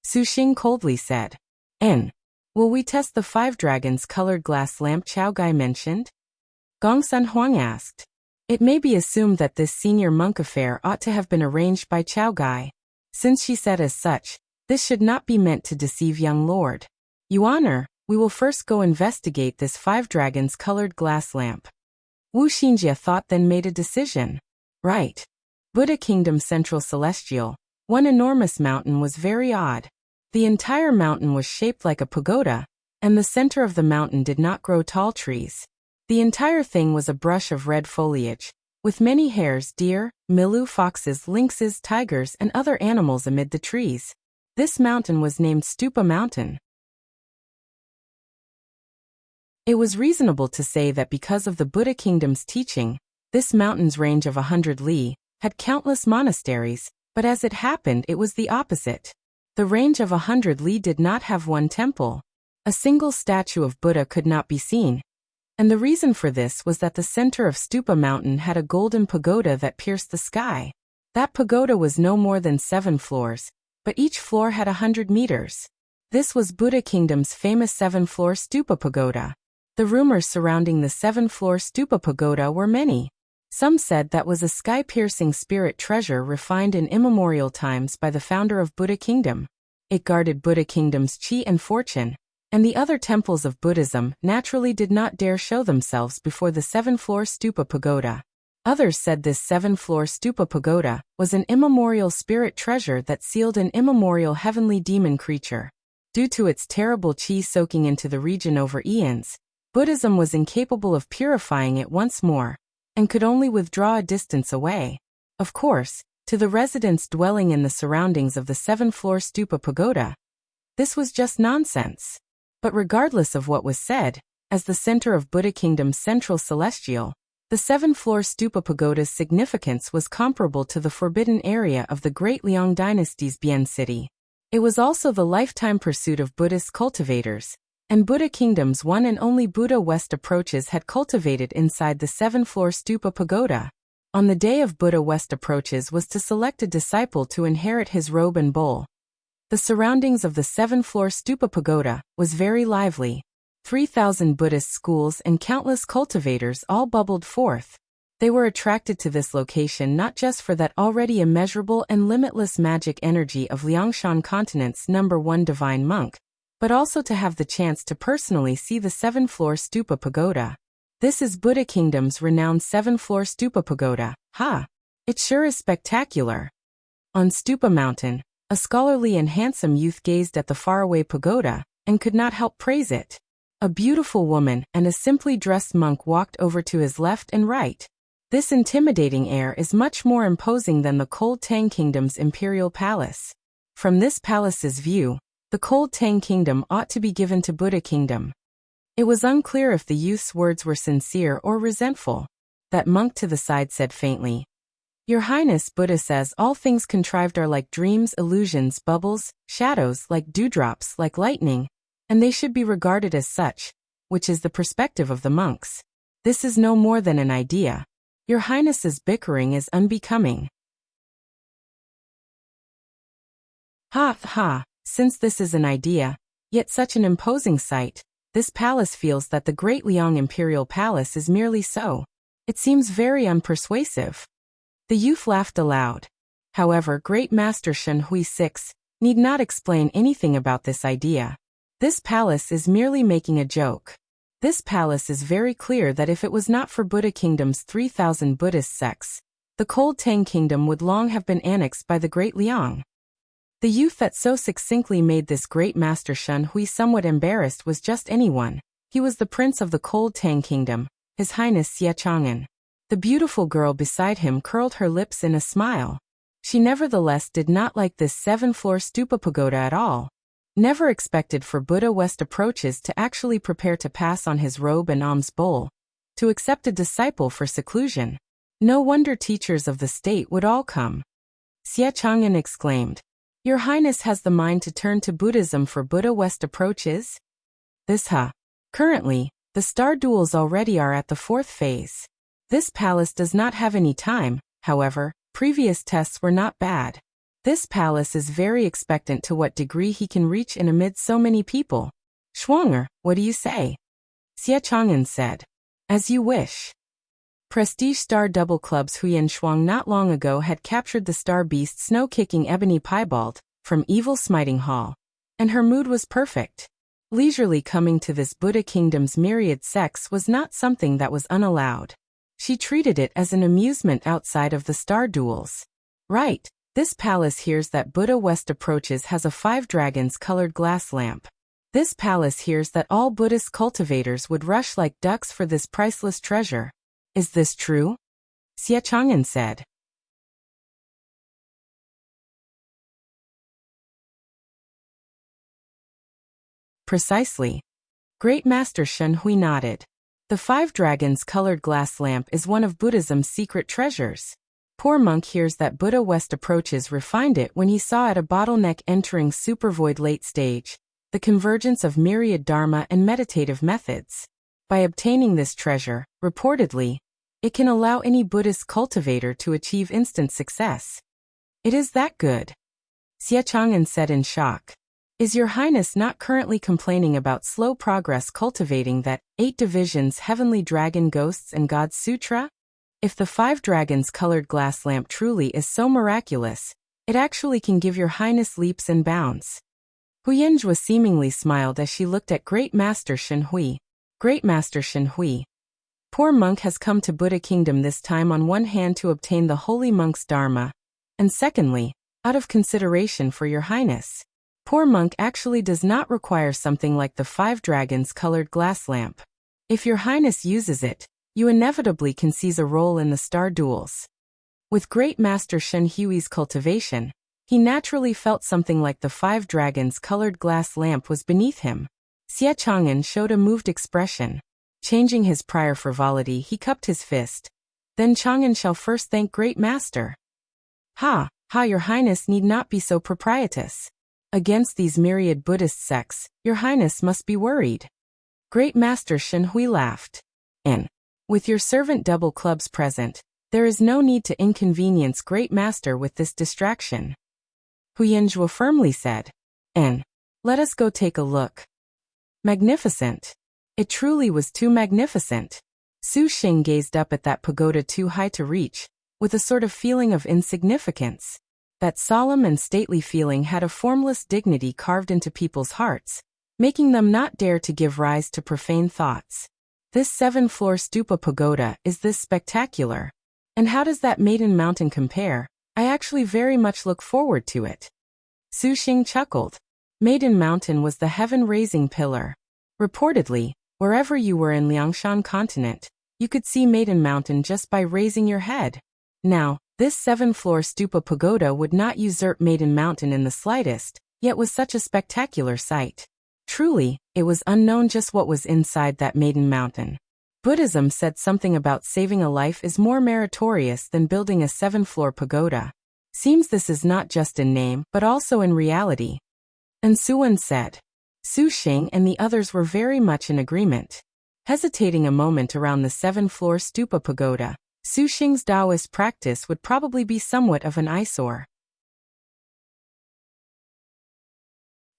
Su Xing coldly said. Will we test the 5 dragons colored glass lamp Gai mentioned? Gongsun Huang asked. It may be assumed that this senior monk affair ought to have been arranged by Gai. Since she said as such, this should not be meant to deceive young lord. Your Honor, we will first go investigate this 5 dragons colored glass lamp. Wu Xinjie thought then made a decision. Right. Buddha Kingdom Central Celestial. One enormous mountain was very odd. The entire mountain was shaped like a pagoda, and the center of the mountain did not grow tall trees. The entire thing was a brush of red foliage, with many hares, deer, milu, foxes, lynxes, tigers, and other animals amid the trees. This mountain was named Stupa Mountain. It was reasonable to say that because of the Buddha Kingdom's teaching, this mountain's range of 100 li had countless monasteries, but as it happened it was the opposite. The range of 100 li did not have one temple. A single statue of Buddha could not be seen. And the reason for this was that the center of Stupa Mountain had a golden pagoda that pierced the sky. That pagoda was no more than 7 floors, but each floor had 100 meters. This was Buddha Kingdom's famous 7-floor Stupa Pagoda. The rumors surrounding the 7-floor Stupa Pagoda were many. Some said that was a sky-piercing spirit treasure refined in immemorial times by the founder of Buddha Kingdom. It guarded Buddha Kingdom's chi and fortune, and the other temples of Buddhism naturally did not dare show themselves before the 7-floor Stupa Pagoda. Others said this 7-floor Stupa Pagoda was an immemorial spirit treasure that sealed an immemorial heavenly demon creature. Due to its terrible chi soaking into the region over eons, Buddhism was incapable of purifying it once more, and could only withdraw a distance away. Of course, to the residents dwelling in the surroundings of the 7-floor Stupa Pagoda, this was just nonsense. But regardless of what was said, as the center of Buddha Kingdom's Central Celestial, the 7-floor Stupa Pagoda's significance was comparable to the forbidden area of the Great Liang Dynasty's Bian City. It was also the lifetime pursuit of Buddhist cultivators, and Buddha Kingdom's one and only Buddha West approaches had cultivated inside the 7-floor Stupa Pagoda. On the day of Buddha West approaches was to select a disciple to inherit his robe and bowl. The surroundings of the 7-floor Stupa Pagoda was very lively. 3,000 Buddhist schools and countless cultivators all bubbled forth. They were attracted to this location not just for that already immeasurable and limitless magic energy of Liangshan continent's #1 divine monk, but also to have the chance to personally see the 7-floor stupa pagoda. This is Buddha Kingdom's renowned 7-floor stupa pagoda. Ha! It sure is spectacular. On Stupa Mountain, a scholarly and handsome youth gazed at the faraway pagoda and could not help praise it. A beautiful woman and a simply dressed monk walked over to his left and right. This intimidating air is much more imposing than the Cold Tang Kingdom's imperial palace. From this palace's view, the Cold Tang Kingdom ought to be given to Buddha Kingdom. It was unclear if the youth's words were sincere or resentful. That monk to the side said faintly, "Your Highness, Buddha says all things contrived are like dreams, illusions, bubbles, shadows, like dewdrops, like lightning, and they should be regarded as such, which is the perspective of the monks. This is no more than an idea. Your Highness's bickering is unbecoming." Ha ha, since this is an idea, yet such an imposing sight, this palace feels that the Great Liang Imperial Palace is merely so. It seems very unpersuasive. The youth laughed aloud. However, Great Master Shen Hui 6 need not explain anything about this idea. This palace is merely making a joke. This palace is very clear that if it was not for Buddha Kingdom's 3,000 Buddhist sects, the Cold Tang Kingdom would long have been annexed by the Great Liang. The youth that so succinctly made this Great Master Shen Hui somewhat embarrassed was just anyone. He was the prince of the Cold Tang Kingdom, His Highness Xie Chang'an. The beautiful girl beside him curled her lips in a smile. She nevertheless did not like this 7-floor stupa pagoda at all. Never expected for Buddha West approaches to actually prepare to pass on his robe and alms bowl, to accept a disciple for seclusion. No wonder teachers of the state would all come. Xie Chang'an exclaimed, "Your Highness has the mind to turn to Buddhism for Buddha West approaches?" Currently, the star duels already are at the 4th phase. This palace does not have any time, however, previous tests were not bad. This palace is very expectant to what degree he can reach in amid so many people. Schwanger, what do you say? Xie Chang'an said. As you wish. Prestige Star Double Club's Huyan Shuang not long ago had captured the star beast snow-kicking Ebony Piebald from Evil Smiting Hall, and her mood was perfect. Leisurely coming to this Buddha Kingdom's myriad sects was not something that was unallowed. She treated it as an amusement outside of the star duels. Right, this palace hears that Buddha West approaches has a 5 dragons colored glass lamp. This palace hears that all Buddhist cultivators would rush like ducks for this priceless treasure. Is this true? Xie Chang'an said. Precisely. Great Master Shen Hui nodded. The 5 dragons colored glass lamp is one of Buddhism's secret treasures. Poor monk hears that Buddha West approaches refined it when he saw at a bottleneck entering supervoid late stage, the convergence of myriad dharma and meditative methods. By obtaining this treasure, reportedly, it can allow any Buddhist cultivator to achieve instant success. It is that good. Xie Chang'an said in shock. Is your Highness not currently complaining about slow progress cultivating that 8 divisions Heavenly Dragon Ghosts and God's Sutra? If the 5 dragons colored glass lamp truly is so miraculous, it actually can give your Highness leaps and bounds. Huyenjua seemingly smiled as she looked at Great Master Shen Hui. Great Master Shen Hui. Poor monk has come to Buddha Kingdom this time on one hand to obtain the holy monk's dharma, and secondly, out of consideration for your Highness. Poor monk actually does not require something like the 5 dragons colored glass lamp. If your Highness uses it, you inevitably can seize a role in the star duels. With Great Master Shen Hui's cultivation, he naturally felt something like the 5 dragons colored glass lamp was beneath him. Xie Chang'an showed a moved expression. Changing his prior frivolity, he cupped his fist. Then Chang'an shall first thank Great Master. Ha, your Highness need not be so propitious. Against these myriad Buddhist sects, your Highness must be worried. Great Master Shen Hui laughed. And, with your servant double clubs present, there is no need to inconvenience Great Master with this distraction. Huyenjua firmly said. And, let us go take a look. Magnificent. It truly was too magnificent. Su Xing gazed up at that pagoda too high to reach, with a sort of feeling of insignificance. That solemn and stately feeling had a formless dignity carved into people's hearts, making them not dare to give rise to profane thoughts. This 7-floor stupa pagoda is this spectacular. And how does that Maiden Mountain compare? I actually very much look forward to it. Su Xing chuckled. Maiden Mountain was the heaven-raising pillar. Reportedly, wherever you were in Liangshan continent, you could see Maiden Mountain just by raising your head. Now, this 7-floor stupa pagoda would not usurp Maiden Mountain in the slightest, yet was such a spectacular sight. Truly, it was unknown just what was inside that Maiden Mountain. Buddhism said something about saving a life is more meritorious than building a 7-floor pagoda. Seems this is not just in name, but also in reality. And Suwen said. Su Xing and the others were very much in agreement. Hesitating a moment around the 7-floor stupa pagoda, Su Xing's Taoist practice would probably be somewhat of an eyesore.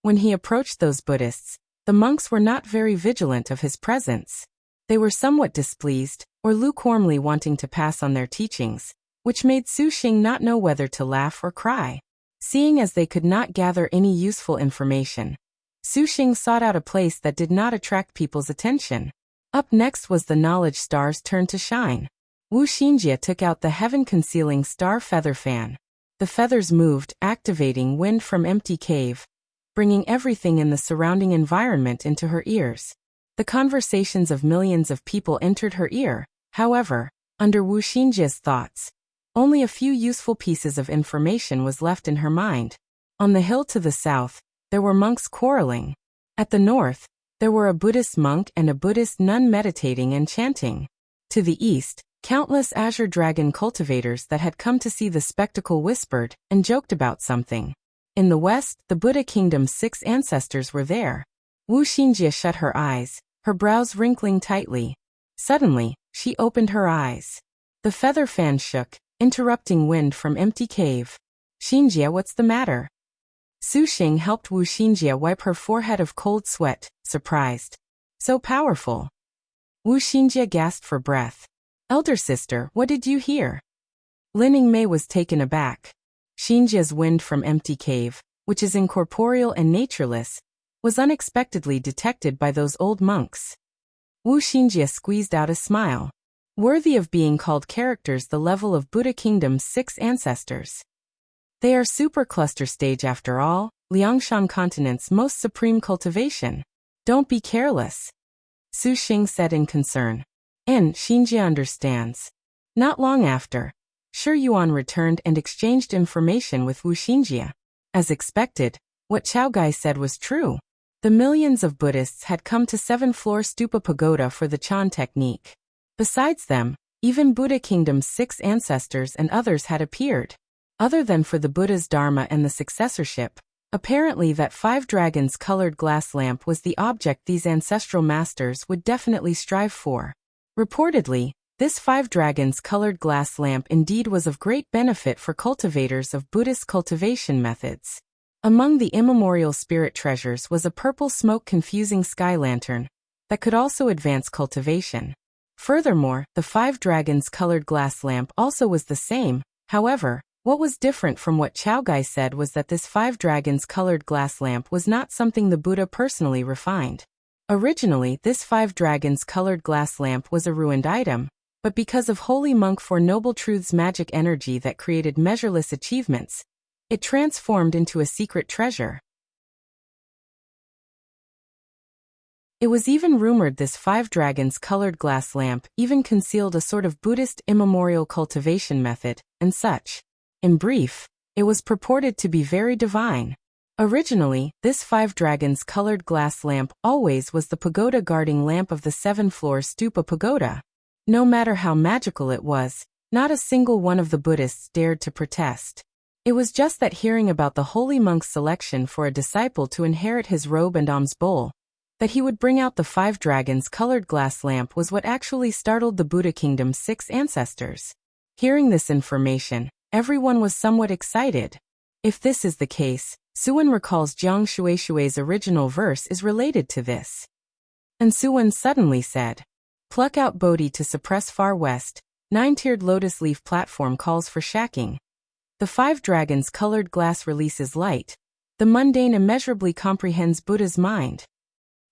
When he approached those Buddhists, the monks were not very vigilant of his presence. They were somewhat displeased, or lukewarmly wanting to pass on their teachings, which made Su Xing not know whether to laugh or cry. Seeing as they could not gather any useful information, Su Xing sought out a place that did not attract people's attention. Up next was the knowledge star's turn to shine. Wu Xinjie took out the heaven-concealing star feather fan. The feathers moved, activating wind from empty cave, bringing everything in the surrounding environment into her ears. The conversations of millions of people entered her ear. However, under Wu Xinjie's thoughts, only a few useful pieces of information was left in her mind. On the hill to the south, there were monks quarreling. At the north, there were a Buddhist monk and a Buddhist nun meditating and chanting. To the east, countless azure dragon cultivators that had come to see the spectacle whispered and joked about something. In the west, the Buddha kingdom's 6 ancestors were there. Wu Xinjie shut her eyes, her brows wrinkling tightly. Suddenly, she opened her eyes. The feather fan shook, interrupting wind from empty cave. Xinjie, what's the matter? Su Xing helped Wu Xinjie wipe her forehead of cold sweat, surprised. So powerful. Wu Xinjie gasped for breath. Elder sister, what did you hear? Lining Mei was taken aback. Xinjie's wind from empty cave, which is incorporeal and natureless, was unexpectedly detected by those old monks. Wu Xinjie squeezed out a smile. Worthy of being called characters the level of Buddha Kingdom's 6 ancestors. They are supercluster stage after all, Liangshan continent's most supreme cultivation. Don't be careless. Su Xing said in concern. And Xinjie understands. Not long after, Shi Yuan returned and exchanged information with Wu Xinjie. As expected, what Chao Gai said was true. The millions of Buddhists had come to 7-floor stupa pagoda for the Chan technique. Besides them, even Buddha Kingdom's 6 ancestors and others had appeared. Other than for the Buddha's Dharma and the successorship, apparently that 5 dragons colored glass lamp was the object these ancestral masters would definitely strive for. Reportedly, this 5 dragons colored glass lamp indeed was of great benefit for cultivators of Buddhist cultivation methods. Among the immemorial spirit treasures was a purple smoke confusing sky lantern that could also advance cultivation. Furthermore, the 5 dragons colored glass lamp also was the same. However, what was different from what Chao Gai said was that this 5 dragons colored glass lamp was not something the Buddha personally refined. Originally, this 5 dragons colored glass lamp was a ruined item, but because of Holy Monk Four Noble Truth's magic energy that created measureless achievements, it transformed into a secret treasure. It was even rumored this 5 dragons colored glass lamp even concealed a sort of Buddhist immemorial cultivation method, and such. In brief, it was purported to be very divine. Originally, this 5 dragons colored glass lamp always was the pagoda guarding lamp of the 7-floor stupa pagoda. No matter how magical it was, not a single one of the Buddhists dared to protest. It was just that hearing about the holy monk's selection for a disciple to inherit his robe and alms bowl, that he would bring out the 5 dragons colored glass lamp was what actually startled the Buddha Kingdom's 6 ancestors. Hearing this information, everyone was somewhat excited. If this is the case, Suwen recalls Jiang Shueishue's original verse is related to this. And Suwen suddenly said, pluck out Bodhi to suppress far west, 9-tiered lotus leaf platform calls for shacking. The 5 dragons colored glass releases light. The mundane immeasurably comprehends Buddha's mind.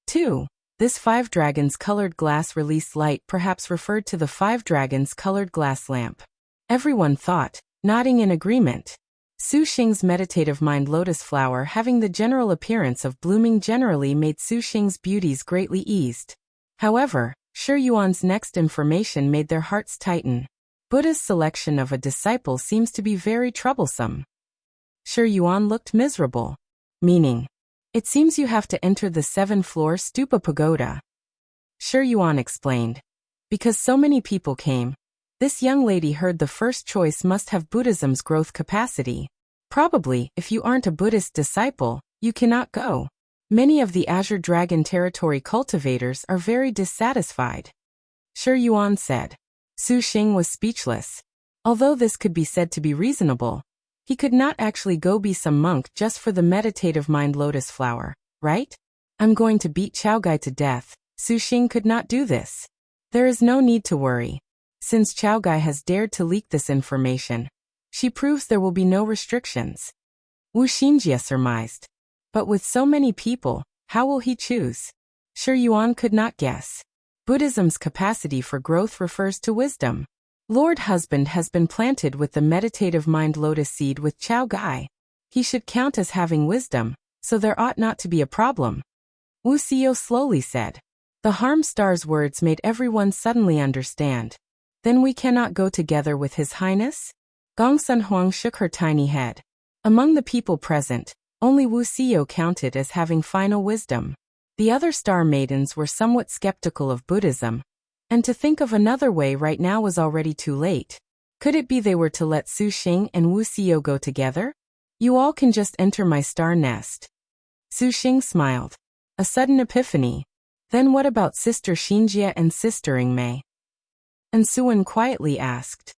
2. This 5 dragons colored glass released light perhaps referred to the 5 dragons colored glass lamp. Everyone thought, nodding in agreement. Su Xing's meditative mind lotus flower having the general appearance of blooming generally made Su Xing's beauties greatly eased. However, Shi Yuan's next information made their hearts tighten. Buddha's selection of a disciple seems to be very troublesome. Shi Yuan looked miserable. Meaning, it seems you have to enter the 7th-floor stupa pagoda. Shi Yuan explained. Because so many people came, this young lady heard the first choice must have Buddhism's growth capacity. Probably, if you aren't a Buddhist disciple, you cannot go. Many of the Azure Dragon territory cultivators are very dissatisfied. Shi Yuan said. Su Xing was speechless. Although this could be said to be reasonable, he could not actually go be some monk just for the meditative mind lotus flower, right? I'm going to beat Qiaogai to death. Su Xing could not do this. There is no need to worry. Since Qiaogai has dared to leak this information, she proves there will be no restrictions. Wu Xinjie surmised. But with so many people, how will he choose? Shi Yuan could not guess. Buddhism's capacity for growth refers to wisdom. Lord Husband has been planted with the meditative mind lotus seed with Qiaogai. He should count as having wisdom, so there ought not to be a problem. Wuxia slowly said. The Harm Star's words made everyone suddenly understand. Then we cannot go together with His Highness? Gongsun Huang shook her tiny head. Among the people present, only Wuxia counted as having final wisdom. The other star maidens were somewhat skeptical of Buddhism, and to think of another way right now was already too late. Could it be they were to let Su Xing and Wuxia go together? You all can just enter my star nest. Su Xing smiled. A sudden epiphany. Then what about Sister Xinjie and Sister Ingmei? And Suan quietly asked.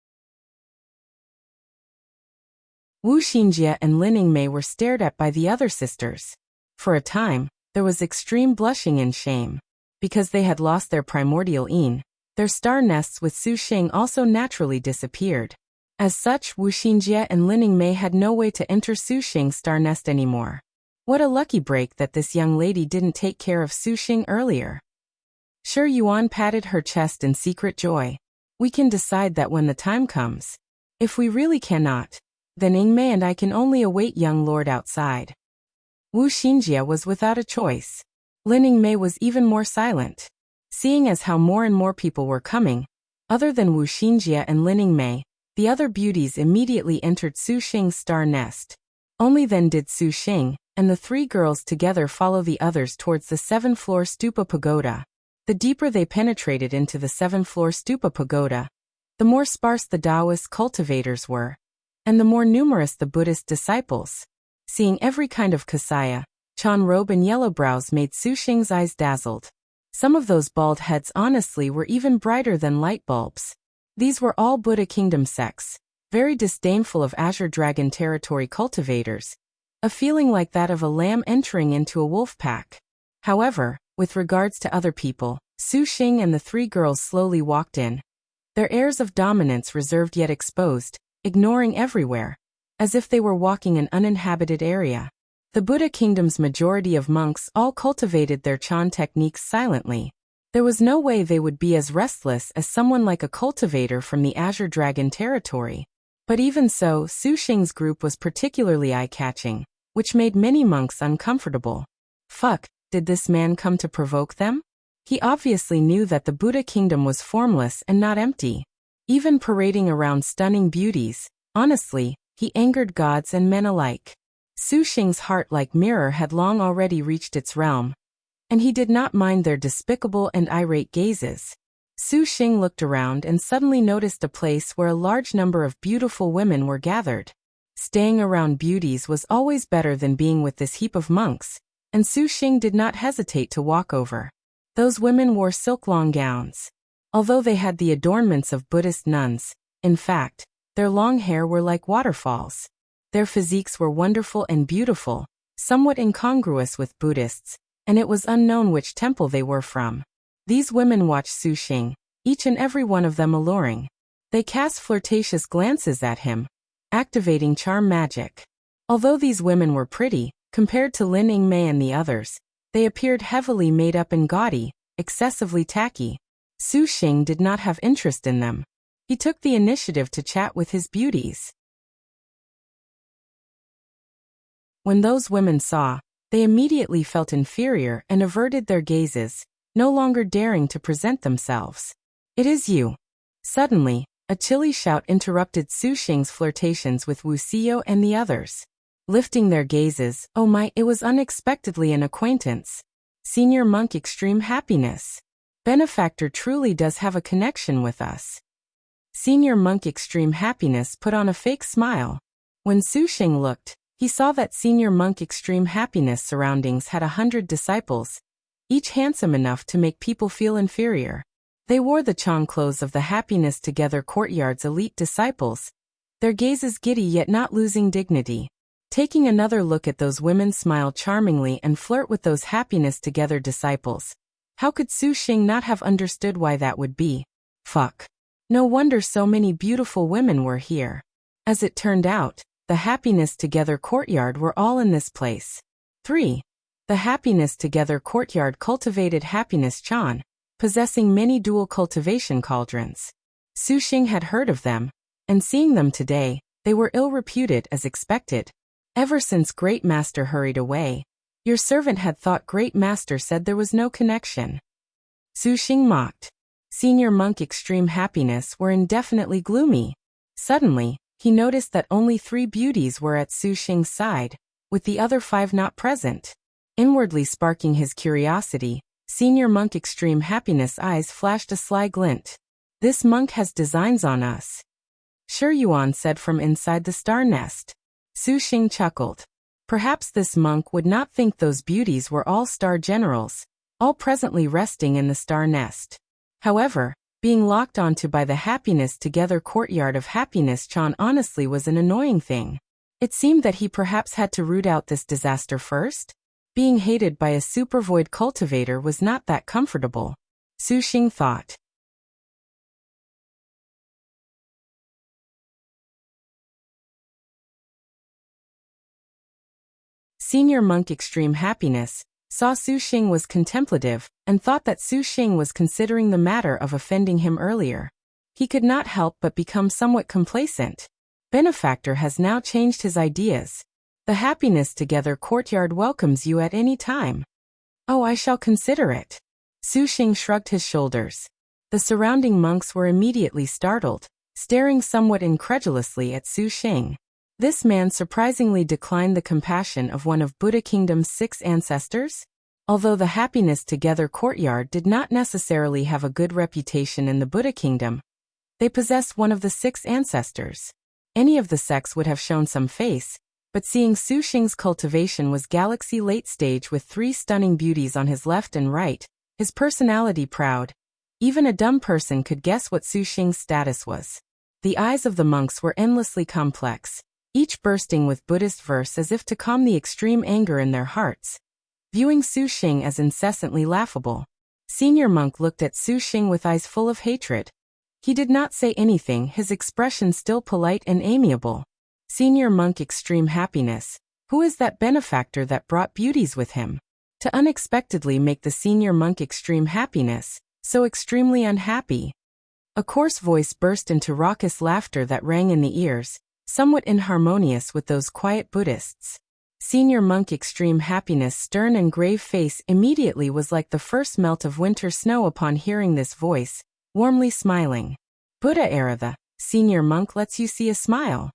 Wu Xinjie and Lin Ingmei were stared at by the other sisters. For a time, there was extreme blushing and shame. Because they had lost their primordial yin, their star nests with Su Xing also naturally disappeared. As such, Wu Xinjie and Lin Ingmei had no way to enter Su Xing's star nest anymore. What a lucky break that this young lady didn't take care of Su Xing earlier. Shi Yuan patted her chest in secret joy. We can decide that when the time comes. If we really cannot, then Ingmei and I can only await young lord outside. Wu Xinjie was without a choice. Lin Ingmei was even more silent. Seeing as how more and more people were coming, other than Wu Xinjie and Lin Ingmei, the other beauties immediately entered Su Xing's star nest. Only then did Su Xing and the 3 girls together follow the others towards the 7th-floor stupa pagoda. The deeper they penetrated into the 7th-floor stupa pagoda, the more sparse the Taoist cultivators were, and the more numerous the Buddhist disciples. Seeing every kind of kasaya, Chan robe and yellow brows made Su Xing's eyes dazzled. Some of those bald heads honestly were even brighter than light bulbs. These were all Buddha Kingdom sects, very disdainful of Azure Dragon territory cultivators, a feeling like that of a lamb entering into a wolf pack. However, with regards to other people, Su Xing and the 3 girls slowly walked in, their airs of dominance reserved yet exposed, ignoring everywhere, as if they were walking an uninhabited area. The Buddha Kingdom's majority of monks all cultivated their Chan techniques silently. There was no way they would be as restless as someone like a cultivator from the Azure Dragon territory. But even so, Su Xing's group was particularly eye-catching, which made many monks uncomfortable. Fuck, did this man come to provoke them? He obviously knew that the Buddha Kingdom was formless and not empty. Even parading around stunning beauties, honestly, he angered gods and men alike. Su Xing's heart like mirror had long already reached its realm, and he did not mind their despicable and irate gazes. Su Xing looked around and suddenly noticed a place where a large number of beautiful women were gathered. Staying around beauties was always better than being with this heap of monks, and Su Xing did not hesitate to walk over. Those women wore silk-long gowns. Although they had the adornments of Buddhist nuns, in fact, their long hair were like waterfalls. Their physiques were wonderful and beautiful, somewhat incongruous with Buddhists, and it was unknown which temple they were from. These women watched Su Xing, each and every one of them alluring. They cast flirtatious glances at him, activating charm magic. Although these women were pretty, compared to Lin Ingmei and the others, They appeared heavily made up and gaudy, excessively tacky. Su Xing did not have interest in them. He took the initiative to chat with his beauties. When those women saw, they immediately felt inferior and averted their gazes, no longer daring to present themselves. "It is you." Suddenly, a chilly shout interrupted Su Xing's flirtations with Wuxia and the others. Lifting their gazes, "Oh my, it was unexpectedly an acquaintance. Senior Monk Extreme Happiness. Benefactor truly does have a connection with us." Senior Monk Extreme Happiness put on a fake smile. When Su Xing looked, he saw that Senior Monk Extreme Happiness surroundings had 100 disciples, each handsome enough to make people feel inferior. They wore the Chong clothes of the Happiness Together Courtyard's elite disciples, their gazes giddy yet not losing dignity. Taking another look at those women smile charmingly and flirt with those Happiness Together disciples. How could Su Xing not have understood why that would be? Fuck. No wonder so many beautiful women were here. As it turned out, the Happiness Together Courtyard were all in this place. 3. The Happiness Together Courtyard cultivated Happiness Chan, possessing many dual cultivation cauldrons. Su Xing had heard of them, and seeing them today, they were ill-reputed as expected. Ever since Great Master hurried away, your servant had thought Great Master said there was no connection. Su Xing mocked. Senior Monk Extreme Happiness were indefinitely gloomy. Suddenly, he noticed that only 3 beauties were at Su Xing's side, with the other 5 not present. Inwardly sparking his curiosity, Senior Monk Extreme Happiness' eyes flashed a sly glint. "This monk has designs on us." Shi Yuan said from inside the star nest. Su Xing chuckled. Perhaps this monk would not think those beauties were all star generals, all presently resting in the star nest. However, being locked onto by the Happiness Together Courtyard of Happiness Chan honestly was an annoying thing. It seemed that he perhaps had to root out this disaster first. Being hated by a supervoid cultivator was not that comfortable, Su Xing thought. Senior Monk Extreme Happiness saw Su Xing was contemplative and thought that Su Xing was considering the matter of offending him earlier. He could not help but become somewhat complacent. Benefactor has now changed his ideas. The Happiness Together Courtyard welcomes you at any time. Oh, I shall consider it. Su Xing shrugged his shoulders. The surrounding monks were immediately startled, staring somewhat incredulously at Su Xing. This man surprisingly declined the compassion of one of Buddha Kingdom's 6 ancestors. Although the Happiness Together Courtyard did not necessarily have a good reputation in the Buddha Kingdom, they possessed one of the 6 ancestors. Any of the sects would have shown some face, but seeing Su Xing's cultivation was galaxy late stage with 3 stunning beauties on his left and right, his personality proud, even a dumb person could guess what Su Xing's status was. The eyes of the monks were endlessly complex, each bursting with Buddhist verse as if to calm the extreme anger in their hearts, viewing Su Xing as incessantly laughable. Senior Monk looked at Su Xing with eyes full of hatred. He did not say anything, his expression still polite and amiable. Senior Monk Extreme Happiness, who is that benefactor that brought beauties with him? To unexpectedly make the Senior Monk Extreme Happiness so extremely unhappy. A coarse voice burst into raucous laughter that rang in the ears, somewhat inharmonious with those quiet Buddhists. Senior Monk Extreme Happiness' stern and grave face immediately was like the first melt of winter snow upon hearing this voice, warmly smiling. Buddha era, the Senior Monk lets you see a smile.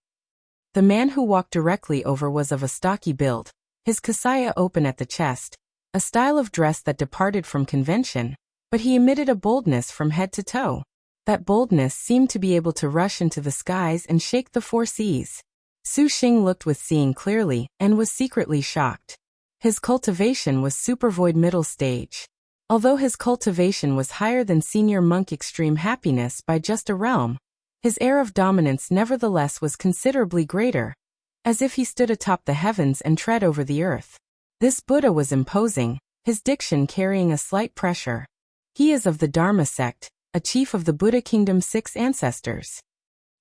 The man who walked directly over was of a stocky build, his kasaya open at the chest, a style of dress that departed from convention, but he emitted a boldness from head to toe. That boldness seemed to be able to rush into the skies and shake the 4 seas. Su Xing looked with seeing clearly and was secretly shocked. His cultivation was supervoid middle stage. Although his cultivation was higher than Senior Monk Extreme Happiness by just a realm, his air of dominance nevertheless was considerably greater, as if he stood atop the heavens and tread over the earth. This Buddha was imposing, his diction carrying a slight pressure. He is of the Dharma sect, a chief of the Buddha Kingdom's 6 ancestors.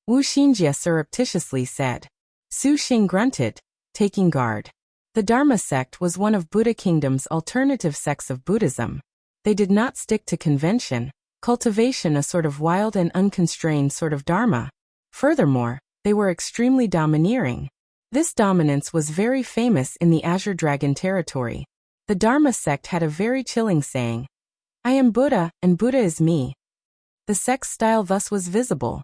Wu Xinjie surreptitiously said. Su Xing grunted, taking guard. The Dharma sect was one of Buddha Kingdom's alternative sects of Buddhism. They did not stick to convention, cultivation a sort of wild and unconstrained sort of Dharma. Furthermore, they were extremely domineering. This dominance was very famous in the Azure Dragon territory. The Dharma sect had a very chilling saying, "I am Buddha, and Buddha is me." The sect's style thus was visible.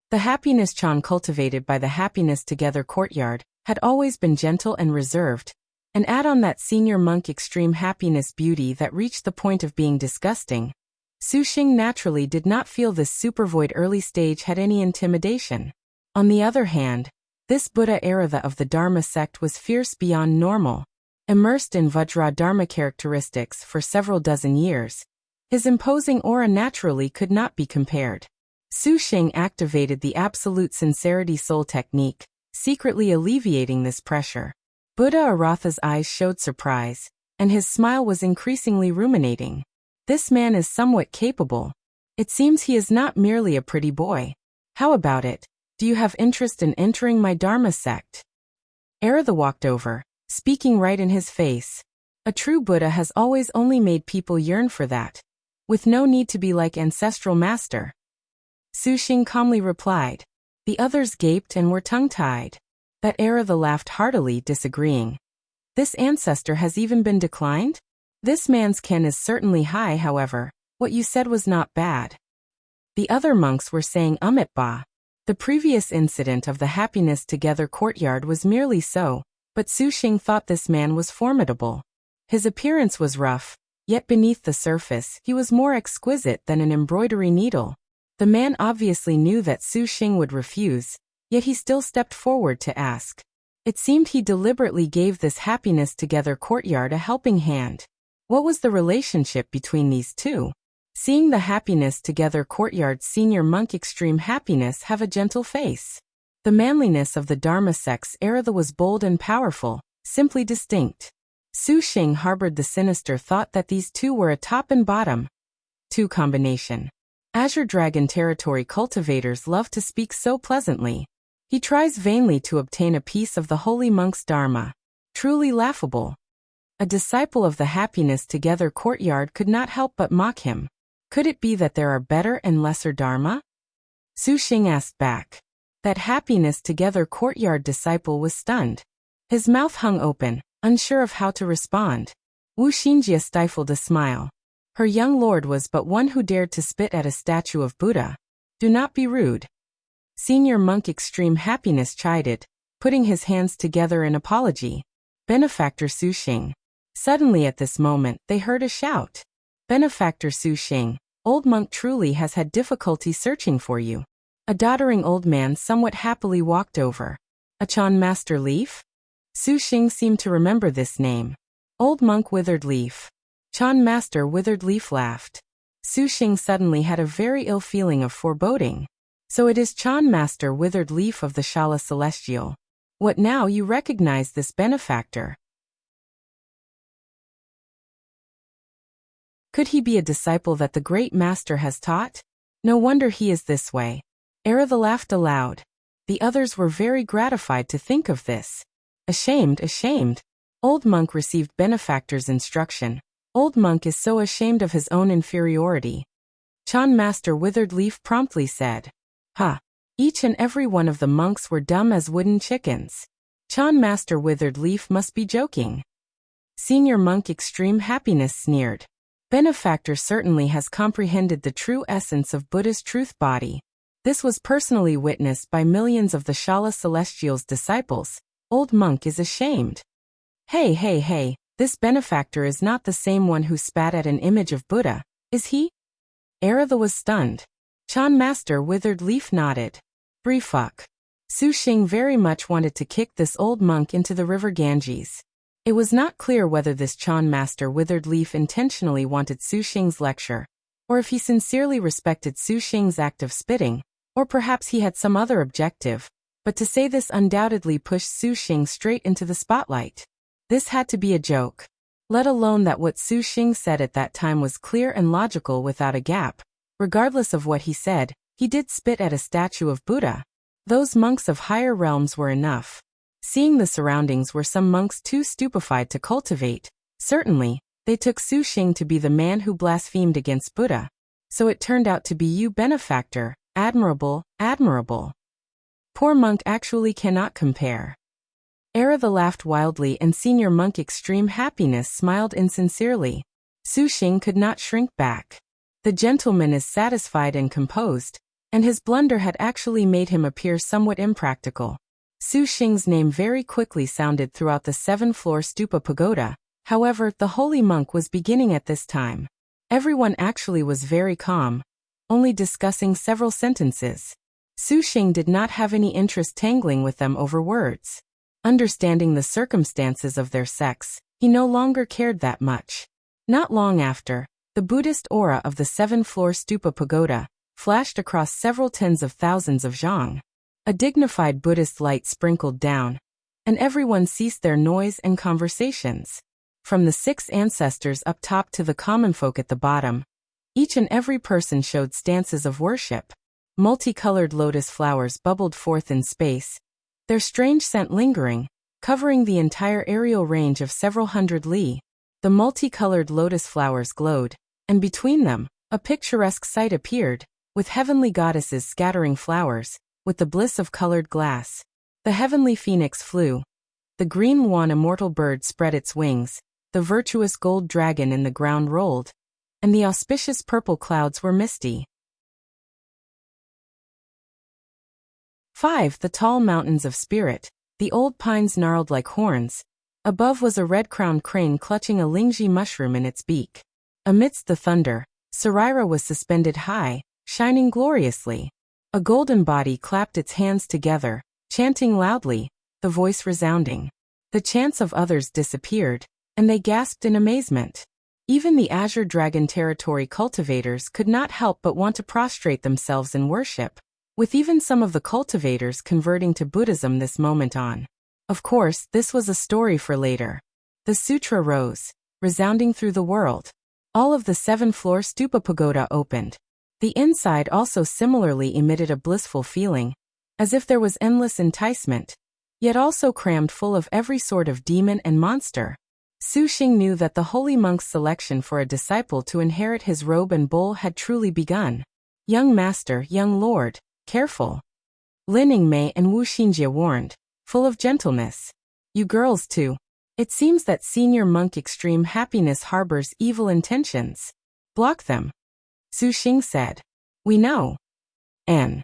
The happiness Chan cultivated by the Happiness Together courtyard had always been gentle and reserved, and add on that senior monk extreme happiness beauty that reached the point of being disgusting. Sushing naturally did not feel this supervoid early stage had any intimidation. On the other hand, this Buddha Aratha of the Dharma sect was fierce beyond normal. Immersed in Vajra Dharma characteristics for several dozen years, his imposing aura naturally could not be compared. Sushing activated the absolute sincerity soul technique, secretly alleviating this pressure. Buddha Aratha's eyes showed surprise, and his smile was increasingly ruminating. This man is somewhat capable. It seems he is not merely a pretty boy. How about it? Do you have interest in entering my Dharma sect? Aratha walked over, speaking right in his face. A true Buddha has always only made people yearn for that, with no need to be like ancestral master. Sushing calmly replied. The others gaped and were tongue-tied. That Aratha laughed heartily, disagreeing. This ancestor has even been declined? This man's ken is certainly high, however. What you said was not bad. The other monks were saying ba. The previous incident of the Happiness Together courtyard was merely so, but Sushing thought this man was formidable. His appearance was rough, yet beneath the surface he was more exquisite than an embroidery needle. The man obviously knew that Sushing would refuse, yet he still stepped forward to ask. It seemed he deliberately gave this Happiness Together courtyard a helping hand. What was the relationship between these two? Seeing the Happiness Together courtyard's senior monk extreme happiness have a gentle face. The manliness of the Dharma sect's Aratha was bold and powerful, simply distinct. Sushing harbored the sinister thought that these two were a top and bottom two combination. Azure Dragon territory cultivators love to speak so pleasantly. He tries vainly to obtain a piece of the holy monk's Dharma. Truly laughable. A disciple of the Happiness Together courtyard could not help but mock him. Could it be that there are better and lesser Dharma? Sushing asked back. That Happiness Together courtyard disciple was stunned. His mouth hung open, unsure of how to respond. Wu Xinjia stifled a smile. Her young lord was but one who dared to spit at a statue of Buddha. Do not be rude. Senior monk extreme happiness chided, putting his hands together in apology. Benefactor Sushing. Suddenly at this moment they heard a shout. Benefactor Sushing, old monk truly has had difficulty searching for you. A doddering old man somewhat happily walked over. A Chan Master Leaf? Sushing seemed to remember this name. Old monk Withered Leaf. Chan Master Withered Leaf laughed. Sushing suddenly had a very ill feeling of foreboding. So it is Chan Master Withered Leaf of the Shala Celestial. What now, you recognize this benefactor? Could he be a disciple that the great master has taught? No wonder he is this way. Aratha laughed aloud. The others were very gratified to think of this. Ashamed, ashamed. Old monk received benefactor's instruction. Old monk is so ashamed of his own inferiority. Chan Master Withered Leaf promptly said. Ha! Each and every one of the monks were dumb as wooden chickens. Chan Master Withered Leaf must be joking. Senior monk Extreme Happiness sneered. Benefactor certainly has comprehended the true essence of Buddha's truth body. This was personally witnessed by millions of the Shala Celestial's disciples. Old monk is ashamed. Hey, this benefactor is not the same one who spat at an image of Buddha, is he? Aratha was stunned. Chan Master Withered Leaf nodded. Brifuck. Sushing very much wanted to kick this old monk into the river Ganges. It was not clear whether this Chan Master Withered Leaf intentionally wanted Sushing's lecture, or if he sincerely respected Sushing's act of spitting, or perhaps he had some other objective, but to say this undoubtedly pushed Sushing straight into the spotlight. This had to be a joke. Let alone that what Sushing said at that time was clear and logical without a gap. Regardless of what he said, he did spit at a statue of Buddha. Those monks of higher realms were enough. Seeing the surroundings were some monks too stupefied to cultivate. Certainly, they took Su Xing to be the man who blasphemed against Buddha. So it turned out to be you, benefactor. Admirable, admirable. Poor monk actually cannot compare. Era laughed wildly and Senior Monk Extreme Happiness smiled insincerely. Su Xing could not shrink back. The gentleman is satisfied and composed, and his blunder had actually made him appear somewhat impractical. Su Xing's name very quickly sounded throughout the 7th-floor stupa pagoda. However, the holy monk was beginning at this time. Everyone actually was very calm, only discussing several sentences. Su Xing did not have any interest tangling with them over words. Understanding the circumstances of their sex, he no longer cared that much. Not long after, the Buddhist aura of the 7th-floor stupa pagoda flashed across several tens of thousands of zhang. A dignified Buddhist light sprinkled down, and everyone ceased their noise and conversations. From the 6 ancestors up top to the common folk at the bottom, each and every person showed stances of worship. Multicolored lotus flowers bubbled forth in space, their strange scent lingering, covering the entire aerial range of several hundred li. The multicolored lotus flowers glowed, and between them, a picturesque sight appeared, with heavenly goddesses scattering flowers, with the bliss of colored glass. The heavenly phoenix flew. The green wan immortal bird spread its wings, the virtuous gold dragon in the ground rolled, and the auspicious purple clouds were misty. 5. The tall mountains of spirit. The old pines gnarled like horns. Above was a red-crowned crane clutching a lingji mushroom in its beak. Amidst the thunder, Sarira was suspended high, shining gloriously. A golden body clapped its hands together, chanting loudly, the voice resounding. The chants of others disappeared, and they gasped in amazement. Even the Azure Dragon territory cultivators could not help but want to prostrate themselves in worship, with even some of the cultivators converting to Buddhism this moment on. Of course, this was a story for later. The sutra rose, resounding through the world. All of the 7th-floor stupa pagoda opened. The inside also similarly emitted a blissful feeling, as if there was endless enticement, yet also crammed full of every sort of demon and monster. Su Xing knew that the holy monk's selection for a disciple to inherit his robe and bowl had truly begun. Young master, young lord, careful. Lin Yingmei and Wu Xinjie warned, full of gentleness. You girls too. It seems that Senior Monk Extreme Happiness harbors evil intentions. Block them. Su Xing said. We know. N.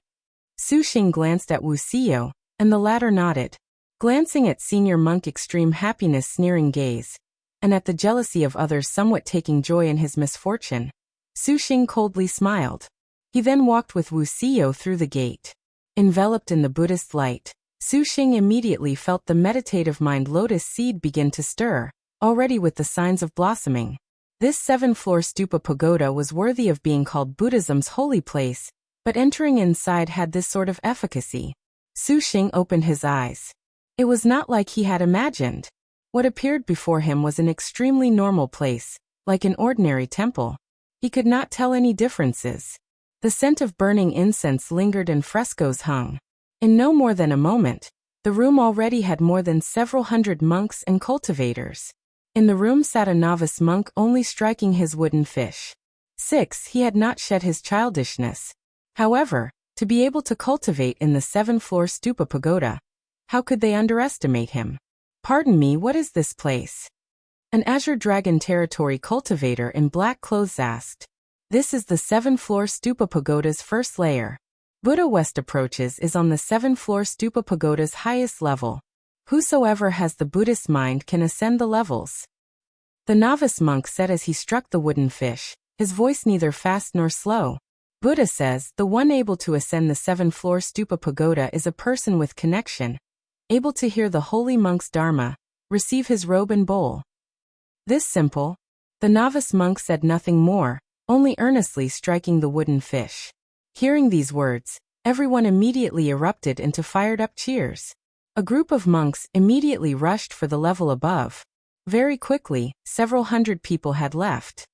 Su Xing glanced at Wuxia, and the latter nodded. Glancing at Senior Monk Extreme Happiness' sneering gaze, and at the jealousy of others somewhat taking joy in his misfortune, Su Xing coldly smiled. He then walked with Wuxia through the gate. Enveloped in the Buddhist light, Su Xing immediately felt the meditative mind lotus seed begin to stir, already with the signs of blossoming. This 7th-floor stupa pagoda was worthy of being called Buddhism's holy place, but entering inside had this sort of efficacy. Su Xing opened his eyes. It was not like he had imagined. What appeared before him was an extremely normal place, like an ordinary temple. He could not tell any differences. The scent of burning incense lingered and frescoes hung. In no more than a moment, the room already had more than several hundred monks and cultivators. In the room sat a novice monk only striking his wooden fish. 6. He had not shed his childishness. However, to be able to cultivate in the 7th-floor stupa pagoda, how could they underestimate him? Pardon me, what is this place? An Azure Dragon territory cultivator in black clothes asked. This is the 7th-floor stupa pagoda's first layer. Buddha West approaches is on the 7th-floor stupa pagoda's highest level. Whosoever has the Buddhist mind can ascend the levels. The novice monk said as he struck the wooden fish, his voice neither fast nor slow. Buddha says, the one able to ascend the 7th-floor stupa pagoda is a person with connection, able to hear the holy monk's dharma, receive his robe and bowl. This simple. The novice monk said nothing more, only earnestly striking the wooden fish. Hearing these words, everyone immediately erupted into fired-up cheers. A group of monks immediately rushed for the level above. Very quickly, several hundred people had left.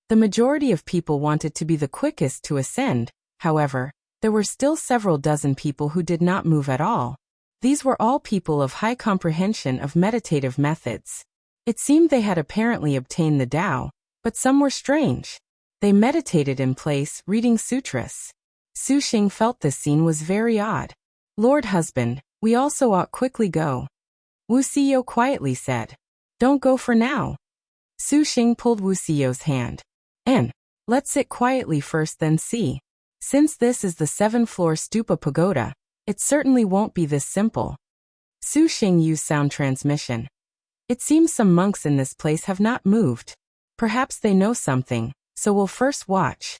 The majority of people wanted to be the quickest to ascend, However, there were still several dozen people who did not move at all. These were all people of high comprehension of meditative methods. It seemed they had apparently obtained the Tao, but some were strange. They meditated in place, reading sutras. Su Xing felt this scene was very odd. "Lord husband, we also ought quickly go," Wuxia quietly said. "Don't go for now." Su Xing pulled Wuxia's hand. Let's sit quietly first then see. Since this is the 7th-floor stupa pagoda, it certainly won't be this simple." Su Xing used sound transmission. "It seems some monks in this place have not moved. Perhaps they know something, so we'll first watch."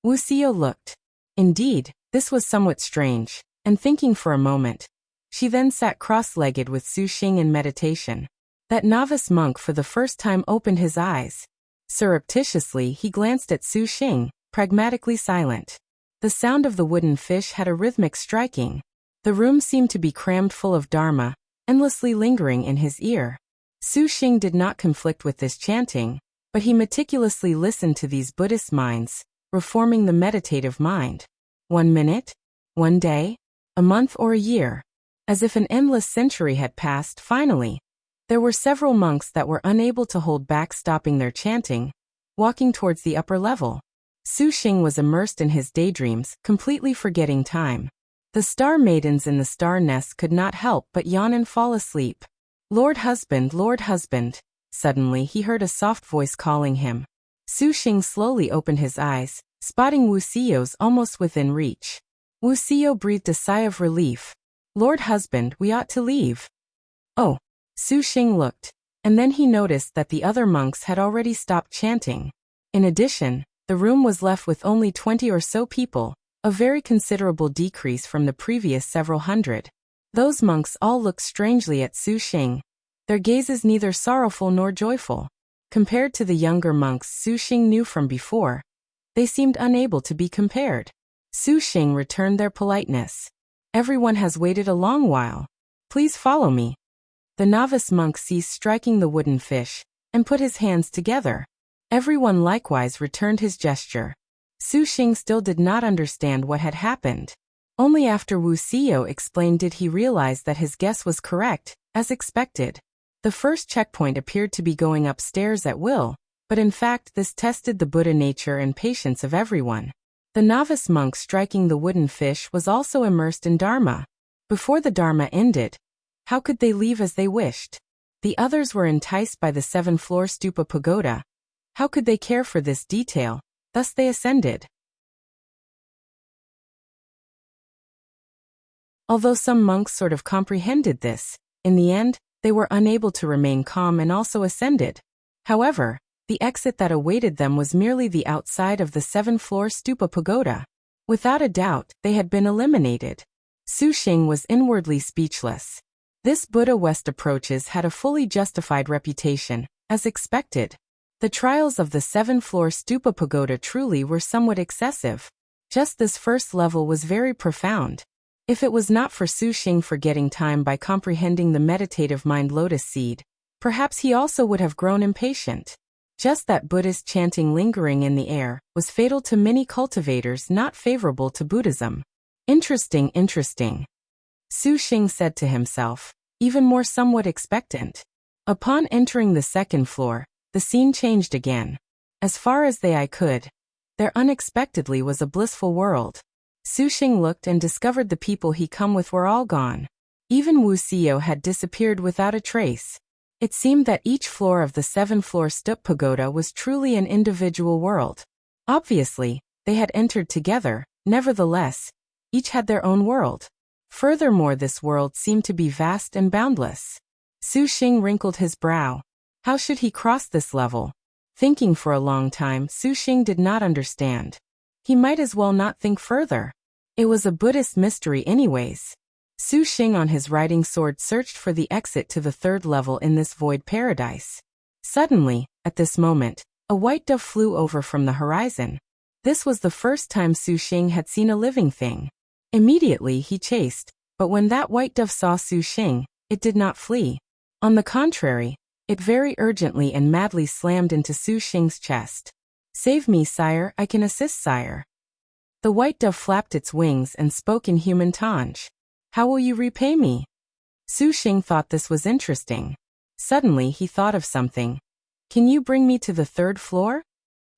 Wuxia looked. Indeed, this was somewhat strange, and thinking for a moment, she then sat cross-legged with Su Xing in meditation. That novice monk for the first time opened his eyes. Surreptitiously he glanced at Su Xing, pragmatically silent. The sound of the wooden fish had a rhythmic striking. The room seemed to be crammed full of dharma, endlessly lingering in his ear. Su Xing did not conflict with this chanting, but he meticulously listened to these Buddhist minds, reforming the meditative mind. 1 minute? 1 day? A month or a year? As if an endless century had passed, finally. There were several monks that were unable to hold back, stopping their chanting, walking towards the upper level. Su Xing was immersed in his daydreams, completely forgetting time. The star maidens in the star nest could not help but yawn and fall asleep. Lord husband, suddenly he heard a soft voice calling him. Su Xing slowly opened his eyes, spotting Wuxia's almost within reach. Wuxia breathed a sigh of relief. "Lord husband, we ought to leave." "Oh." Su Xing looked, and then he noticed that the other monks had already stopped chanting. In addition, the room was left with only 20 or so people, a very considerable decrease from the previous several hundred. Those monks all looked strangely at Su Xing, their gazes neither sorrowful nor joyful. Compared to the younger monks Su Xing knew from before, they seemed unable to be compared. Su Xing returned their politeness. "Everyone has waited a long while. Please follow me." The novice monk ceased striking the wooden fish, and put his hands together. Everyone likewise returned his gesture. Su Xing still did not understand what had happened. Only after Wuxia explained did he realize that his guess was correct, as expected. The first checkpoint appeared to be going upstairs at will, but in fact this tested the Buddha nature and patience of everyone. The novice monk striking the wooden fish was also immersed in Dharma. Before the Dharma ended, how could they leave as they wished? The others were enticed by the 7th-floor stupa pagoda. How could they care for this detail? Thus they ascended. Although some monks sort of comprehended this, in the end, they were unable to remain calm and also ascended. However, the exit that awaited them was merely the outside of the 7th-floor stupa pagoda. Without a doubt, they had been eliminated. Su Xing was inwardly speechless. This Buddha West approaches had a fully justified reputation, as expected. The trials of the 7th-floor stupa pagoda truly were somewhat excessive. Just this first level was very profound. If it was not for Su Xing forgetting time by comprehending the meditative mind lotus seed, perhaps he also would have grown impatient. Just that Buddhist chanting lingering in the air was fatal to many cultivators not favorable to Buddhism. Interesting. Su Xing said to himself, even more somewhat expectant. Upon entering the 2nd floor, the scene changed again. As far as the eye could, there unexpectedly was a blissful world. Su Xing looked and discovered the people he come with were all gone. Even Wuxia had disappeared without a trace. It seemed that each floor of the 7th-floor stupa pagoda was truly an individual world. Obviously, they had entered together, nevertheless, each had their own world. Furthermore, this world seemed to be vast and boundless. Su Xing wrinkled his brow. How should he cross this level? Thinking for a long time, Su Xing did not understand. He might as well not think further. It was a Buddhist mystery anyways. Su Xing on his riding sword searched for the exit to the 3rd level in this void paradise. Suddenly, at this moment, a white dove flew over from the horizon. This was the first time Su Xing had seen a living thing. Immediately he chased, but when that white dove saw Su Xing, it did not flee. On the contrary, it very urgently and madly slammed into Su Xing's chest. "Save me, sire, I can assist, sire." The white dove flapped its wings and spoke in human tongue. How will you repay me? Su Xing thought this was interesting. Suddenly he thought of something. Can you bring me to the third floor?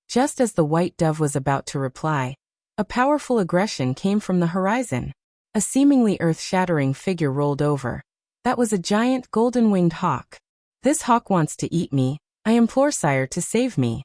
Just as the white dove was about to reply, a powerful aggression came from the horizon. A seemingly earth-shattering figure rolled over. That was a giant golden-winged hawk. This hawk wants to eat me. I implore sire to save me.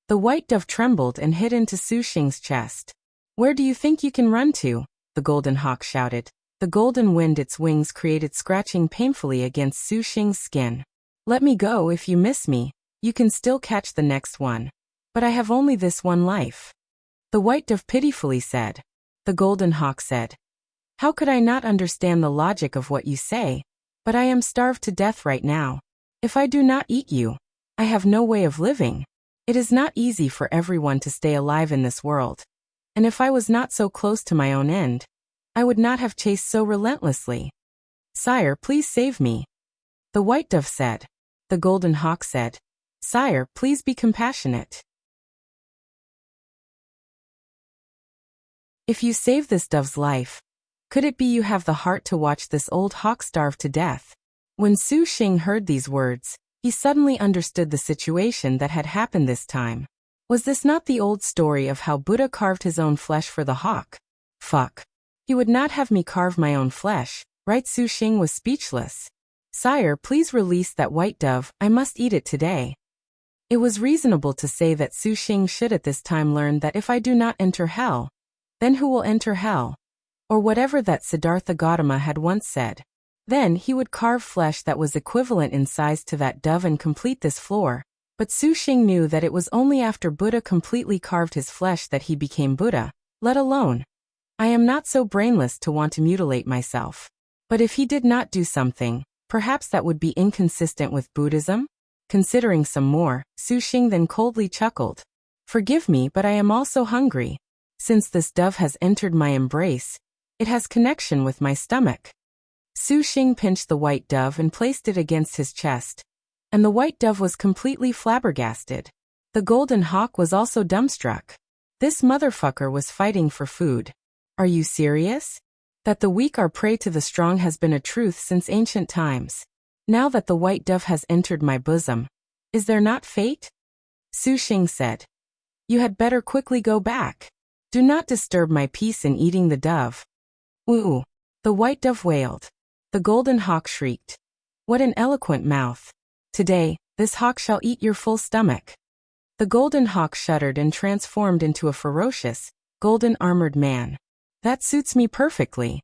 The white dove trembled and hid into Su Xing's chest. Where do you think you can run to? The golden hawk shouted. The golden wind its wings created scratching painfully against Su Xing's skin. Let me go if you miss me. You can still catch the next one. But I have only this one life. The white dove pitifully said. The golden hawk said. How could I not understand the logic of what you say? But I am starved to death right now. If I do not eat you, I have no way of living. It is not easy for everyone to stay alive in this world. And if I was not so close to my own end, I would not have chased so relentlessly. Sire, please save me. The white dove said. The golden hawk said. Sire, please be compassionate. If you save this dove's life, could it be you have the heart to watch this old hawk starve to death? When Su Xing heard these words, he suddenly understood the situation that had happened this time. Was this not the old story of how Buddha carved his own flesh for the hawk? Fuck. He would not have me carve my own flesh, right? Su Xing was speechless. Sire, please release that white dove, I must eat it today. It was reasonable to say that Su Xing should at this time learn that if I do not enter hell, then who will enter hell? Or whatever that Siddhartha Gautama had once said. Then he would carve flesh that was equivalent in size to that dove and complete this floor. But Su Xing knew that it was only after Buddha completely carved his flesh that he became Buddha, let alone. I am not so brainless to want to mutilate myself. But if he did not do something, perhaps that would be inconsistent with Buddhism? Considering some more, Su Xing then coldly chuckled. Forgive me, but I am also hungry. Since this dove has entered my embrace, it has connection with my stomach. Su Xing pinched the white dove and placed it against his chest. And the white dove was completely flabbergasted. The golden hawk was also dumbstruck. This motherfucker was fighting for food. Are you serious? That the weak are prey to the strong has been a truth since ancient times. Now that the white dove has entered my bosom, is there not fate? Su Xing said. You had better quickly go back. Do not disturb my peace in eating the dove. Ooh! The white dove wailed. The golden hawk shrieked. What an eloquent mouth. Today, this hawk shall eat your full stomach. The golden hawk shuddered and transformed into a ferocious, golden-armored man. That suits me perfectly.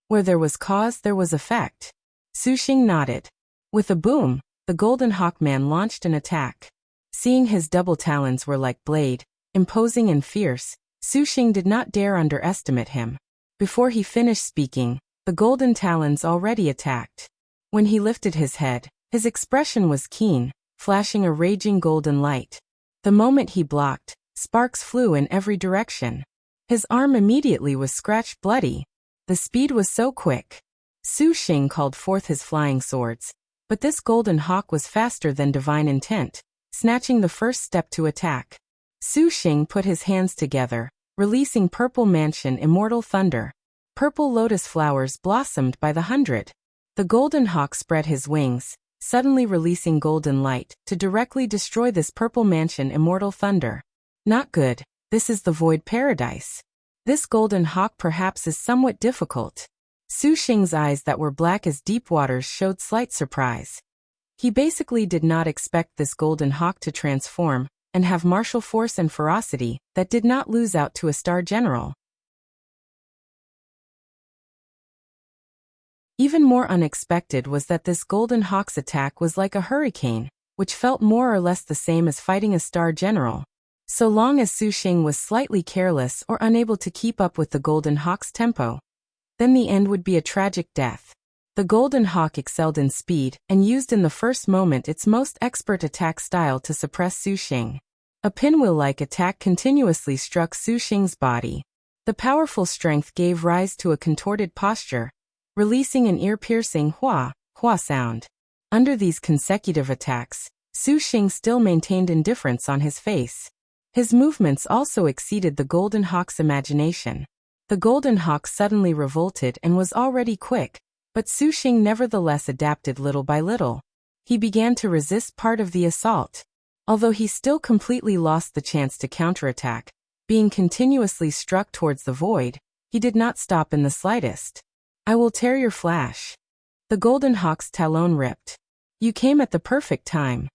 Where there was cause, there was effect. Su Xing nodded. With a boom, the golden hawk man launched an attack. Seeing his double talons were like blade, imposing and fierce, Su Xing did not dare underestimate him. Before he finished speaking, the golden talons already attacked. When he lifted his head, his expression was keen, flashing a raging golden light. The moment he blocked, sparks flew in every direction. His arm immediately was scratched bloody. The speed was so quick. Su Xing called forth his flying swords, but this golden hawk was faster than divine intent, snatching the first step to attack. Su Xing put his hands together, releasing Purple Mansion Immortal Thunder. Purple lotus flowers blossomed by the hundred. The golden hawk spread his wings, suddenly releasing golden light, to directly destroy this Purple Mansion Immortal Thunder. Not good, this is the Void Paradise. This golden hawk perhaps is somewhat difficult. Su Xing's eyes that were black as deep waters showed slight surprise. He basically did not expect this golden hawk to transform, and have martial force and ferocity, that did not lose out to a star general. Even more unexpected was that this golden hawk's attack was like a hurricane, which felt more or less the same as fighting a star general. So long as Su Xing was slightly careless or unable to keep up with the golden hawk's tempo, then the end would be a tragic death. The golden hawk excelled in speed and used in the first moment its most expert attack style to suppress Su Xing. A pinwheel-like attack continuously struck Su Xing's body. The powerful strength gave rise to a contorted posture, releasing an ear-piercing hua, hua sound. Under these consecutive attacks, Su Xing still maintained indifference on his face. His movements also exceeded the Golden Hawk's imagination. The Golden Hawk suddenly revolted and was already quick, but Su Xing nevertheless adapted little by little. He began to resist part of the assault. Although he still completely lost the chance to counterattack, being continuously struck towards the void, he did not stop in the slightest. "I will tear your flash." The Golden Hawk's talon ripped. "You came at the perfect time."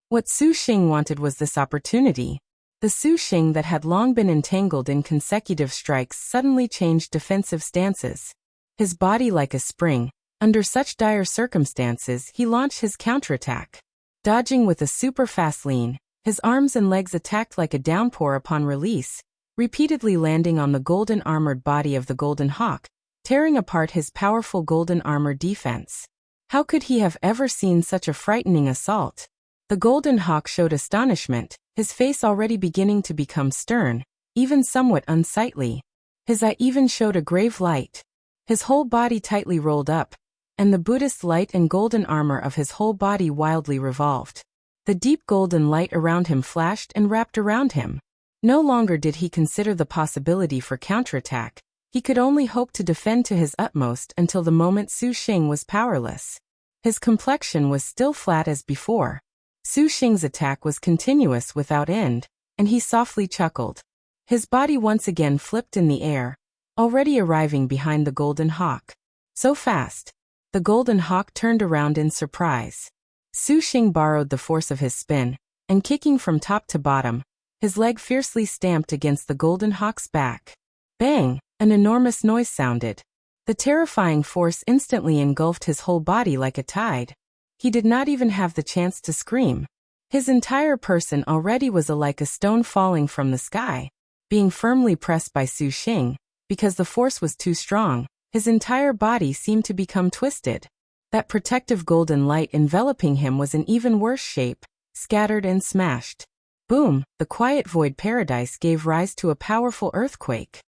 What Su Xing wanted was this opportunity. The Su Xing that had long been entangled in consecutive strikes suddenly changed defensive stances. His body like a spring, under such dire circumstances he launched his counterattack. Dodging with a super-fast lean, his arms and legs attacked like a downpour upon release, repeatedly landing on the golden armored body of the Golden Hawk, tearing apart his powerful golden armor defense. How could he have ever seen such a frightening assault? The Golden Hawk showed astonishment, his face already beginning to become stern, even somewhat unsightly. His eye even showed a grave light. His whole body tightly rolled up, and the Buddhist light and golden armor of his whole body wildly revolved. The deep golden light around him flashed and wrapped around him. No longer did he consider the possibility for counterattack. He could only hope to defend to his utmost until the moment Su Xing was powerless. His complexion was still flat as before. Su Xing's attack was continuous without end, and he softly chuckled. His body once again flipped in the air, already arriving behind the Golden Hawk. So fast. The Golden Hawk turned around in surprise. Su Xing borrowed the force of his spin, and kicking from top to bottom, his leg fiercely stamped against the Golden Hawk's back. Bang! An enormous noise sounded. The terrifying force instantly engulfed his whole body like a tide. He did not even have the chance to scream. His entire person already was like a stone falling from the sky. Being firmly pressed by Su Xing, because the force was too strong, his entire body seemed to become twisted. That protective golden light enveloping him was an even worse shape, scattered and smashed. Boom! The quiet void paradise gave rise to a powerful earthquake.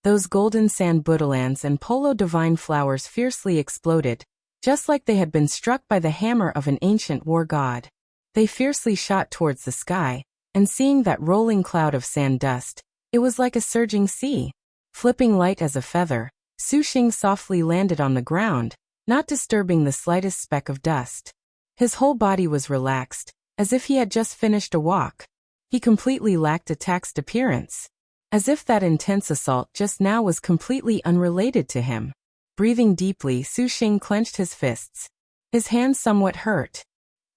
Those golden sand buddlelands and polo divine flowers fiercely exploded, just like they had been struck by the hammer of an ancient war god. They fiercely shot towards the sky, and seeing that rolling cloud of sand dust, it was like a surging sea. Flipping light as a feather, Su Xing softly landed on the ground, not disturbing the slightest speck of dust. His whole body was relaxed, as if he had just finished a walk. He completely lacked a taxed appearance. As if that intense assault just now was completely unrelated to him. Breathing deeply, Su Xing clenched his fists. His hands somewhat hurt.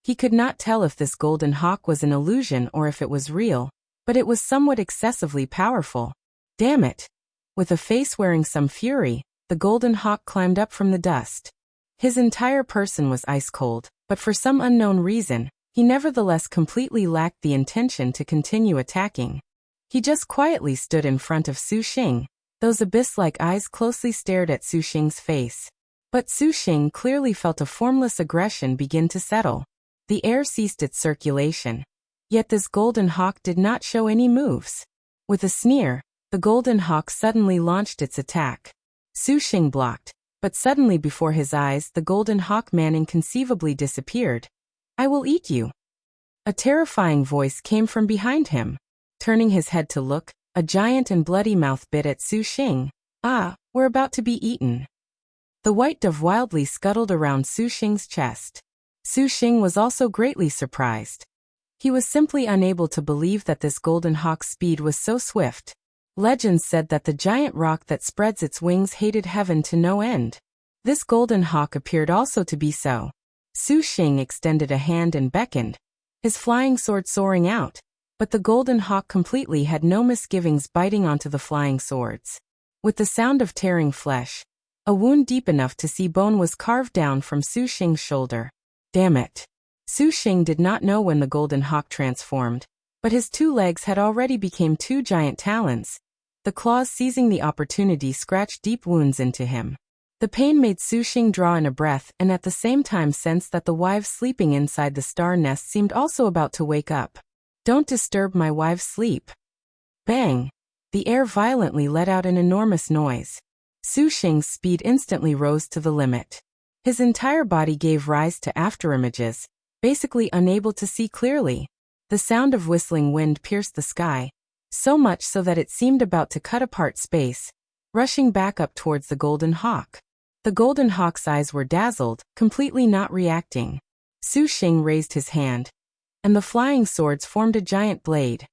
He could not tell if this Golden Hawk was an illusion or if it was real, but it was somewhat excessively powerful. Damn it! With a face wearing some fury, the Golden Hawk climbed up from the dust. His entire person was ice cold, but for some unknown reason, he nevertheless completely lacked the intention to continue attacking. He just quietly stood in front of Su Xing. Those abyss-like eyes closely stared at Su Xing's face. But Su Xing clearly felt a formless aggression begin to settle. The air ceased its circulation. Yet this Golden Hawk did not show any moves. With a sneer, the Golden Hawk suddenly launched its attack. Su Xing blocked, but suddenly before his eyes the Golden Hawk man inconceivably disappeared. "I will eat you." A terrifying voice came from behind him. Turning his head to look, a giant and bloody mouth bit at Su Xing. "Ah, we're about to be eaten." The white dove wildly scuttled around Su Xing's chest. Su Xing was also greatly surprised. He was simply unable to believe that this Golden Hawk's speed was so swift. Legends said that the giant rock that spreads its wings hated heaven to no end. This Golden Hawk appeared also to be so. Su Xing extended a hand and beckoned, his flying sword soaring out. But the Golden Hawk completely had no misgivings biting onto the flying swords. With the sound of tearing flesh, a wound deep enough to see bone was carved down from Su Xing's shoulder. Damn it! Su Xing did not know when the Golden Hawk transformed, but his two legs had already become two giant talons. The claws seizing the opportunity scratched deep wounds into him. The pain made Su Xing draw in a breath and at the same time sense that the wives sleeping inside the star nest seemed also about to wake up. "Don't disturb my wives' sleep." Bang! The air violently let out an enormous noise. Su Xing's speed instantly rose to the limit. His entire body gave rise to afterimages, basically unable to see clearly. The sound of whistling wind pierced the sky, so much so that it seemed about to cut apart space, rushing back up towards the golden hawk. The golden hawk's eyes were dazzled, completely not reacting. Su Xing raised his hand, and the flying swords formed a giant blade.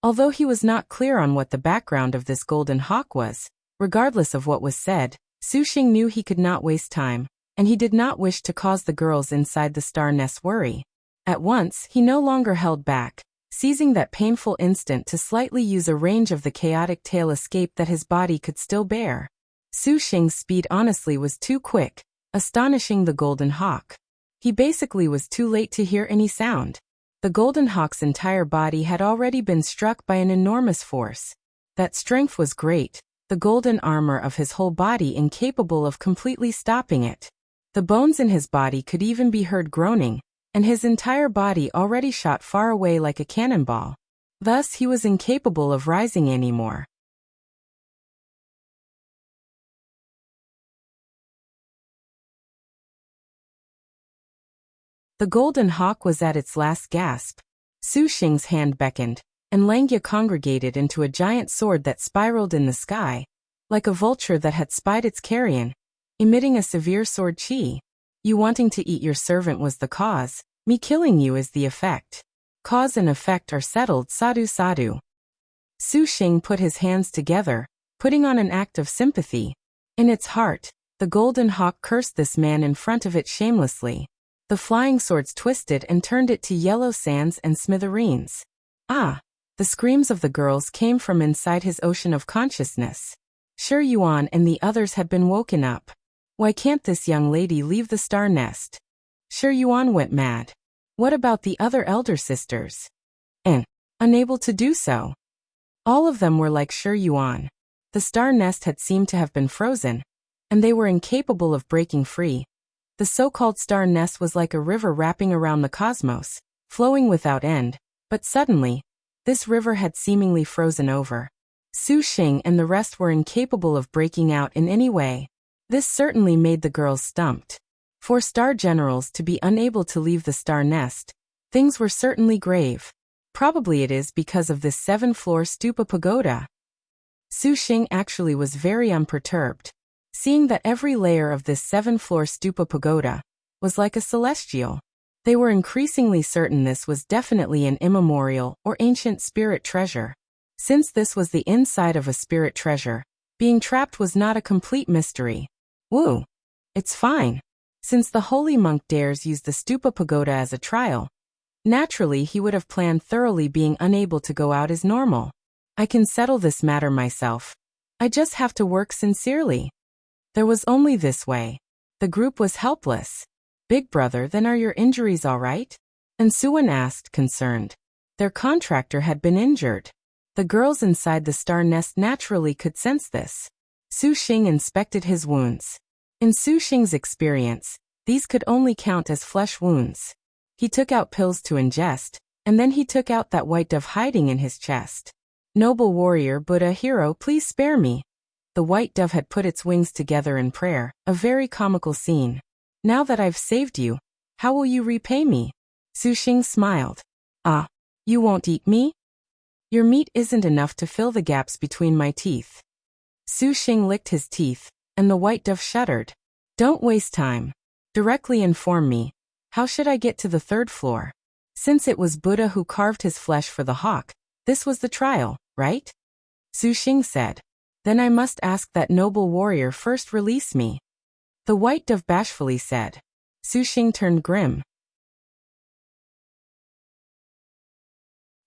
Although he was not clear on what the background of this golden hawk was, regardless of what was said, Su Xing knew he could not waste time, and he did not wish to cause the girls inside the star nest worry. At once, he no longer held back, seizing that painful instant to slightly use a range of the chaotic tail escape that his body could still bear. Su Xing's speed honestly was too quick, astonishing the golden hawk. He basically was too late to hear any sound. The golden hawk's entire body had already been struck by an enormous force. That strength was great, the golden armor of his whole body incapable of completely stopping it. The bones in his body could even be heard groaning, and his entire body already shot far away like a cannonball. Thus he was incapable of rising anymore. The golden hawk was at its last gasp. Su Xing's hand beckoned, and Langya congregated into a giant sword that spiraled in the sky, like a vulture that had spied its carrion, emitting a severe sword chi. You wanting to eat your servant was the cause, me killing you is the effect. Cause and effect are settled, sadhu sadhu. Su Xing put his hands together, putting on an act of sympathy. In its heart, the golden hawk cursed this man in front of it shamelessly. The flying swords twisted and turned it to yellow sands and smithereens. Ah! The screams of the girls came from inside his ocean of consciousness. Shi Yuan and the others had been woken up. Why can't this young lady leave the star nest? Shi Yuan went mad. What about the other elder sisters? And, unable to do so. All of them were like Shi Yuan. The star nest had seemed to have been frozen, and they were incapable of breaking free. The so-called star nest was like a river wrapping around the cosmos, flowing without end, but suddenly, this river had seemingly frozen over. Su Xing and the rest were incapable of breaking out in any way. This certainly made the girls stumped. For star generals to be unable to leave the star nest, things were certainly grave. Probably it is because of this 7-floor stupa pagoda. Su Xing actually was very unperturbed, seeing that every layer of this 7-floor stupa pagoda was like a celestial. They were increasingly certain this was definitely an immemorial or ancient spirit treasure. Since this was the inside of a spirit treasure, being trapped was not a complete mystery. Woo! It's fine. Since the holy monk dares use the stupa pagoda as a trial, naturally he would have planned thoroughly. Being unable to go out is normal. I can settle this matter myself. I just have to work sincerely. There was only this way. The group was helpless. Big brother, then are your injuries all right? And Suan asked, concerned. Their contractor had been injured. The girls inside the star nest naturally could sense this. Su Xing inspected his wounds. In Su Xing's experience, these could only count as flesh wounds. He took out pills to ingest, and then he took out that white dove hiding in his chest. Noble warrior, Buddha hero, please spare me. The white dove had put its wings together in prayer, a very comical scene. Now that I've saved you, how will you repay me? Su Xing smiled. Ah, you won't eat me? Your meat isn't enough to fill the gaps between my teeth. Su Xing licked his teeth, and the white dove shuddered. Don't waste time. Directly inform me. How should I get to the 3rd floor? Since it was Buddha who carved his flesh for the hawk, this was the trial, right? Su Xing said. Then I must ask that noble warrior first release me. The white dove bashfully said. Su Xing turned grim.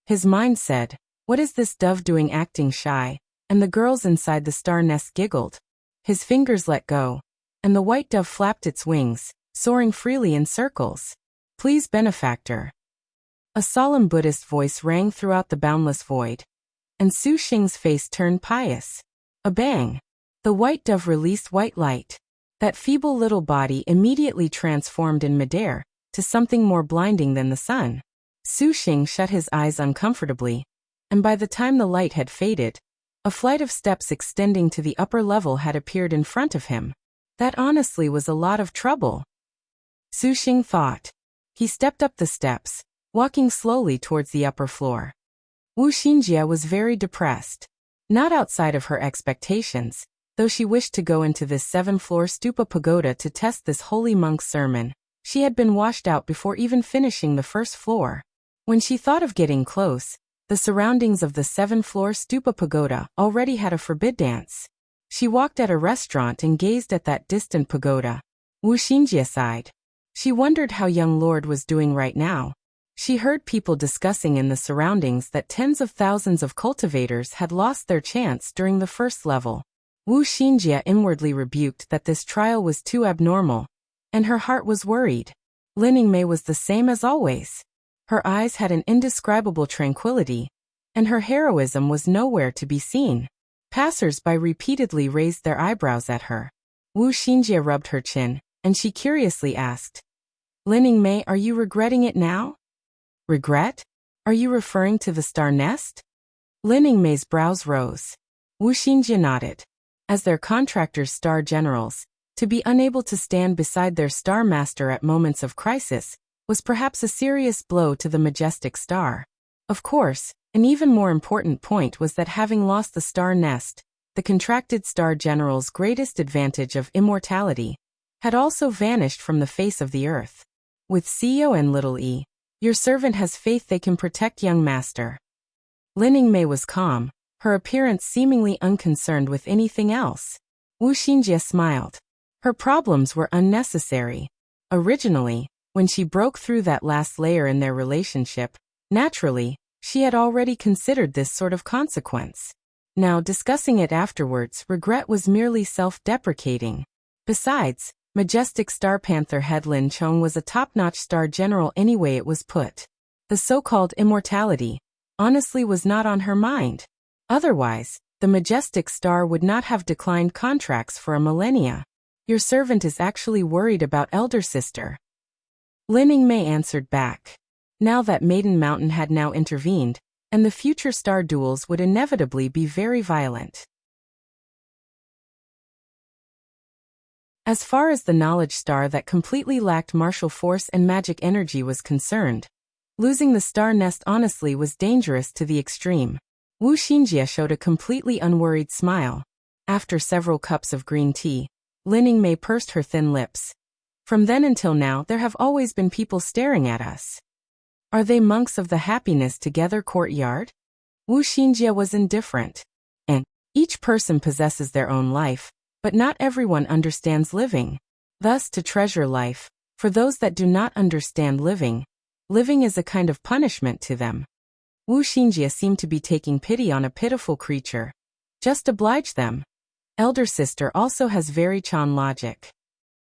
His mind said, what is this dove doing acting shy? And the girls inside the star nest giggled. His fingers let go, and the white dove flapped its wings, soaring freely in circles. Please, benefactor. A solemn Buddhist voice rang throughout the boundless void, and Su Xing's face turned pious. A bang! The white dove released white light. That feeble little body immediately transformed in midair to something more blinding than the sun. Su Xing shut his eyes uncomfortably, and by the time the light had faded, a flight of steps extending to the upper level had appeared in front of him. That honestly was a lot of trouble. Su Xing thought. He stepped up the steps, walking slowly towards the upper floor. Wu Xinjie was very depressed. Not outside of her expectations, though she wished to go into this 7th-floor stupa pagoda to test this holy monk's sermon. She had been washed out before even finishing the 1st floor. When she thought of getting close, the surroundings of the 7th-floor stupa pagoda already had a forbid dance. She walked at a restaurant and gazed at that distant pagoda. Wu Xinjie sighed. She wondered how young Lord was doing right now. She heard people discussing in the surroundings that tens of thousands of cultivators had lost their chance during the 1st level. Wu Xinjie inwardly rebuked that this trial was too abnormal, and her heart was worried. Lin Yingmei was the same as always. Her eyes had an indescribable tranquility, and her heroism was nowhere to be seen. Passers-by repeatedly raised their eyebrows at her. Wu Xinjie rubbed her chin, and she curiously asked, Lin Yingmei, are you regretting it now? Regret? Are you referring to the star nest? Lin Yingmei's brows rose. Wu Xinjie nodded. As their contractor's star generals, to be unable to stand beside their star master at moments of crisis was perhaps a serious blow to the majestic star. Of course, an even more important point was that having lost the star nest, the contracted star general's greatest advantage of immortality, had also vanished from the face of the earth. With CEO and little e, your servant has faith they can protect young master. Lin Yingmei was calm, her appearance seemingly unconcerned with anything else. Wu Xinjie smiled. Her problems were unnecessary. Originally, when she broke through that last layer in their relationship, naturally, she had already considered this sort of consequence. Now, discussing it afterwards, regret was merely self-deprecating. Besides, majestic star panther head Lin Chong was a top-notch star general anyway it was put. The so-called immortality, honestly, was not on her mind. Otherwise, the majestic star would not have declined contracts for a millennia. Your servant is actually worried about elder sister. Lin Yingmei answered back. Now that Maiden Mountain had now intervened, and the future star duels would inevitably be very violent. As far as the knowledge star that completely lacked martial force and magic energy was concerned, losing the star nest honestly was dangerous to the extreme. Wu Xinjie showed a completely unworried smile. After several cups of green tea, Lin Yingmei pursed her thin lips. From then until now there have always been people staring at us. Are they monks of the happiness together courtyard? Wu Xinjie was indifferent. And each person possesses their own life, but not everyone understands living. Thus, to treasure life, for those that do not understand living is a kind of punishment to them. Wu Xinjie seemed to be taking pity on a pitiful creature. Just oblige them. Elder sister also has very Chan logic.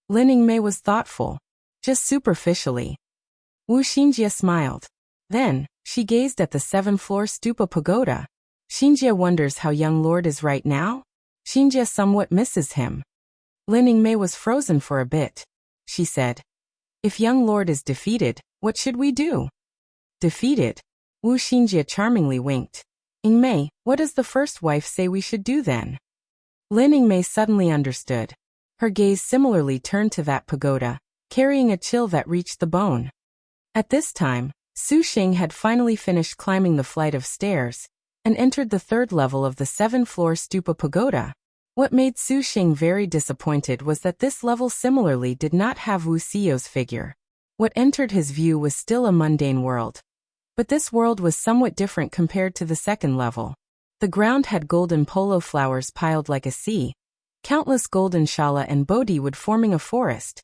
Lin Yingmei was thoughtful. Just superficially. Wu Xinjie smiled. Then, she gazed at the 7th-floor stupa pagoda. Xinjie wonders how young Lord is right now? Xinjie somewhat misses him. Lin Yingmei was frozen for a bit. She said, if young Lord is defeated, what should we do? Defeated? Wu Xinjie charmingly winked. Yingmei, what does the first wife say we should do then? Lin Yingmei suddenly understood. Her gaze similarly turned to that pagoda, carrying a chill that reached the bone. At this time, Su Xing had finally finished climbing the flight of stairs, and entered the 3rd level of the 7th-floor stupa pagoda. What made Su Xing very disappointed was that this level similarly did not have Wu Xiao's figure. What entered his view was still a mundane world. But this world was somewhat different compared to the 2nd level. The ground had golden polo flowers piled like a sea, countless golden shala and bodhi wood forming a forest,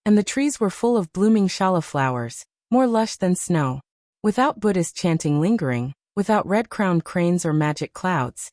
and the trees were full of blooming shala flowers, more lush than snow. Without Buddhist chanting lingering, without red-crowned cranes or magic clouds,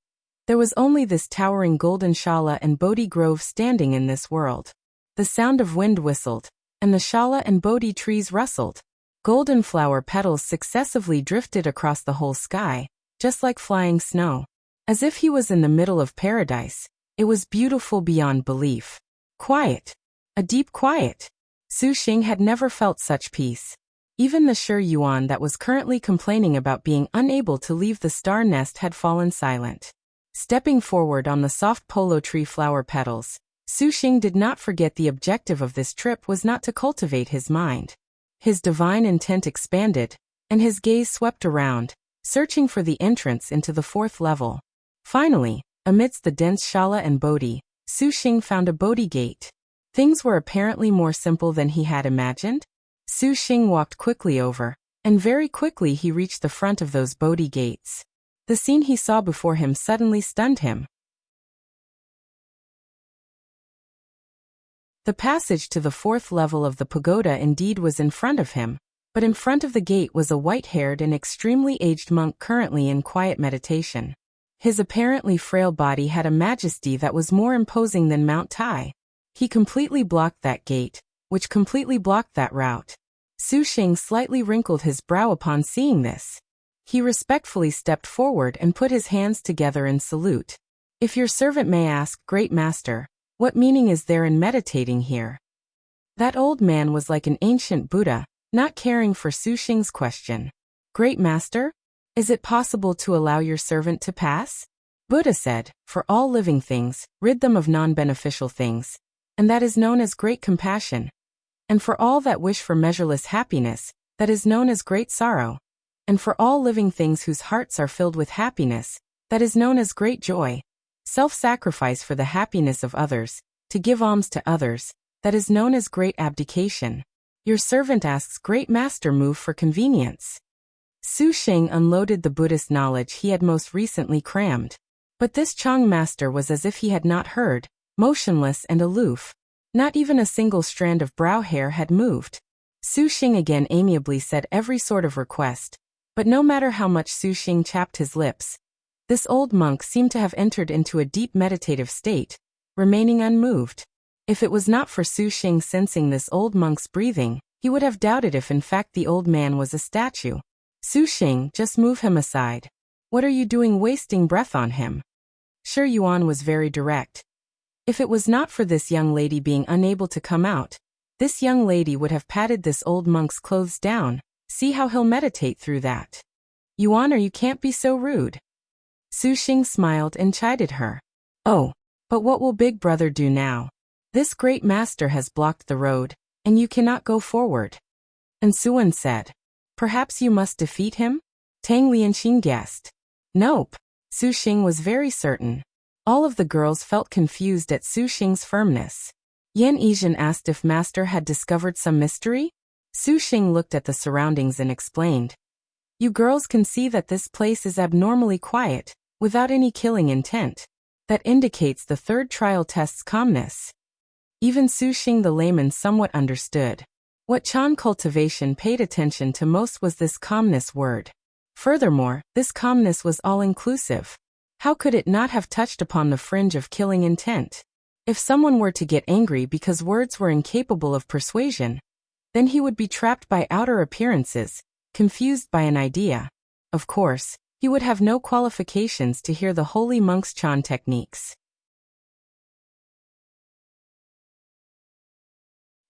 there was only this towering golden shala and bodhi grove standing in this world. The sound of wind whistled, and the shala and bodhi trees rustled. Golden flower petals successively drifted across the whole sky, just like flying snow. As if he was in the middle of paradise, it was beautiful beyond belief. Quiet. A deep quiet. Su Xing had never felt such peace. Even the Shi Yuan that was currently complaining about being unable to leave the star nest had fallen silent. Stepping forward on the soft polo tree flower petals, Sushing did not forget the objective of this trip was not to cultivate his mind. His divine intent expanded, and his gaze swept around, searching for the entrance into the 4th level. Finally, amidst the dense shala and bodhi, Sushing found a bodhi gate. Things were apparently more simple than he had imagined. Sushing walked quickly over, and very quickly he reached the front of those bodhi gates. The scene he saw before him suddenly stunned him. The passage to the 4th level of the pagoda indeed was in front of him, but in front of the gate was a white-haired and extremely aged monk currently in quiet meditation. His apparently frail body had a majesty that was more imposing than Mount Tai. He completely blocked that gate, which completely blocked that route. Sushing slightly wrinkled his brow upon seeing this. He respectfully stepped forward and put his hands together in salute. "If your servant may ask, Great Master, what meaning is there in meditating here?" That old man was like an ancient Buddha, not caring for Sushing's question. "Great Master? Is it possible to allow your servant to pass?" Buddha said, "For all living things, rid them of non-beneficial things, and that is known as great compassion. And for all that wish for measureless happiness, that is known as great sorrow. And for all living things whose hearts are filled with happiness, that is known as great joy. Self-sacrifice for the happiness of others, to give alms to others, that is known as great abdication. Your servant asks, Great Master, move for convenience." Sushing unloaded the Buddhist knowledge he had most recently crammed. But this Chang master was as if he had not heard, motionless and aloof. Not even a single strand of brow hair had moved. Sushing again amiably said every sort of request, but no matter how much Sushing chapped his lips, this old monk seemed to have entered into a deep meditative state, remaining unmoved. If it was not for Sushing sensing this old monk's breathing, he would have doubted if in fact the old man was a statue. "Sushing, just move him aside. What are you doing wasting breath on him?" Shi Yuan was very direct. If it was not for this young lady being unable to come out, this young lady would have patted this old monk's clothes down. "See how he'll meditate through that. Yuan, or you can't be so rude." Sushing smiled and chided her. "Oh, but what will Big Brother do now? This great master has blocked the road, and you cannot go forward." And Suan said, "Perhaps you must defeat him?" Tang Lianxin guessed. "Nope." Sushing was very certain. All of the girls felt confused at Sushing's firmness. Yan Yizhen asked if Master had discovered some mystery. Sushing looked at the surroundings and explained, "You girls can see that this place is abnormally quiet, without any killing intent. That indicates the 3rd trial test's calmness." Even Sushing the layman somewhat understood. What Chan cultivation paid attention to most was this calmness word. Furthermore, this calmness was all-inclusive. How could it not have touched upon the fringe of killing intent? If someone were to get angry because words were incapable of persuasion, then he would be trapped by outer appearances, confused by an idea. Of course, he would have no qualifications to hear the holy monk's Chan techniques.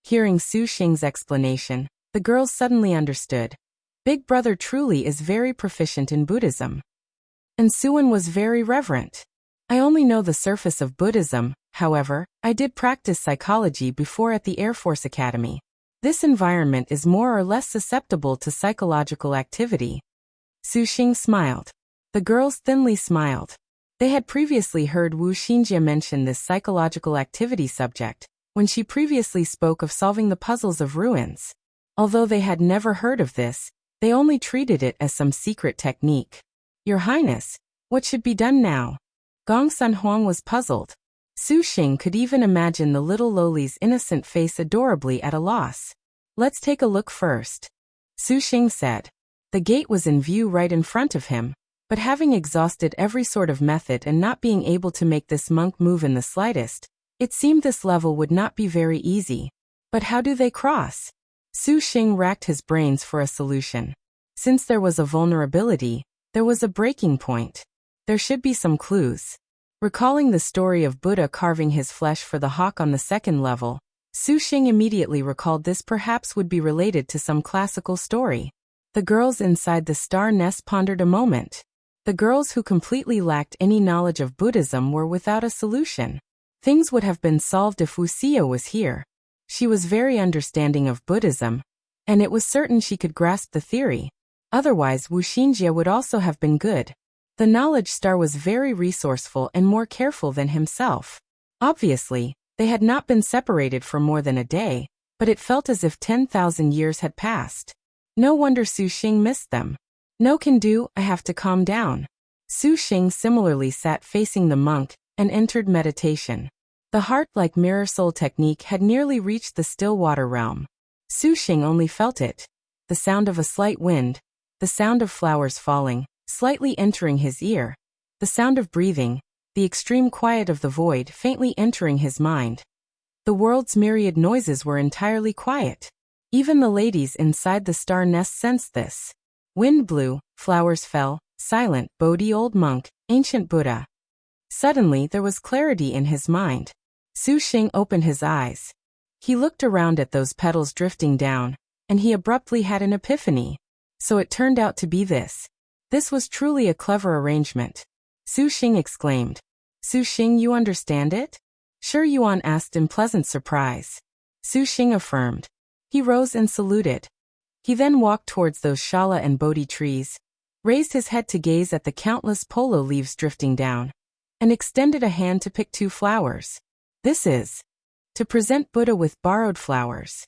Hearing Sushing's explanation, the girls suddenly understood. Big Brother truly is very proficient in Buddhism. And Suan was very reverent. "I only know the surface of Buddhism, however, I did practice psychology before at the Air Force Academy. This environment is more or less susceptible to psychological activity." Sushing smiled. The girls thinly smiled. They had previously heard Wu Xinjie mention this psychological activity subject, when she previously spoke of solving the puzzles of ruins. Although they had never heard of this, they only treated it as some secret technique. "Your Highness, what should be done now?" Gong Sun Huang was puzzled. Sushing could even imagine the little lowly's innocent face adorably at a loss. "Let's take a look first," Sushing said. The gate was in view right in front of him, but having exhausted every sort of method and not being able to make this monk move in the slightest, it seemed this level would not be very easy. But how do they cross? Sushing racked his brains for a solution. Since there was a vulnerability, there was a breaking point. There should be some clues. Recalling the story of Buddha carving his flesh for the hawk on the 2nd level, Sushing immediately recalled this perhaps would be related to some classical story. The girls inside the star nest pondered a moment. The girls who completely lacked any knowledge of Buddhism were without a solution. Things would have been solved if Wuxia was here. She was very understanding of Buddhism, and it was certain she could grasp the theory. Otherwise, Wuxia would also have been good. The knowledge star was very resourceful and more careful than himself. Obviously, they had not been separated for more than a day, but it felt as if 10,000 years had passed. No wonder Su Xing missed them. No can do, I have to calm down. Su Xing similarly sat facing the monk and entered meditation. The heart-like mirror soul technique had nearly reached the still water realm. Su Xing only felt it. The sound of a slight wind, the sound of flowers falling, slightly entering his ear, the sound of breathing, the extreme quiet of the void faintly entering his mind. The world's myriad noises were entirely quiet. Even the ladies inside the star nest sensed this. Wind blew, flowers fell, silent, Bodhi old monk, ancient Buddha. Suddenly there was clarity in his mind. Su Xing opened his eyes. He looked around at those petals drifting down, and he abruptly had an epiphany. So it turned out to be this. This was truly a clever arrangement. Su Xing exclaimed. Su Xing, you understand it? Sure, Yuan asked in pleasant surprise. Su Xing affirmed. He rose and saluted. He then walked towards those shala and bodhi trees, raised his head to gaze at the countless polo leaves drifting down, and extended a hand to pick 2 flowers. This is to present Buddha with borrowed flowers.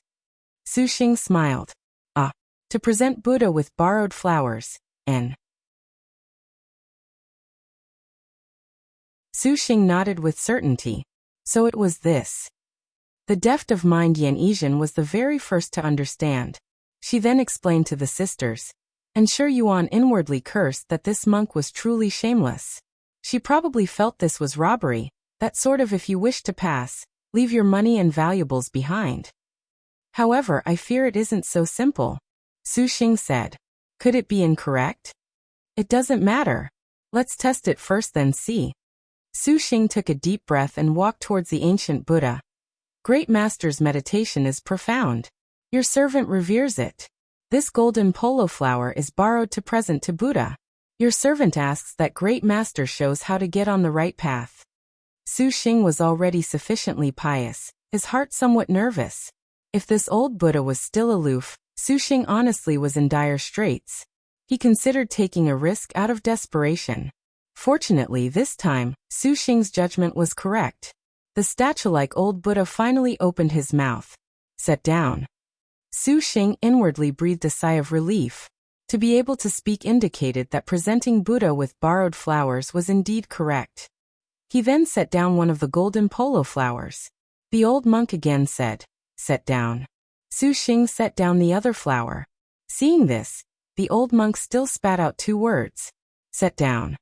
Su Xing smiled. Ah, to present Buddha with borrowed flowers, and Su Xing nodded with certainty. So it was this. The deft of mind Yan Yizhen was the very first to understand. She then explained to the sisters, and Shi Yuan inwardly cursed that this monk was truly shameless. She probably felt this was robbery, that sort of if you wish to pass, leave your money and valuables behind. However, I fear it isn't so simple. Su Xing said. Could it be incorrect? It doesn't matter. Let's test it first then see. Su Xing took a deep breath and walked towards the ancient Buddha. Great Master's meditation is profound. Your servant reveres it. This golden polo flower is borrowed to present to Buddha. Your servant asks that Great Master shows how to get on the right path. Su Xing was already sufficiently pious, his heart somewhat nervous. If this old Buddha was still aloof, Su Xing honestly was in dire straits. He considered taking a risk out of desperation. Fortunately this time, Su Xing's judgment was correct. The statue-like old Buddha finally opened his mouth. Sat down. Su Xing inwardly breathed a sigh of relief. To be able to speak indicated that presenting Buddha with borrowed flowers was indeed correct. He then set down one of the golden polo flowers. The old monk again said, "Set down." Su Xing set down the other flower. Seeing this, the old monk still spat out 2 words. "Set down."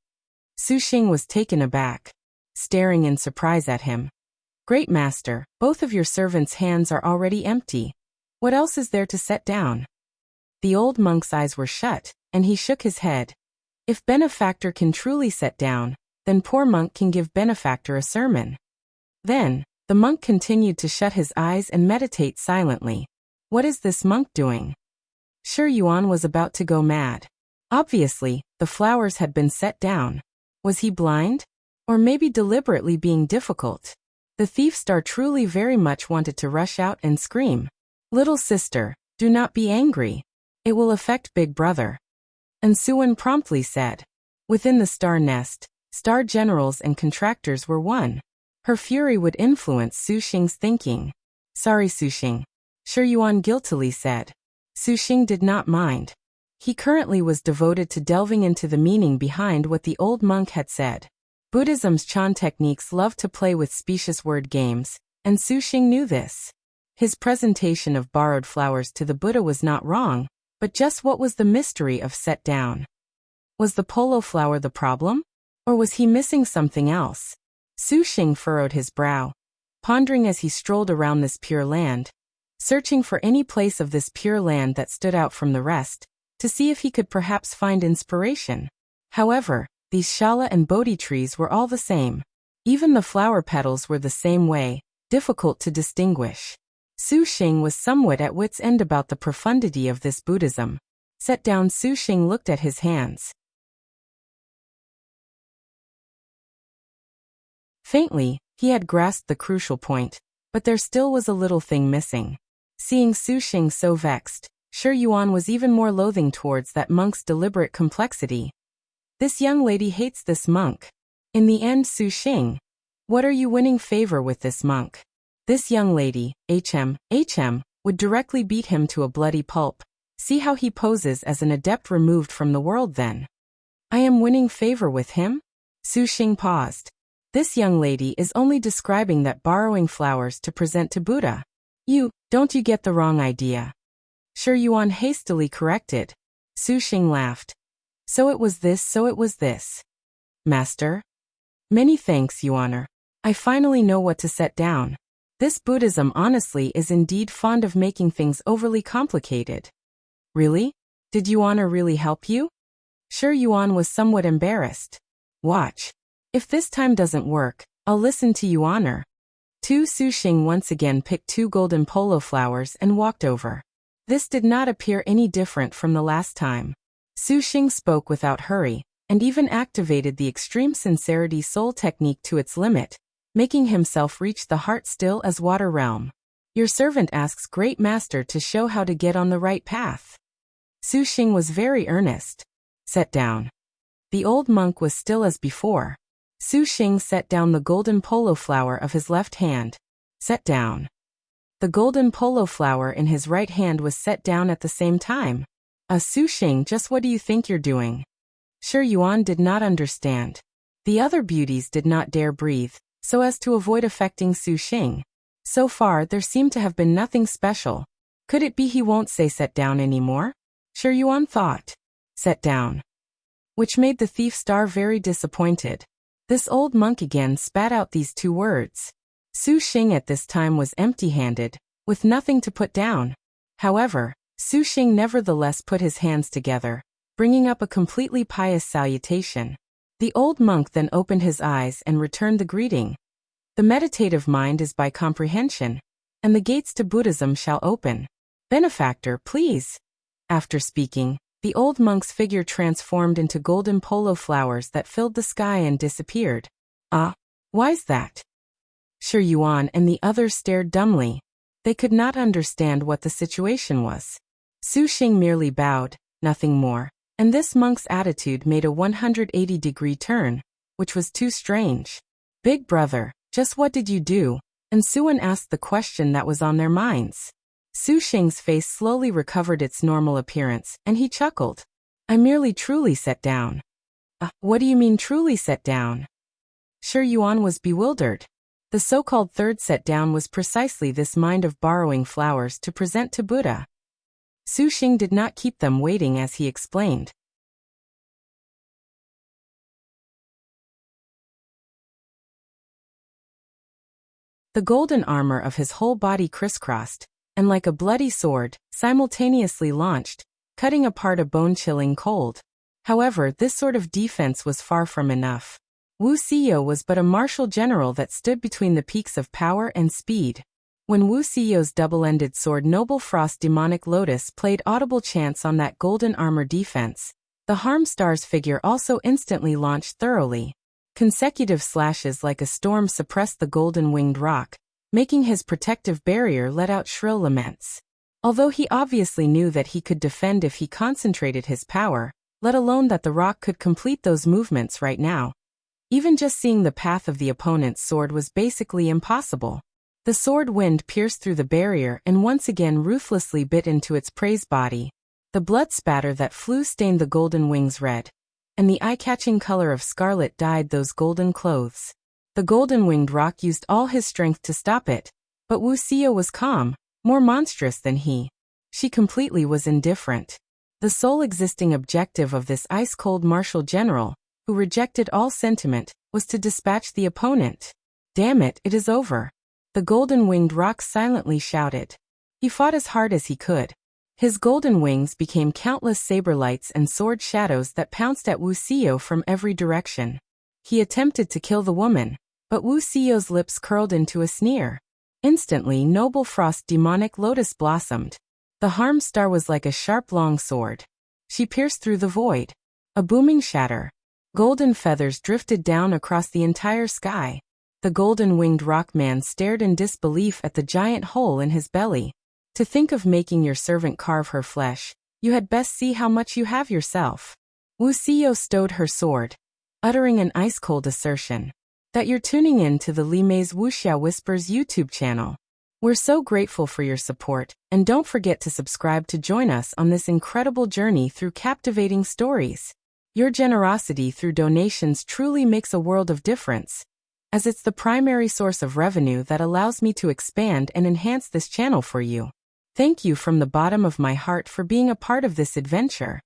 Su Xing was taken aback, staring in surprise at him. "Great Master, both of your servants' hands are already empty. What else is there to set down?" The old monk's eyes were shut, and he shook his head. If benefactor can truly set down, then poor monk can give benefactor a sermon. Then, the monk continued to shut his eyes and meditate silently. What is this monk doing? Shi Yuan was about to go mad. Obviously, the flowers had been set down. Was he blind? Or maybe deliberately being difficult? The thief star truly very much wanted to rush out and scream. "Little sister, do not be angry. It will affect big brother." And Suan promptly said. Within the star nest, star generals and contractors were one. Her fury would influence Su Xing's thinking. "Sorry, Su Xing," Shi Yuan guiltily said. Su Xing did not mind. He currently was devoted to delving into the meaning behind what the old monk had said. Buddhism's Chan techniques love to play with specious word games, and Su Xing knew this. His presentation of borrowed flowers to the Buddha was not wrong, but just what was the mystery of set down? Was the polo flower the problem? Or was he missing something else? Su Xing furrowed his brow, pondering as he strolled around this pure land, searching for any place of this pure land that stood out from the rest, to see if he could perhaps find inspiration. However, these shala and bodhi trees were all the same. Even the flower petals were the same way, difficult to distinguish. Su Xing was somewhat at wit's end about the profundity of this Buddhism. Set down, Su Xing looked at his hands. Faintly, He had grasped the crucial point, but there still was a little thing missing. Seeing Su Xing so vexed, Shi Yuan was even more loathing towards that monk's deliberate complexity. This young lady hates this monk. In the end, Su Xing, what are you winning favor with this monk? This young lady, would directly beat him to a bloody pulp. See how he poses as an adept removed from the world then. I am winning favor with him? Su Xing paused. This young lady is only describing that borrowing flowers to present to Buddha. Don't you get the wrong idea? Shi Yuan hastily corrected. Su Xing laughed. So it was this. Master? Many thanks, Yuaner. I finally know what to set down. This Buddhism honestly is indeed fond of making things overly complicated. Really? Did Yuaner really help you? Shi Yuan was somewhat embarrassed. Watch. If this time doesn't work, I'll listen to Yuaner. Su Xing once again picked 2 golden polo flowers and walked over. This did not appear any different from the last time. Su Xing spoke without hurry, and even activated the extreme sincerity soul technique to its limit, making himself reach the heart still as water realm. Your servant asks Great Master to show how to get on the right path. Su Xing was very earnest. Set down. The old monk was still as before. Su Xing set down the golden polo flower of his left hand. Set down. The golden polo flower in his right hand was set down at the same time. Su Xing, just what do you think you're doing? Shi Yuan did not understand. The other beauties did not dare breathe, so as to avoid affecting Su Xing. So far there seemed to have been nothing special. Could it be he won't say set down anymore? Shi Yuan thought. Set down. Which made the thief star very disappointed. This old monk again spat out these 2 words. Su Xing at this time was empty-handed, with nothing to put down. However, Su Xing nevertheless put his hands together, bringing up a completely pious salutation. The old monk then opened his eyes and returned the greeting. The meditative mind is by comprehension, and the gates to Buddhism shall open. Benefactor, please. After speaking, the old monk's figure transformed into golden polo flowers that filled the sky and disappeared. Why's that? Shi Yuan and the others stared dumbly. They could not understand what the situation was. Su Xing merely bowed, nothing more, and this monk's attitude made a 180-degree turn, which was too strange. Big brother, just what did you do? And Suan asked the question that was on their minds. Su Xing's face slowly recovered its normal appearance, and he chuckled. I merely truly set down. What do you mean truly set down? Shi Yuan was bewildered. The so-called third set down was precisely this mind of borrowing flowers to present to Buddha. Su Xing did not keep them waiting as he explained. The golden armor of his whole body crisscrossed, and like a bloody sword, simultaneously launched, cutting apart a bone-chilling cold. However, this sort of defense was far from enough. Wuxia was but a martial general that stood between the peaks of power and speed. When Wuxia's double-ended sword Noble Frost Demonic Lotus played audible chants on that golden armor defense, the Harm Star's figure also instantly launched thoroughly. Consecutive slashes like a storm suppressed the golden-winged rock, making his protective barrier let out shrill laments. Although he obviously knew that he could defend if he concentrated his power, let alone that the rock could complete those movements right now. Even just seeing the path of the opponent's sword was basically impossible. The sword wind pierced through the barrier and once again ruthlessly bit into its prey's body. The blood spatter that flew stained the golden wings red, and the eye-catching color of scarlet dyed those golden clothes. The golden-winged rock used all his strength to stop it, but Wuxia was calm, more monstrous than he. She completely was indifferent. The sole existing objective of this ice-cold martial general, who rejected all sentiment, was to dispatch the opponent. Damn it, it is over. The golden-winged rock silently shouted. He fought as hard as he could. His golden wings became countless saber lights and sword shadows that pounced at Wuxia from every direction. He attempted to kill the woman, but Wuxia's lips curled into a sneer. Instantly, Noble Frost Demonic Lotus blossomed. The Harm Star was like a sharp long sword. She pierced through the void. A booming shatter. Golden feathers drifted down across the entire sky. The golden-winged rockman stared in disbelief at the giant hole in his belly. To think of making your servant carve her flesh, you had best see how much you have yourself. Wuxia stowed her sword, uttering an ice-cold assertion. That you're tuning in to the Lime's Wuxia Whispers YouTube channel. We're so grateful for your support, and don't forget to subscribe to join us on this incredible journey through captivating stories. Your generosity through donations truly makes a world of difference, as it's the primary source of revenue that allows me to expand and enhance this channel for you. Thank you from the bottom of my heart for being a part of this adventure.